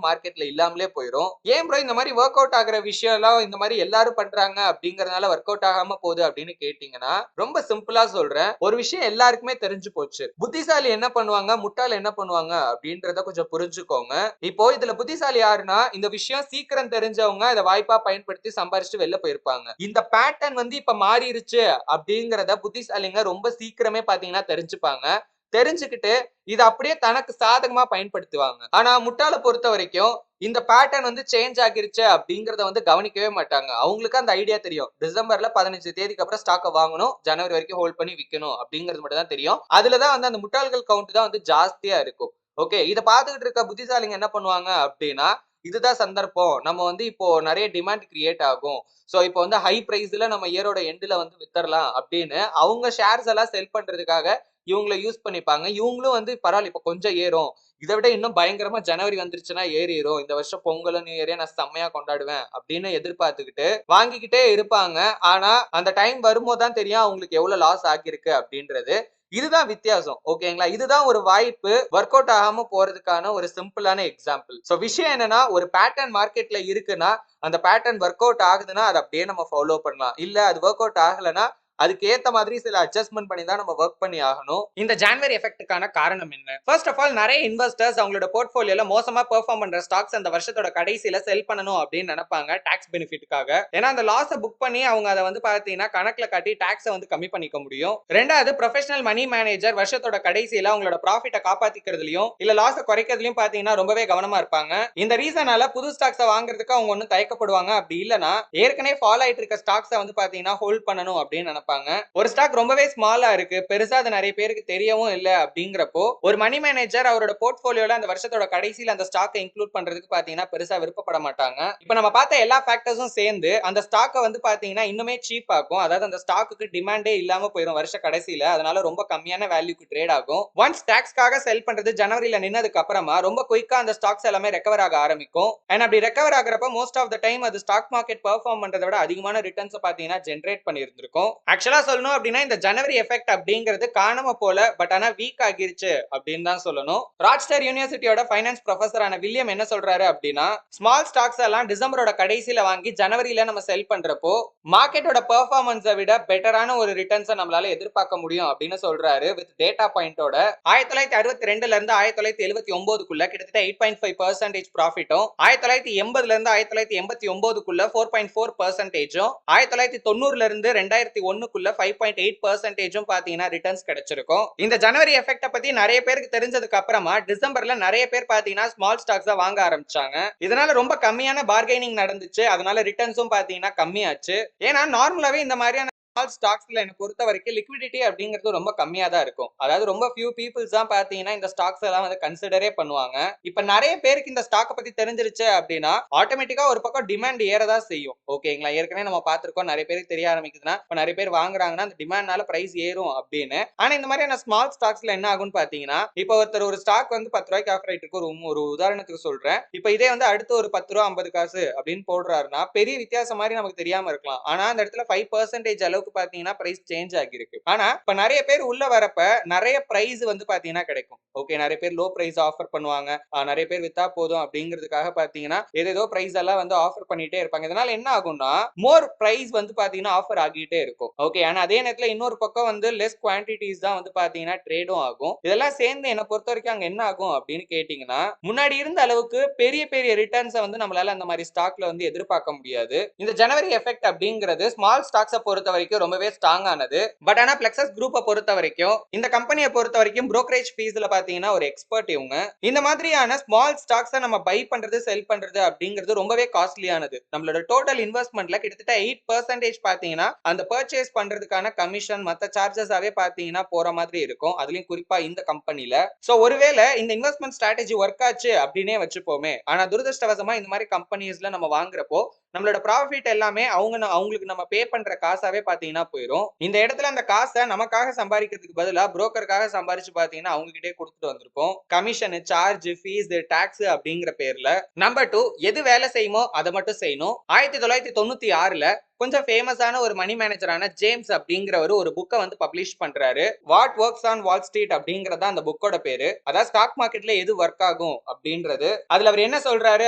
மார்க்கெட்ல இல்லாமலே போயிடும். ஏன் ப்ரோ இந்த மாதிரி ஒர்க் அவுட் ஆகிற விஷயம் எல்லாம் இந்த மாதிரி எல்லாரும் பண்றாங்க அப்படிங்கறதுனால ஒர்க் அவுட் ஆகாம போகுது அப்படின்னு கேட்டீங்கன்னா ரொம்ப சிம்பிளா சொல்றேன். ஒரு விஷயம் எல்லாருக்குமே தெரிஞ்சு போச்சு. புத்திசாலி என்ன பண்ணுவாங்க, முட்டாள் என்ன பண்ணுவாங்க அப்படின்றத கொஞ்சம் புரிஞ்சுக்கோங்க. இப்போ இதுல புத்திசாலி யாருன்னா இந்த விஷயம் சீக்கிரம் தெரிஞ்சவங்க இதை வாய்ப்பா பயன்படுத்தி சம்பாரிச்சு வெளில போயிருப்பாங்க. இந்த பேட்டர்ன் வந்து இப்ப மாறிடுச்சு அப்படிங்கறத புத்திசாலிங்க ரொம்ப சீக்கிரமே பாத்தீங்கன்னா தெரிஞ்சுப்பாங்க. தெரிஞ்சுக்கிட்டு இதை அப்படியே தனக்கு சாதகமா பயன்படுத்துவாங்க. ஆனா முட்டாளை பொறுத்த வரைக்கும் இந்த பேட்டர்ன் வந்து சேஞ்ச் ஆகிருச்சு அப்படிங்கறத வந்து கவனிக்கவே மாட்டாங்க. அவங்களுக்கு அந்த ஐடியா தெரியும், டிசம்பர்ல 15 தேதிக்கு அப்புறம் ஸ்டாக்கை வாங்கணும், ஜனவரி வரைக்கும் ஹோல்ட் பண்ணி விற்கணும் அப்படிங்கிறது மட்டும் தான் தெரியும். அதுலதான் வந்து அந்த முட்டாள்கள் கவுண்ட் தான் வந்து ஜாஸ்தியா இருக்கும். ஓகே, இதை பார்த்துக்கிட்டு இருக்க புத்திசாலிங்க என்ன பண்ணுவாங்க அப்படின்னா இதுதான் சந்தர்ப்பம், நம்ம வந்து இப்போ நிறைய டிமாண்ட் கிரியேட் ஆகும், சோ இப்போ வந்து ஹை பிரைஸ்ல நம்ம இயரோட எண்ட்ல வந்து வித்தரலாம் அப்படின்னு அவங்க ஷேர்ஸ் எல்லாம் செல் பண்றதுக்காக இவங்களை யூஸ் பண்ணிப்பாங்க. இவங்களும் வந்து பரவாயில்ல இப்ப கொஞ்சம் ஏறும், இதை விட இன்னும் பயங்கரமா ஜனவரி வந்துருச்சுன்னா ஏறிடும், இந்த வருஷம் பொங்கல் நியூ இயரே நான் செம்மையா கொண்டாடுவேன் அப்படின்னு எதிர்பார்த்துக்கிட்டு வாங்கிக்கிட்டே இருப்பாங்க. ஆனா அந்த டைம் வரும்போது தான் தெரியும் அவங்களுக்கு எவ்வளவு லாஸ் ஆகிருக்கு அப்படின்றது. இதுதான் வித்தியாசம். ஓகேங்களா? இதுதான் ஒரு வாய்ப்பு ஒர்க் அவுட் ஆகாம போறதுக்கான ஒரு சிம்பிளான எக்ஸாம்பிள். சோ விஷயம் என்னன்னா ஒரு பேட்டர்ன் மார்க்கெட்ல இருக்குன்னா அந்த பேட்டர்ன் ஒர்க் அவுட் ஆகுதுன்னா அதை அப்படியே நம்ம ஃபாலோ பண்ணலாம். இல்ல அது ஒர்க் அவுட் ஆகலைன்னா அதுக்கு ஏத்த மாதிரி சில அட்ஜஸ்ட்மெண்ட் பண்ணி தான் நம்ம ஒர்க் பண்ணி ஆகணும்.
இந்த ஜான்வரி எஃபெக்ட்டுக்கான காரணம் என்ன? ஃபர்ஸ்ட் ஆஃப் ஆல் நிறைய இன்வெஸ்டர்ஸ் அவங்களோட போர்ட்ஃபோலியோல மோசமா பெர்ஃபார்ம் பண்ற ஸ்டாக்ஸ் அந்த வருஷத்தோட கடைசியில செல் பண்ணணும் அப்படின்னு நினைப்பாங்க டாக்ஸ் பெனிஃபிட்டுக்காக. ஏன்னா அந்த லாஸை புக் பண்ணி அவங்க அதை வந்து பாத்தீங்கன்னா கணக்குல காட்டி டாக்ஸை வந்து கம்மி பண்ணிக்க முடியும். ரெண்டாவது, ப்ரொஃபஷனல் மணி மேனேஜர் வருஷத்தோட கடைசியில அவங்களோட ப்ராஃபிட்டை காப்பாத்திக்கிறதுலயும் இல்ல லாஸை குறைக்கிறதுலயும் பாத்தீங்கன்னா ரொம்பவே கவனமா இருப்பாங்க. இந்த ரீசனால புது ஸ்டாக்ஸை வாங்குறதுக்கு அவங்க ஒன்னும் தயக்கப்படுவாங்க. அப்படி இல்லைன்னா ஏற்கனவே ஃபாலோ ஆயிட்டு இருக்க ஸ்டாக்ஸை வந்து பாத்தீங்கன்னா ஹோல்ட் பண்ணணும் அப்படின்னு நினைப்பாங்க. நினைப்பாங்க. ஒரு ஸ்டாக் ரொம்பவே ஸ்மாலா இருக்கு, பெருசா அது நிறைய பேருக்கு தெரியவும் இல்ல அப்படிங்கிறப்போ ஒரு மணி மேனேஜர் அவரோட போர்ட்ஃபோலியோல அந்த வருஷத்தோட கடைசியில அந்த ஸ்டாக்கை இன்க்ளூட் பண்றதுக்கு பாத்தீங்கன்னா பெருசா விருப்பப்பட மாட்டாங்க. இப்ப நம்ம பார்த்த எல்லா ஃபேக்டர்ஸும் சேர்ந்து அந்த ஸ்டாக்கை வந்து பாத்தீங்கன்னா இன்னுமே சீப் ஆகும். அதாவது அந்த ஸ்டாக்குக்கு டிமாண்டே இல்லாம போயிடும் வருஷ கடைசியில. அதனால ரொம்ப கம்மியான வேல்யூக்கு ட்ரேட் ஆகும். ஒன்ஸ் டாக்ஸ்க்காக செல் பண்றது ஜனவரியில நின்னதுக்கு அப்புறமா ரொம்ப குயிக்கா அந்த ஸ்டாக்ஸ் எல்லாமே ரெக்கவர் ஆக ஆரம்பிக்கும். அண்ட் அப்படி ரெக்கவர் ஆகுறப்ப மோஸ்ட் ஆஃப் த டைம் அது ஸ்டாக் மார்க்கெட் பெர்ஃபார்ம் பண்றதை விட அதிகமான ரிட்டர்ன்ஸ் பாத்தீங்கன்னா ஜெனரேட் பண்ணியிருந்திருக்கும். ஆக்சுவலா சொல்லணும் அப்படின்னா இந்த ஜனவரி எஃபெக்ட் அப்படிங்கிறது காணாம போல, பட் ஆனா வீக் ஆகிருச்சு அப்படின்னு தான் சொல்லணும். ராச்செஸ்டர் யூனிவர்சிட்டியோட ஃபைனான்ஸ் ப்ரொஃபஸரான வில்லியம் என்ன சொல்றாரு அப்படின்னா, ஸ்மால் ஸ்டாக்ஸ் எல்லாம் டிசம்பரோட கடைசியில வாங்கி ஜனவரியில நம்ம செல் பண்றப்போ மார்க்கெட்டோட பெர்ஃபார்மன்ஸை விட பெட்டரான ஒரு ரிட்டர்ன்ஸை நம்மளால எதிர்பார்க்க முடியும் அப்படின்னு சொல்றாரு. வித் டேட்டா பாயிண்டோட 1962ல இருந்து 1979க்குள்ள கிட்டத்தட்ட 8.5% ப்ராஃபிட்டும், 1980ல இருந்து 1989க்குள்ள 4.4%, 1990ல இருந்து 2001க்குள்ள 5.8% பாத்தீங்கன்னா ரிட்டர்ன்ஸ் கிடைச்சிருக்கும். இந்த ஜனவரி எஃபெக்ட பத்தி நிறைய பேருக்கு தெரிஞ்சதுக்கு அப்புறமா டிசம்பர்ல நிறைய பேர் பாத்தீங்கன்னா ஸ்மால் ஸ்டாக்ஸ் வாங்க ஆரம்பிச்சாங்க. இதனால ரொம்ப கம்மியான பார்கெனிங் நடந்துச்சு. அதனால ரிட்டர்ன்ஸும் பாத்தீங்கன்னா கம்மியாச்சு. ஏன்னா நார்மலாவே இந்த மாதிரியான ஸ்மால் ஸ்டாக்ஸ்ல எனக்கு பொறுத்த வரைக்கும் லிக்விடிட்டி அப்படிங்கிறது ரொம்ப கம்மியா தான் இருக்கும். அதாவது ரொம்ப ஃபியூ பீப்புள்ஸ் தான் பாத்தீங்கன்னா இந்த ஸ்டாக்ஸ் எல்லாம் வந்து கன்சிடரே பண்ணுவாங்க. இப்ப நிறைய பேருக்கு இந்த ஸ்டாக் பத்தி தெரிஞ்சிருச்சு அப்படின்னா ஆட்டோமேட்டிக்கா ஒரு பக்கம் டிமாண்ட் ஏறதா செய்யும். ஓகேங்களா, ஏற்கனவே நம்ம பார்த்திருக்கோம். நிறைய பேருக்கு தெரிய ஆரம்பிக்குதுன்னா இப்ப நிறைய பேர் வாங்குறாங்கன்னா அந்த டிமாண்ட்னால பிரைஸ் ஏறும் அப்படின்னு. ஆனா இந்த மாதிரியான ஸ்மால் ஸ்டாக்ஸ்ல என்ன ஆகும்னு பாத்தீங்கன்னா, இப்ப ஒருத்தர் ஒரு ஸ்டாக் வந்து 10 ரூபாய்க்கு ஆஃபர் ஆயிட்டு இருக்கு. ஒரு உதாரணத்துக்கு சொல்றேன். இப்ப இதே வந்து அடுத்து ஒரு 10 ரூபா 50 காசு அப்படின்னு போடுறாருன்னா பெரிய வித்தியாசம் மாதிரி நமக்கு தெரியாம இருக்கலாம். ஆனா அந்த இடத்துல 5% அளவுக்கு பாத்தீங்கன்னா பிரைஸ் சேஞ்ச் ஆகிருக்கு. ஆனா இப்ப நிறைய பேர் உள்ள வரப்ப நிறைய பிரைஸ் வந்து பாத்தீங்கன்னா கிடைக்கும். ஓகே, நிறைய பேர் லோ பிரைஸ் ஆஃபர் பண்ணுவாங்க. நிறைய பேர் வித்தா போதும் அப்படிங்கிறதுக்காக பாத்தீங்கன்னா ஏதேதோ பிரைஸ் எல்லாம் வந்து ஆஃபர் பண்ணிட்டே இருப்பாங்க. இதனால என்ன ஆகும்னா மோர் பிரைஸ் வந்து பாத்தீங்கன்னா ஆஃபர் ஆகிட்டே இருக்கும். ஓகே, ஆனா அதே நேரத்துல இன்னொரு பக்கம் வந்து லெஸ் குவான்டிட்டிஸ் தான் வந்து பாத்தீங்கன்னா ட்ரேடும் ஆகும். இதெல்லாம் சேர்ந்து என்ன பொறுத்த வரைக்கும் அங்க என்ன ஆகும் அப்படின்னு கேட்டீங்கன்னா, முன்னாடி இருந்த அளவுக்கு பெரிய பெரிய ரிட்டர்ன்ஸ் வந்து நம்மளால அந்த மாதிரி ஸ்டாக்ல வந்து எதிர்பார்க்க முடியாது. இந்த ஜனவரி எஃபெக்ட் அப்படிங்கிறது ஸ்மால் ஸ்டாக்ஸை பொறுத்த வரைக்கும் ரொம்பவே ஸ்ட்ராங் ஆனது. பட் ஆனா பிளெக்ஸஸ் குரூப்பை பொறுத்த வரைக்கும் இந்த கம்பெனியை பொறுத்த வரைக்கும் brokerage ஃபீஸ்ல பாத்தீங்கன்னா ஒரு எக்ஸ்பர்ட் இவங்க. இந்த மாதிரியான ஸ்மால் ஸ்டாக்ஸை நம்ம பை பண்றது செல் பண்றது அப்படிங்கிறது ரொம்பவே காஸ்ட்லியானது. நம்மளோட டோட்டல் இன்வெஸ்ட்மெண்ட்ல கிட்டத்தட்ட 8% பாத்தீங்கன்னா அந்த பர்ச்சேஸ் பண்றதுக்கான கமிஷன் மத்த சார்ஜஸாவே பாத்தீங்கன்னா போற மாதிரி இருக்கும். அதுலயும் குறிப்பா இந்த கம்பெனில. சோ ஒருவேளை இந்த இன்வெஸ்ட்மெண்ட் ஸ்ட்ராட்டஜி ஒர்க் ஆச்சு அப்படின்னே வச்சுப்போமே, ஆனா துரதிருஷ்டவசமா இந்த மாதிரி கம்பெனிஸ்ல நம்ம வாங்குறப்போ நம்மளோட ப்ராஃபிட் எல்லாமே அவங்களுக்கு நம்ம பே பண்ற காசாவே பாத்தீங்கன்னா போயிடும். இந்த இடத்துல அந்த காசை நமக்காக சம்பாதிக்கிறதுக்கு பதிலா புரோக்கருக்காக சம்பாரிச்சு பாத்தீங்கன்னா அவங்க கிட்டே கொடுத்துட்டு வந்திருப்போம். கமிஷன், சார்ஜ், ஃபீஸ், டாக்ஸ் அப்படிங்கிற பேர்ல. நம்பர் 2, எது வேலை செய்யுமோ அதை மட்டும் செய்யணும். 1996ல கொஞ்சம் ஃபேமஸான ஒரு மணி மேனேஜரான ஜேம்ஸ் அப்படிங்கிறவர் ஒரு புக்கை வந்து பப்ளிஷ் பண்றாரு. What works on Wall Street அப்படிங்கறத அந்த புக்கோட பேரு. அதாவது ஸ்டாக் மார்க்கெட்ல எது ஒர்க் ஆகும் அப்படின்றது. அதுல அவர் என்ன சொல்றாரு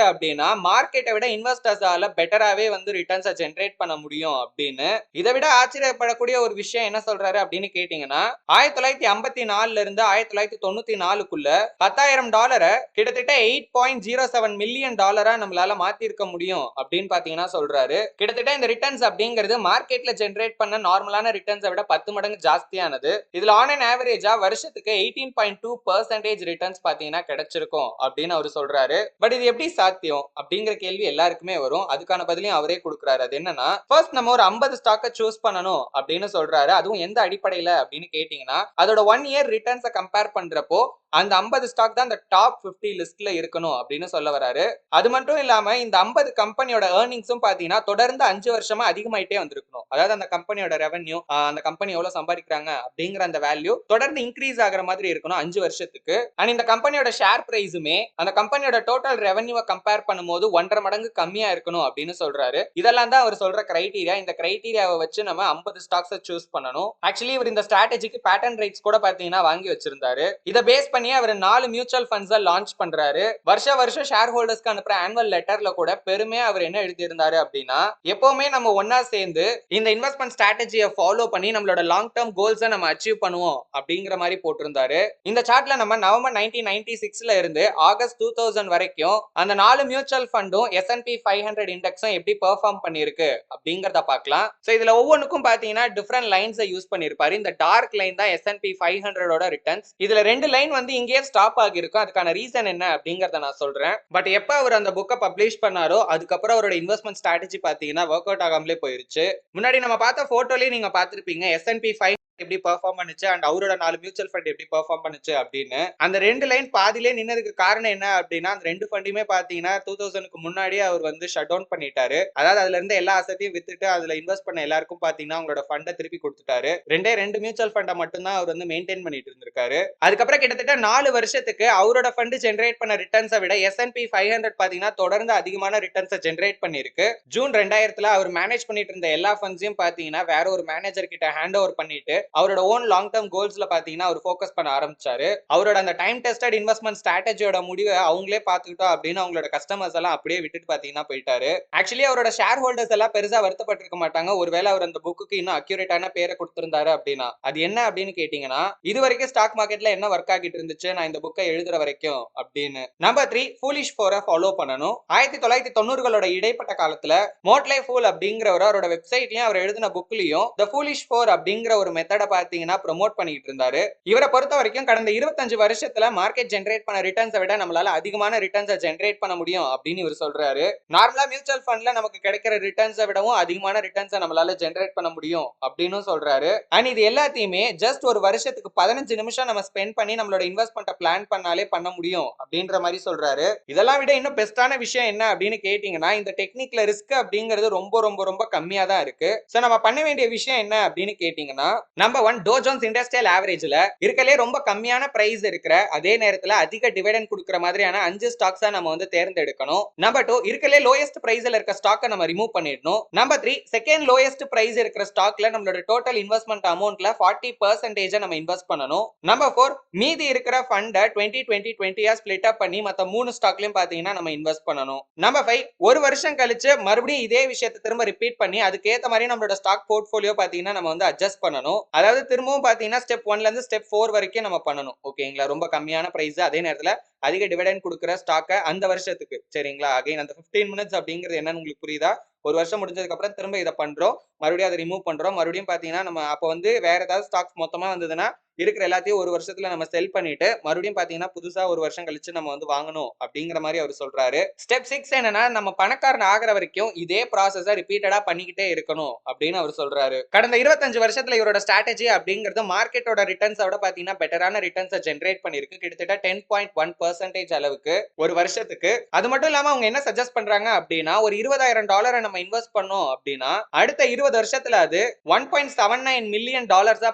அப்படின்னா, மார்க்கெட்டை விட இன்வெஸ்டர்ஸால பெட்டராவே வந்து ரிட்டர்ன்ஸை ஜெனரேட் பண்ண முடியும் அப்படின்னு. இதை விட ஆச்சரியப்படக்கூடிய ஒரு விஷயம் என்ன சொல்றாரு அப்படின்னு கேட்டீங்கன்னா, 1954ல இருந்து 1994க்குள்ள $10,000 கிட்டத்தட்ட $8.07 மில்லியன் நம்மளால மாத்தி இருக்க முடியும் அப்படின்னு பாத்தீங்கன்னா சொல்றாரு. கிட்டத்தட்ட இந்த ரிட்டர்ன்ஸ் அப்படிங்கிறது மார்க்கெட்ல ஜெனரேட் பண்ண நார்மலான ரிட்டர்ன்ஸை விட 10 மடங்கு ஜாஸ்தியானது. இதுல ஆன் அன் ஆவரேஜா வருஷத்துக்கு 18.2% ரிட்டர்ன்ஸ் பாத்தீங்கன்னா கிடைச்சிருக்கும் அப்படின்னு அவர் சொல்றாரு. பட் இது எப்படி சாத்தியம் அப்படிங்கிற கேள்வி எல்லாருக்குமே வரும். அதுக்கான பதிலையும் அவரே கொடுக்குறாரு. அது என்னன்னா, ஃபர்ஸ்ட் நம்ம ஒரு 50 ஸ்டாக்கை சூஸ் பண்ணணும் அப்படின்னு சொல்றாரு. அதுவும் எந்த அடிப்படையில அப்படின்னு கேட்டீங்கன்னா, அதோட 1 இயர் ரிட்டர்ன்ஸை கம்பேர் பண்றப்போ அந்த 50 ஸ்டாக் தான் அந்த டாப் 50 லிஸ்ட்ல இருக்கணும் அப்படின்னு சொல்ல வராரு. அது மட்டும் இல்லாம இந்த 50 கம்பெனியோட ஏர்னிங்ஸும் பாத்தீங்கன்னா தொடர்ந்து 5 வருஷமா அதிகமாயிட்டே வந்திருக்கணும். அதாவது அந்த கம்பெனியோட ரெவென்யூ, அந்த கம்பெனி எவ்வளவு சம்பாதிக்கிறாங்க அப்படிங்கிற அந்த வேல்யூ தொடர்ந்து இன்க்ரீஸ் ஆகிற மாதிரி இருக்கணும் 5 வருஷத்துக்கு. அண்ட் இந்த கம்பெனியோட ஷேர் பிரைஸுமே அந்த கம்பெனியோட டோட்டல் ரெவென்யூவை கம்பேர் பண்ணும்போது 1.5 மடங்கு கம்மியா இருக்கணும் அப்படின்னு சொல்றாரு. இதெல்லாம் தான் அவர் சொல்ற கிரைட்டீரியா. இந்த கிரைட்டீரியாவை வச்சு நம்ம 50 ஸ்டாக்ஸை சூஸ் பண்ணணும். ஆக்சுவலி இவர் இந்த ஸ்ட்ராட்டஜிக்கு பேட்டன் ரைட்ஸ் கூட பாத்தீங்கன்னா வாங்கி வச்சிருந்தாரு. இதை பேஸ் பண்ணி அவர் 4 மியூச்சுவல் ஃபண்ட்ஸ் லான்ச் பண்றாரு. வருஷம் ஷேர் ஹோல்டர்ஸ்க்கு அனுப்புற ஆனுவல் லெட்டர்ல கூட பெருமையா அவர் என்ன எழுதி இருந்தாரு அப்படின்னா, எப்பவுமே நம்ம ஒன்னா சேர்ந்து இந்த இன்வெஸ்ட்மெண்ட் ஸ்ட்ராட்டஜியை ஃபாலோ பண்ணி நம்மளோட லாங் டர்ம் கோல்ஸை நம்ம அச்சீவ் பண்ணுவோம் அப்படிங்கிற மாதிரி போட்டிருந்தாரு. இந்த சார்ட்ல நம்ம நவம்பர் 1996ல இருந்து ஆகஸ்ட் 2000 வரைக்கும் அந்த 4 மியூச்சுவல் ஃபண்டும் S&P 500 இண்டெக்ஸும் எப்படி பெர்ஃபார்ம் பண்ணிருக்கு அப்படிங்கறத பார்க்கலாம். சோ இதுல ஒவ்வொன்றுக்கும் பாத்தீங்கன்னா டிஃபரெண்ட் லைன்ஸை யூஸ் பண்ணிருப்பாரு. இந்த டார்க் லைன் தான் S&P 500 ஓட ரிட்டர்ன்ஸ். இதுல 2 லைன் வந்து
வந்து இங்கேயே ஸ்டாப் ஆகியிருக்கும். அதுக்கான ரீசன் என்ன அப்படிங்கறத நான் சொல்றேன். பட் எப்ப அவர் அந்த புக்கை பப்ளிஷ் பண்ணாரோ அதுக்கப்புறம் அவரோட இன்வெஸ்ட்மெண்ட் ஸ்ட்ராட்டஜி பாத்தீங்கன்னா ஒர்க் அவுட் ஆகாமலே போயிருச்சு. முன்னாடி நம்ம பார்த்த போட்டோலயே நீங்க பார்த்திருப்பீங்க S&P 500 எப்படி பெர்ஃபார்ம் பண்ணுச்சு அண்ட் அவரோட 4 மியூச்சுவல் ஃபண்ட் எப்படி பெர்ஃபார்ம் பண்ணுச்சு அப்படின்னு. அந்த 2 லைன் பாதியிலே நின்னதுக்கு காரணம் என்ன அப்படின்னா, அந்த 2 ஃபண்டையுமே பாத்தீங்கன்னா 2000க்கு முன்னாடியே அவர் வந்து ஷட் டவுன் பண்ணிட்டாரு. அதாவது அதுல இருந்து எல்லா அசெட்டையும் வித்துட்டு அதுல இன்வெஸ்ட் பண்ண எல்லாருக்கும் பாத்தீங்கன்னா அவங்களோட ஃபண்டை திருப்பி கொடுத்துட்டாரு. 2 மியூச்சுவல் ஃபண்டை மட்டும் தான் அவர் வந்து மெயின்டைன் பண்ணிட்டு இருந்திருக்காரு. அதுக்கப்புறம் கிட்டத்தட்ட 4 வருஷத்துக்கு அவரோட ஃபண்ட் ஜெனரேட் பண்ண ரிட்டர்ன்ஸை விட S&P 500 பாத்தீங்கன்னா தொடர்ந்து அதிகமான ரிட்டர்ன்ஸை ஜெனரேட் பண்ணிருக்கு. ஜூன் 2000ல அவர் மேனேஜ் பண்ணிட்டு இருந்த எல்லா ஃபண்ட்ஸையும் பாத்தீங்கன்னா வேற ஒரு மேனேஜர் கிட்ட ஹேண்ட் ஓவர் பண்ணிட்டு அவரோட ஓன் லாங் டர்ம் கோல்ஸ்ல பாத்தீங்கன்னா அவர் ஃபோக்கஸ் பண்ண ஆரம்பிச்சாரு. அவரோட அந்த டைம் டெஸ்டட் இன்வெஸ்ட்மெண்ட் ஸ்ட்ராட்டஜியோட முடிவை அவங்களே பாத்துக்கிட்டோம் அப்படின்னு அவங்களோட கஸ்டமர்ஸ் எல்லாம் அப்படியே விட்டுட்டு பாத்தீங்கன்னா போயிட்டாரு. ஆக்சுவலி அவரோட ஷேர் ஹோல்டர்ஸ் எல்லாம் பெருசா வருத்தப்பட்டிருக்க மாட்டாங்க ஒருவேளை அவர் அந்த புக்கு இன்னும் அக்யூரேட்டான பேரை கொடுத்திருந்தாரு அப்படின்னா. அது என்ன அப்படின்னு கேட்டீங்கன்னா, இது வரைக்கும் ஸ்டாக் மார்க்கெட்ல என்ன ஒர்க் ஆகிட்டு இருந்துச்சு நான் இந்த புக்கை எழுதுற வரைக்கும் அப்படின்னு. நம்பர் 3 ஃபூலிஷ் 4 ஃபாலோ பண்ணணும். 1990களோட இடைப்பட்ட காலத்துல மோட்லே ஃபூல் அப்படிங்கிறவர் அவரோட வெப்சைட்லயும் அவர் எழுதின புக்லயும் தி ஃபூலிஷ் 4 அப்படிங்கிற ஒரு மெத்தட பாத்தீங்கன்னா ப்ரோமோட் பண்ணிட்டு இருந்தாரு. இவரை பொறுத்த வரைக்கும் கடந்த 25 வருஷத்துல மார்க்கெட் ஜெனரேட் பண்ண ரிட்டர்ன்ஸை விட நம்மளால அதிகமான ரிட்டர்ன்ஸை ஜெனரேட் பண்ண முடியும் அப்படின்னு இவர் சொல்றாரு. நார்மலா மியூச்சுவல் ஃபண்ட்ல நமக்கு கிடைக்கிற ரிட்டர்ன்ஸை விடவும் அதிகமான ரிட்டர்ன்ஸை நம்மளால ஜெனரேட் பண்ண முடியும் அப்படின்னு சொல்றாரு. அண்ட் இது எல்லாத்தையுமே ஜஸ்ட் ஒரு வருஷத்துக்கு 15 நிமிஷம் நம்ம ஸ்பெண்ட் பண்ணி நம்மளோட இன்வெஸ்ட்மெண்ட்டை பிளான் பண்ணாலே பண்ண முடியும் அப்படின்ற மாதிரி சொல்றாரு. இதெல்லாம் விட இன்னும் பெஸ்டான விஷயம் என்ன அப்படின்னு கேட்டீங்கன்னா, இந்த டெக்னிக்ல ரிஸ்க் அப்படிங்கிறது ரொம்ப ரொம்ப ரொம்ப கம்மியா தான் இருக்கு. சோ நம்ம பண்ண வேண்டிய விஷயம் என்ன அப்படின்னு கேட்டீங்கன்னா, நம்பர் 1 டோ ஜோன்ஸ் இண்டஸ்ட்ரியல் ஆவரேஜ்ல இருக்கலே ரொம்ப கம்மியான பிரைஸ் இருக்கிற அதே நேரத்துல அதிக டிவிடெண்ட் கொடுக்கிற மாதிரியான 5 ஸ்டாக்ஸா நம்ம வந்து தேர்ந்தெடுக்கணும். நம்பர் 2 இருக்கலே லோயஸ்ட் பிரைஸ்ல இருக்க ஸ்டாக்கை நம்ம ரிமூவ் பண்ணிடணும். நம்பர் 3 செகண்ட் லோயஸ்ட் பிரைஸ் இருக்கிற ஸ்டாக்ல நம்மளோட டோட்டல் இன்வெஸ்ட்மெண்ட் அமௌண்ட்ல 40% நம்ம இன்வெஸ்ட் பண்ணணும். நம்பர் 4 மீதி இருக்கிற ஃபண்டை 20-20-20 ஸ்பிளிட் அப் பண்ணி மத்த 3 ஸ்டாக்லயும் பாத்தீங்கன்னா நம்ம இன்வெஸ்ட் பண்ணணும். நம்பர் 5 ஒரு வருஷம் கழிச்சு மறுபடியும் இதே விஷயத்தை திரும்ப ரிப்பீட் பண்ணி அதுக்கு ஏத்த மாதிரி நம்மளோட ஸ்டாக் போர்ட்ஃபோலியோ பாத்தீங்கன்னா நம்ம வந்து அட்ஜஸ்ட் பண்ணணும். அதாவது திரும்பவும் பாத்தீங்கன்னா ஸ்டெப் 1ல இருந்து ஸ்டெப் 4 வரைக்கும் நம்ம பண்ணணும். ஓகேங்களா? ரொம்ப கம்மியான பிரைஸ் அதே நேரத்துல அதிக டிவிடெண்ட் கொடுக்கிற ஸ்டாக்க அந்த வருஷத்துக்கு. சரிங்களா? அகைன் அந்த 15 மினிட்ஸ் அப்படிங்கிறது என்னன்னு உங்களுக்கு புரியுதா? ஒரு வருஷம் முடிஞ்சதுக்கு அப்புறம் திரும்ப இதை பண்றோம், மறுபடியும் அதை ரிமூவ் பண்றோம், மறுபடியும் பாத்தீங்கன்னா நம்ம அப்ப வந்து வேற ஏதாவது ஸ்டாக்ஸ் மொத்தமா வந்ததுன்னா இருக்கிற எல்லாத்தையும் ஒரு வருஷத்துல நம்ம செல் பண்ணிட்டு மறுபடியும் பாத்தீங்கன்னா புதுசா ஒரு வருஷம் கழிச்சு நம்ம வந்து வாங்கணும் அப்படிங்கிற மாதிரி அவர் சொல்றாரு. ஸ்டெப் 6 என்னன்னா, நம்ம பணக்காரன் ஆகிற வரைக்கும் இதே ப்ராசஸை ரிப்பீட்டடா பண்ணிக்கிட்டே இருக்கணும் அப்படின்னு அவர் சொல்றாரு. கடந்த 25 வருஷத்துல இவரோட ஸ்ட்ராட்டஜி அப்படிங்கிறது மார்க்கெட்டோட ரிட்டர்ன்ஸோட பாத்தீங்கன்னா பெட்டரான ரிட்டர்ன்ஸை ஜெனரேட் பண்ணிருக்கு. கிட்டத்தட்ட 10.1% அளவுக்கு ஒரு வருஷத்துக்கு. அது மட்டும் இல்லாம அவங்க என்ன சஜஸ்ட் பண்றாங்க அப்படின்னா, ஒரு $20,000 நம்ம இன்வெஸ்ட் பண்ணோம் அப்படின்னா அடுத்த 20 வருஷத்துல அது $1.79 மில்லியன்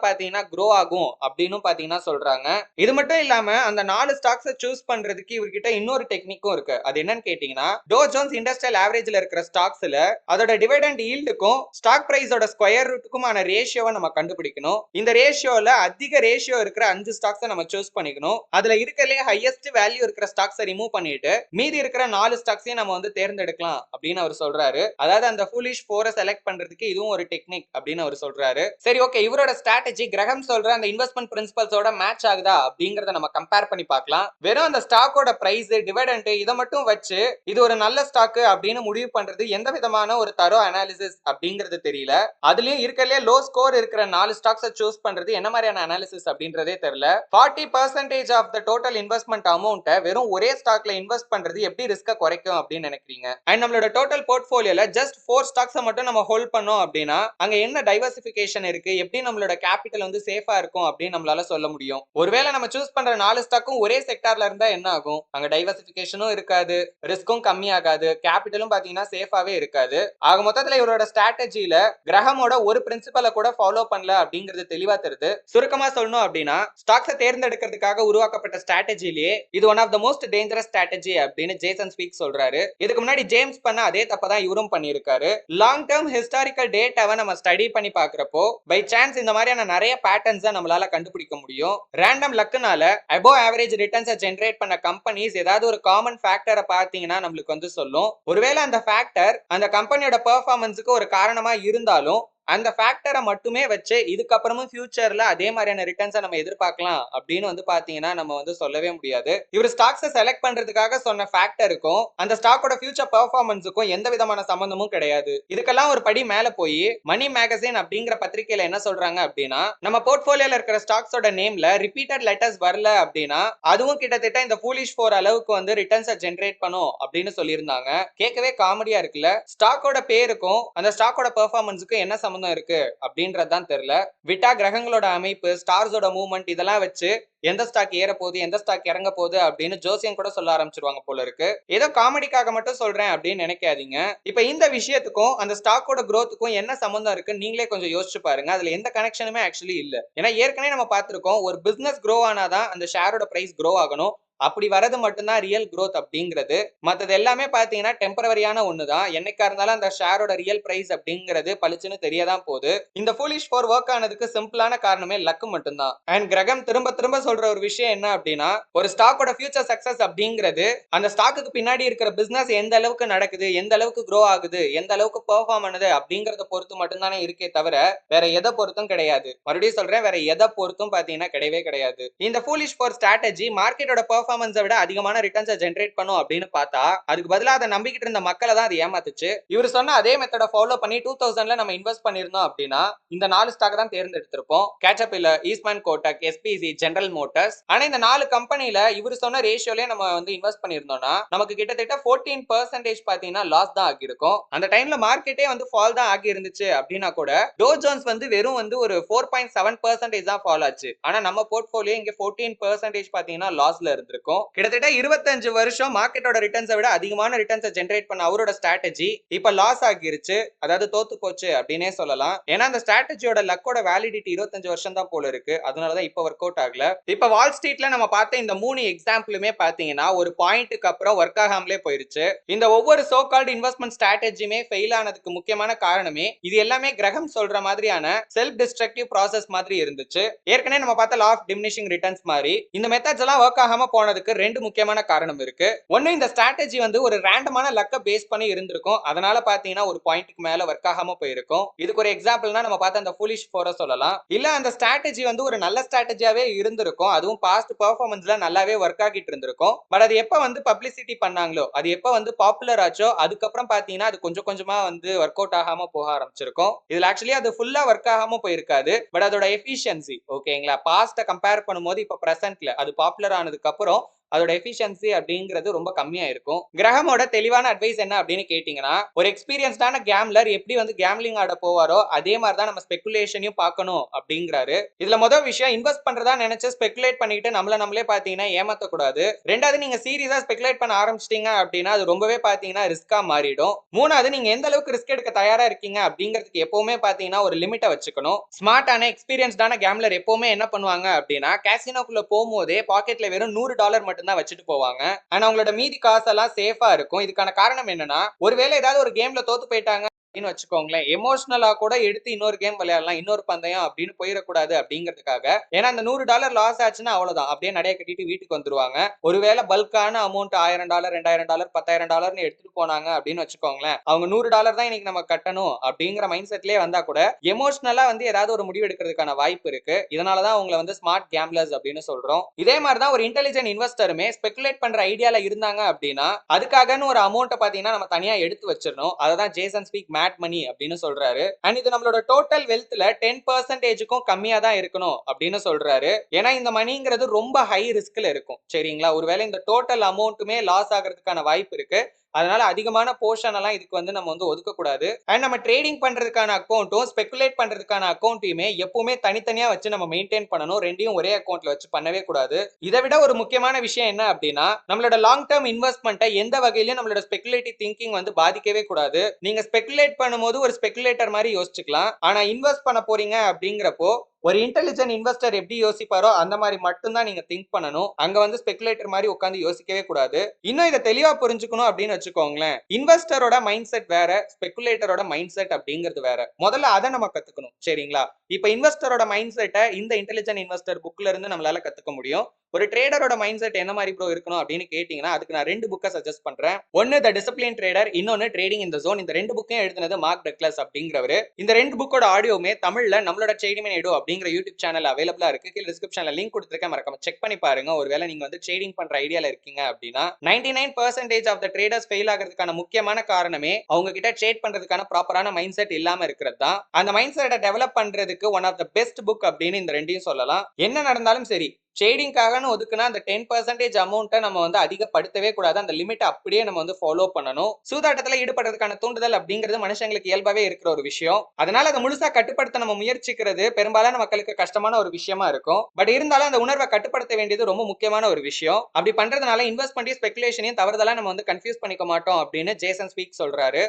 பாத்தீங்கன்னா க்ரோ ஆகும் அப்படின்னு பாத்தீங்கன்னா சொல்றாங்க. இது மட்டும் இல்லாம அந்த 4 ஸ்டாக்ஸை சூஸ் பண்றதுக்கு இவர்கிட்ட இன்னொரு டெக்னிக்கும் இருக்கு. அது என்னன்னு கேட்டீங்கன்னா, டோ ஜோன்ஸ் இண்டஸ்ட்ரியல் ஆவரேஜ்ல இருக்கிற ஸ்டாக்ஸ்ல அதோட டிவிடெண்ட் ஈல்டுக்கும் ஸ்டாக் பிரைஸோட ஸ்கொயர் ரூட்டுக்குமான ரேஷியோவை நம்ம கண்டுபிடிக்கணும். இந்த ரேஷியோல அதிக ரேஷியோ இருக்கிற 5 ஸ்டாக்ஸை நம்ம சூஸ் பண்ணிக்கணும். அதுல இருக்கலே ஹையஸ்ட் வேல்யூ இருக்கிற ஸ்டாக்ஸை ரிமூவ் பண்ணிட்டு மீதி இருக்கிற 4 ஸ்டாக்ஸையும் நம்ம வந்து தேர்ந்தெடுக்கலாம் அப்படின்னு அவர் சொல்றாரு. அதாவது அந்த ஃபூலிஷ் 4 செலக்ட் பண்றதுக்கு இதுவும் ஒரு டெக்னிக் அப்படின்னு அவர் சொல்றாரு. சரி, ஓகே, இவரோட ஸ்ட்ராட்டஜி கிரகம் சொல்ற அந்த இன்வெஸ்ட்மெண்ட் பிரின்சிபல்ஸோட மேட்ச் ஆகுதா அப்படிங்கறத நம்ம கம்பேர் பண்ணி பார்க்கலாம். வெறும் அந்த ஸ்டாக்கோட பிரைஸ், டிவிடெண்ட் இதை மட்டும் வச்சு இது ஒரு நல்ல ஸ்டாக் அப்படின்னு முடிவு பண்றது எந்த விதமான ஒரு தரோ அனாலிசிஸ் அப்படிங்கிறது தெரியல. அதுலயும் இருக்கலே லோ ஸ்கோர் இருக்கிற 4 ஸ்டாக்ஸை சூஸ் பண்றது என்ன மாதிரியான அனாலிசிஸ் அப்படின்றதே தெரியல. 40% ஆஃப் த டோட்டல் இன்வெஸ்ட்மெண்ட் அமௌண்ட்டை வெறும் ஒரே ஸ்டாக்ல இன்வெஸ்ட் பண்றது எப்படி ரிஸ்க குறைக்கும் அப்படின்னு நினைக்கிறீங்க? அண்ட் நம்மளோட டோட்டல் போர்ட்ஃபோலியோல ஜஸ்ட் 4 ஸ்டாக்ஸை மட்டும் நம்ம ஹோல்ட் பண்ணோம் அப்படின்னா அங்க என்ன டைவர்சிபிகேஷன் இருக்கு, எப்படி நம்மளோட கேபிட்டல் வந்து சேஃபா இருக்கும் அப்படின்னு நம்மளால சொல்ல முடியும். ஒருவேளை நம்ம சூஸ் பண்ற 4 ஸ்டாக்கும் ஒரே செக்டார்ல இருந்தா என்ன ஆகும்? அங்க டைவர்சிபிகேஷனும் இருக்காது, ரிஸ்க்கும் கம்மியாகாது, கேபிட்டலும் பாத்தீங்கன்னா சேஃபாவே இருக்காது. ஆக மொத்தத்துல இவரோட ஸ்ட்ராட்டஜில கிரகமோட ஒரு பிரின்சிபலை கூட ஃபாலோ பண்ணல அப்படிங்கிறது தெளிவா தெரியுது. சுருக்கமா சொல்லணும் அப்படின்னா, ஸ்டாக்ஸை தேர்ந்தெடுக்கிறதுக்காக உருவாக்கப்பட்ட ஸ்ட்ராட்டஜிலேயே இது one of the most dangerous strategy அப்படின்னு ஜேசன் ஸ்பீக் சொல்றாரு. இதுக்கு முன்னாடி ஜேம்ஸ் பண்ண அதே தப்பதான் இவரும் பண்ணியிருக்காரு. லாங் டர்ம் ஹிஸ்டாரிக்கல் டேட்டாவை நம்ம ஸ்டடி பண்ணி பாக்குறப்போ பை சான்ஸ் இந்த மாதிரியான நிறைய பேட்டர்ன்ஸ் நம்மளால கண்டுபிடிக்க முடியும். ரேண்டம் லக்குனால அபோவ் ஆவரேஜ் ரிட்டர்ன்ஸை ஜெனரேட் பண்ண கம்பெனிஸ் ஏதாவது ஒரு காமன் ஃபேக்டரை பார்த்தீங்கன்னா நம்மளுக்கு வந்து சொல்லும். ஒருவேளை அந்த ஃபேக்டர் அந்த கம்பெனியோட பெர்ஃபார்மன்ஸுக்கு ஒரு காரணமா இருந்தாலும்
அந்த ஃபேக்டரை மட்டுமே வச்சு இதுக்கப்புறமும் ஃபியூச்சர்ல அதே மாதிரியான ரிட்டர்ன்ஸை நம்ம எதிர்பார்க்கலாம் அப்படின்னு வந்து பாத்தீங்கன்னா நம்ம வந்து சொல்லவே முடியாது. இவர் ஸ்டாக்ஸை செலக்ட் பண்றதுக்காக சொன்ன ஃபேக்டருக்கும் அந்த ஸ்டாக்கோட ஃபியூச்சர் பெர்ஃபார்மன்ஸுக்கும் எந்த விதமான சம்பந்தமும் கிடையாது. இதுக்கெல்லாம் ஒரு படி மேல போய் மணி மேகசின் அப்படிங்கிற பத்திரிகையில என்ன சொல்றாங்க அப்படின்னா, நம்ம போர்ட்போலியோல இருக்கிற ஸ்டாக்ஸோட நேம்ல ரிப்பீட்டட் லெட்டர்ஸ் வரல அப்படின்னா அதுவும் கிட்டத்தட்ட இந்த ஃபூலிஷ் 4 அளவுக்கு வந்து ரிட்டர்ன்ஸை ஜெனரேட் பண்ணும் அப்படின்னு சொல்லியிருந்தாங்க. கேட்கவே காமெடியா இருக்குல்ல. ஸ்டாக்கோட பேருக்கும் அந்த ஸ்டாக்கோட பெர்ஃபார்மன்ஸுக்கும் என்ன சம்பந்தம் இருக்கு அப்படின்றதுதான் தெரியல. விட்டா கிரகங்களோட அமைப்பு, ஸ்டார்ஸோட மூவ்மெண்ட் இதெல்லாம் வச்சு எந்த ஸ்டாக் ஏற போகுது எந்த ஸ்டாக் இறங்க போகுது அப்படின்னு ஜோசியம் கூட சொல்ல ஆரம்பிச்சிருவாங்க போல இருக்கு. ஏதோ காமெடிக்காக மட்டும் சொல்றேன் அப்படின்னு நினைக்காதீங்க. இப்ப இந்த விஷயத்துக்கும் அந்த ஸ்டாக்கோட growthக்கும் என்ன சம்பந்தம் இருக்கு நீங்களே கொஞ்சம் யோசிச்சு பாருங்க. அதுல எந்த கனெக்ஷனுமே ஆக்சுவலி இல்ல. ஏன்னா ஏற்கனவே நம்ம பார்த்திருக்கோம், ஒரு பிசினஸ் grow ஆனாதான் அந்த ஷேரோட பிரைஸ் grow ஆகணும். அப்படி வரது மட்டும்தான் ரியல் growth அப்படிங்கிறது. மத்தது எல்லாமே பாத்தீங்கன்னா டெம்பரவரியான ஒண்ணுதான். என்னைக்கா இருந்தாலும் அந்த ஷேரோட ரியல் பிரைஸ் அப்படிங்கிறது பளிச்சுன்னு தெரியதான் போகுது. இந்த ஃபூலிஷ் 4 ஒர்க் ஆனதுக்கு சிம்பிளான காரணமே லக் மட்டும்தான். அண்ட் கிரகம் திரும்ப திரும்ப சொல்ற ஒரு விஷயம் என்ன அப்படின்னா, ஒரு ஸ்டாக்கோட ஃபியூச்சர் சக்சஸ் அப்படிங்கிறது அந்த ஸ்டாக்குக்கு பின்னாடி இருக்கிற பிசினஸ் எந்த அளவுக்கு நடக்குது, எந்த அளவுக்கு grow ஆகுது, எந்த அளவுக்கு பெர்ஃபார்ம் பண்ணுது அப்படிங்கறத பொறுத்து மட்டும்தானே இருக்கே தவிர வேற எதை பொறுத்தும் கிடையாது. மறுபடியும் சொல்றேன், வேற எதை பொறுத்தும் பாத்தீங்கன்னா கிடையவே கிடையாது. இந்த ஃபூலிஷ் 4 ஸ்ட்ராட்டஜி மார்க்கெட்டோட பெர்ஃபார்மன்ஸை விட அதிகமான ரிட்டர்ன்ஸை ஜெனரேட் பண்ணும் அப்படின்னு பார்த்தா அதுக்கு பதிலா அதை நம்பிக்கிட்டு இருந்த மக்களை தான் அது ஏமாத்துச்சு. இவர் சொன்ன அதே மெத்தட ஃபாலோ பண்ணி 2000ல நம்ம இன்வெஸ்ட் பண்ணிருந்தோம் அப்படின்னா இந்த 4 ஸ்டாக் தான் தேர்ந்தெடுத்திருப்போம். Caterpillar, Eastman Kodak, SBC, General Motors. ஆனா இந்த 4 கம்பெனில இவர் சொன்ன ரேஷியோலயே நம்ம வந்து இன்வெஸ்ட் பண்ணிருந்தோம்னா நமக்கு கிட்டத்தட்ட 14% பாத்தீங்கன்னா லாஸ் தான் ஆகியிருக்கும். அந்த டைம்ல மார்க்கெட்டே வந்து ஃபால் தான் ஆகி இருந்துச்சு அப்படின்னா கூட டோ ஜோன்ஸ் வந்து வெறும் வந்து ஒரு 4.7% தான் ஃபால் ஆச்சு. ஆனா நம்ம போர்ட்ஃபோலியோ இங்க 14% பாத்தீங்கன்னா லாஸ்ல இருந்திருக்கும். கிட்டத்தட்ட 25 வருஷம் மார்க்கெட்டோட ரிட்டர்ன்ஸை விட அதிகமான ரிட்டர்ன்ஸை ஜெனரேட் பண்ண அவரோட ஸ்ட்ராட்டஜி இப்ப லாஸ் ஆகிருச்சு, அதாவது தோத்து போச்சு அப்படின்னே சொல்லலாம். ஏன்னா அந்த ஸ்ட்ராட்டஜியோட லக்கோட வேலிடிட்டி 25 வருஷம் தான் போல இருக்கு. அதனாலதான் இப்ப ஒர்க் அவுட் ஆகல. இப்ப வால் ஸ்ட்ரீட்ல நம்ம பார்த்த இந்த 3 எக்ஸாம்பிளுமே பாத்தீங்கன்னா ஒரு பாயிண்ட்டுக்கு அப்புறம் ஒர்க் ஆகாமலே போயிருச்சு. இந்த ஒவ்வொரு சோ கால்டு இன்வெஸ்ட்மெண்ட் ஸ்ட்ராட்டஜியுமே ஃபெயில் ஆனதுக்கு முக்கியமான காரணமே இது எல்லாமே கிரகம் சொல்ற மாதிரியான செல்ஃப் டிஸ்ட்ரக்டிவ் ப்ராசஸ் மாதிரி இருந்துச்சு. ஏற்கனவே நம்ம பார்த்த லா ஆஃப் டிமினிஷிங் ரிட்டர்ன்ஸ் மாதிரி இந்த மெத்தட்ஸ் எல்லாம் ஒர்க் ஆகாம போனதுக்கு ரெண்டு முக்கியமான காரணம் இருக்கு. ஒன்னு, இந்த ஸ்ட்ராட்டஜி வந்து ஒரு ரேண்டமான லக்க பேஸ் பண்ணி இருந்திருக்கும். அதனால பாத்தீங்கன்னா ஒரு பாயிண்ட்க்கு மேல ஒர்க் ஆகாம போயிருக்கும். இதுக்கு ஒரு எக்ஸாம்பிள்னா நம்ம பார்த்த அந்த ஃபூலிஷ் 4 சொல்லலாம். இல்ல அந்த ஸ்ட்ராட்டஜி வந்து ஒரு நல்ல ஸ்ட்ராட்டஜியாவே இருந்திருக்கும். அதுவும் பாஸ்ட் பெர்ஃபார்மன்ஸ்ல நல்லாவே ஒர்க் ஆகிட்டு இருந்திருக்கும். பட் அது எப்ப வந்து பப்ளிசிட்டி பண்ணாங்களோ, அது எப்ப வந்து பாப்புலர் ஆச்சோ அதுக்கப்புறம் பாத்தீங்கன்னா அது கொஞ்சம் கொஞ்சமா வந்து ஒர்க் அவுட் ஆகாம போக ஆரம்பிச்சிருக்கும். இதுல ஆக்சுவலி அது ஃபுல்லா ஒர்க் ஆகாம போயிருக்காது. பட் அதோட எஃபிஷியன்சி ஓகேங்களா, பாஸ்ட கம்பேர் பண்ணும்போது இப்ப பிரசன்ட்ல அது பாப்புலர் ஆனதுக்கு அப்புறம் அதோட எஃபிஷியன்சி அப்படிங்கிறது ரொம்ப கம்மியா இருக்கும். கிரகமோட தெளிவான அட்வைஸ் என்ன அப்படின்னு கேட்டீங்கன்னா, ஒரு எக்ஸ்பீரியன்ஸ்டான கேம்லர் எப்படி வந்து கேம்லிங் ஆட போவாரோ அதே மாதிரி தான் நம்ம ஸ்பெகுலேஷனையும் பார்க்கணும் அப்படிங்கிறாரு. இதுல முதல் விஷயம், இன்வெஸ்ட் பண்றதா நினைச்சு ஸ்பெகுலேட் பண்ணிட்டு நம்மளே பாத்தீங்கன்னா ஏமாத்த கூடாது. ரெண்டாவது, நீங்க சீரியஸா ஸ்பெகுலேட் பண்ண ஆரம்பிச்சிட்டீங்க அப்படின்னா அது ரொம்பவே பாத்தீங்கன்னா ரிஸ்கா மாறிடும். மூணாவது, நீங்க எந்த அளவுக்கு ரிஸ்க் எடுக்க தயாரா இருக்கீங்க அப்படிங்கிறதுக்கு எப்பவுமே பாத்தீங்கன்னா ஒரு லிமிட்டை வச்சுக்கணும். ஸ்மார்ட்டான எக்ஸ்பீரியன்ஸ்டான கேம்லர் எப்பவுமே என்ன பண்ணுவாங்க அப்படின்னா, கேசினோக்குள்ள போகும்போதே பாக்கெட்ல வெறும் $100 மட்டும் தான் வச்சுட்டு போவாங்க. ஆனா அவங்களோட மீதி காசெல்லாம் சேஃபா இருக்கும். இதுக்கான காரணம் என்னன்னா, ஒருவேளை ஏதாவது ஒரு கேம்ல தோத்து போயிட்டாங்க அப்படின்னு வச்சுக்கோங்களேன், எமோஷனலா கூட எடுத்து இன்னொரு கேம் விளையாடலாம், இன்னொரு பந்தயம் அப்படின்னு போயிடக்கூடாது அப்படிங்கிறதுக்காக. ஏன்னா அந்த $100 லாஸ் ஆச்சுன்னா அவ்வளவுதான், அப்படியே நடைய கட்டிட்டு வீட்டுக்கு வந்துருவாங்க. ஒருவேளை பல்கான அமௌண்ட் $1000, $2000, $10,000 எடுத்துட்டு போனாங்க அப்படின்னு வச்சுக்கோங்களேன், அவங்க $100 தான் இன்னைக்கு நம்ம கட்டணும் அப்படிங்கிற மைண்ட் செட்லயே வந்தா கூட எமோஷனலா வந்து ஏதாவது ஒரு முடிவு எடுக்கிறதுக்கான வாய்ப்பு இருக்கு. இதனாலதான் அவங்களை வந்து ஸ்மார்ட் கேம்லர்ஸ் அப்படின்னு சொல்றோம். இதே மாதிரிதான் ஒரு இன்டெலிஜென்ட் இன்வெஸ்டருமே ஸ்பெகுலேட் பண்ற ஐடியால இருந்தாங்க அப்படின்னா அதுக்காகன்னு ஒரு அமௌண்ட் பாத்தீங்கன்னா நம்ம தனியா எடுத்து வச்சிடணும். அதான் ஜேசன் ஸ்பீக் மேட் மணி அப்படின்னு சொல்றாரு. அண்ட் இது நம்மளோட டோட்டல் வெல்த்ல 10%க்கும் கம்மியா தான் இருக்கணும் அப்படின்னு சொல்றாரு. ஏன்னா இந்த மணிங்கிறது ரொம்ப ஹை ரிஸ்க்ல இருக்கும். சரிங்களா, ஒருவேளை இந்த டோட்டல் அமௌண்ட்டுமே லாஸ் ஆகிறதுக்கான வாய்ப்பு இருக்கு. அதனால அதிகமான போர்ஷன் எல்லாம் இதுக்கு வந்து நம்ம வந்து ஒதுக்க கூடாது. அண்ட் நம்ம ட்ரேடிங் பண்றதுக்கான அக்கௌண்ட்டும் ஸ்பெகுலேட் பண்றதுக்கான அக்கௌண்ட்டையுமே எப்பவுமே தனித்தனியா வச்சு நம்ம மெயின்டைன் பண்ணணும். ரெண்டையும் ஒரே அக்கௌண்ட்ல வச்சு பண்ணவே கூடாது. இதை விட ஒரு முக்கியமான விஷயம் என்ன அப்படின்னா, நம்மளோட லாங் டேர்ம் இன்வெஸ்ட்மெண்ட்டை எந்த வகையிலும் நம்மளோட ஸ்பெகுலேட்டிவ் திங்கிங் வந்து பாதிக்கவே கூடாது. நீங்க ஸ்பெகுலேட் பண்ணும்போது ஒரு ஸ்பெகுலேட்டர் மாதிரி யோசிச்சுக்கலாம். ஆனா இன்வெஸ்ட் பண்ண போறீங்க அப்படிங்கிறப்போ ஒரு இன்டெலிஜென்ட் இன்வெஸ்டர் எப்படி யோசிப்பாரோ அந்த மாதிரி மட்டும் தான் நீங்க திங்க் பண்ணணும். அங்க வந்து ஸ்பெகுலேட்டர் மாதிரி உட்கார்ந்து யோசிக்கவே கூடாது. இன்னும் இதை தெளிவா புரிஞ்சுக்கணும் அப்படின்னு வச்சுக்கோங்களேன். இன்வெஸ்டரோட மைண்ட் செட் வேற, ஸ்பெகுலேட்டரோட மைண்ட் செட் அப்படிங்கிறது வேற. முதல்ல அதை நம்ம கத்துக்கணும். சரிங்களா? இப்ப இன்வெஸ்டரோட மைண்ட் செட்டை இந்த இன்டெலிஜென்ட் இன்வெஸ்டர் புக்ல இருந்து நம்மளால கத்துக்க முடியும். ஒரு ட்ரேடரோட மைண்ட் செட் என்ன மாதிரி ப்ரோ இருக்கணும் அப்படின்னு கேட்டீங்கன்னா அதுக்கு நான் 2 புக்கை சஜஸ்ட் பண்றேன். ஒன்னு தி டிசிப்ளின் ட்ரேடர், இன்னொன்னு ட்ரேடிங் இன் தி ஜோன். இந்த 2 புக்கையும் எழுதினது மார்க் டக்ளஸ் அப்படிங்கிறவரு. இந்த 2 புக்கோட ஆடியோமே தமிழ்ல நம்மளோட ட்ரேடிங் எடு அப்படிங்கிற யூடியூப் சேனல் அவைலபிளா இருக்கு. கீழ டிஸ்கிரிப்ஷன்ல லிங்க் கொடுத்திருக்கேன், மறக்காம செக் பண்ணி பாருங்க. ஒருவேளை நீங்க வந்து ட்ரேடிங் பண்ற ஐடியால இருக்கீங்க அப்படின்னா 99% ஆஃப் த ட்ரேடர்ஸ் ஃபெயில் ஆகிறதுக்கான முக்கியமான காரணமே அவங்க கிட்ட ட்ரேட் பண்றதுக்கான ப்ராப்பரான மைண்ட் செட் இல்லாம இருக்கிறது தான். அந்த மைண்ட் செட்டை டெவலப் பண்றதுக்கு one of the best book அப்படின்னு இந்த 2யும் சொல்லலாம். என்ன நடந்தாலும் சரி, ட்ரேடிங்காகன்னு ஒதுக்குனா அந்த 10% அமௌண்ட்டை நம்ம வந்து அதிகப்படுத்தவே கூடாது. அந்த லிமிட்டை அப்படியே நம்ம வந்து ஃபாலோ பண்ணணும். சூதாட்டத்துல ஈடுபடுறதுக்கான தூண்டுதல் அப்படிங்கிறது மனுஷங்களுக்கு இயல்பாவே இருக்கிற ஒரு விஷயம். அதனால அதை முழுசா கட்டுப்படுத்த நம்ம முயற்சிக்கிறது பெரும்பாலான மக்களுக்கு கஷ்டமான ஒரு விஷயமா இருக்கும். பட் இருந்தாலும் அந்த உணர்வை கட்டுப்படுத்த வேண்டியது ரொம்ப முக்கியமான ஒரு விஷயம். அப்படி பண்றதுனால இன்வெஸ்ட்மெண்ட் ஸ்பெகுலேஷனையும் தவறுதலா நம்ம வந்து கன்ஃபியூஸ் பண்ணிக்க மாட்டோம் அப்படின்னு ஜேசன் ஸ்பீக் சொல்றாரு.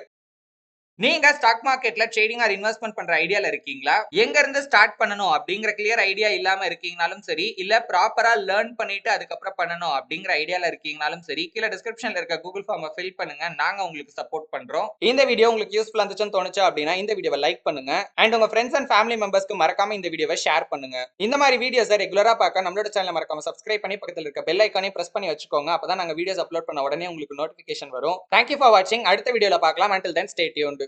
நீங்க ஸ்டாக் மார்க்கெட்ல ட்ரேடிங் ஆர் இன்வெஸ்ட்மெண்ட் பண்ற ஐடியால இருக்கீங்களா? எங்க இருந்து ஸ்டார்ட் பண்ணணும் அப்படிங்கிற கிளியர் ஐடியா இல்லாம இருக்கீங்கனாலும் சரி, இல்ல ப்ராப்பரா லேர்ன் பண்ணிட்டு அதுக்கப்புறம் பண்ணணும் அப்படிங்கிற ஐடியால இருக்கீங்கனாலும் சரி, கீழ டிஸ்கிரிப்ஷன்ல இருக்க கூகுள் ஃபார்மை ஃபில் பண்ணுங்க. நாங்க உங்களுக்கு சப்போர்ட் பண்றோம். இந்த வீடியோ உங்களுக்கு யூஸ்ஃபுல்லா இருந்துச்சுன்னு தோணுச்சு அப்படின்னா இந்த வீடியோவை லைக் பண்ணுங்க. அண்ட் உங்க ஃப்ரெண்ட்ஸ் அண்ட் ஃபேமிலி மெம்பர்ஸ்க்கு மறக்காம இந்த வீடியோவை ஷேர் பண்ணுங்க. இந்த மாதிரி வீடியோஸை ரெகுலரா பார்க்க நம்மளோட சேனலை மறக்காம சப்ஸ்கிரைப் பண்ணி பக்கத்துல இருக்க பெல் ஐகானையும் பிரஸ் பண்ணி வச்சுக்கோங்க. அப்பதான் நாங்க வீடியோஸ் அப்லோட் பண்ண உடனே உங்களுக்கு நோட்டிபிகேஷன் வரும். Thank you for watching. அடுத்த வீடியோல பார்க்கலாம். Until then, stay tuned.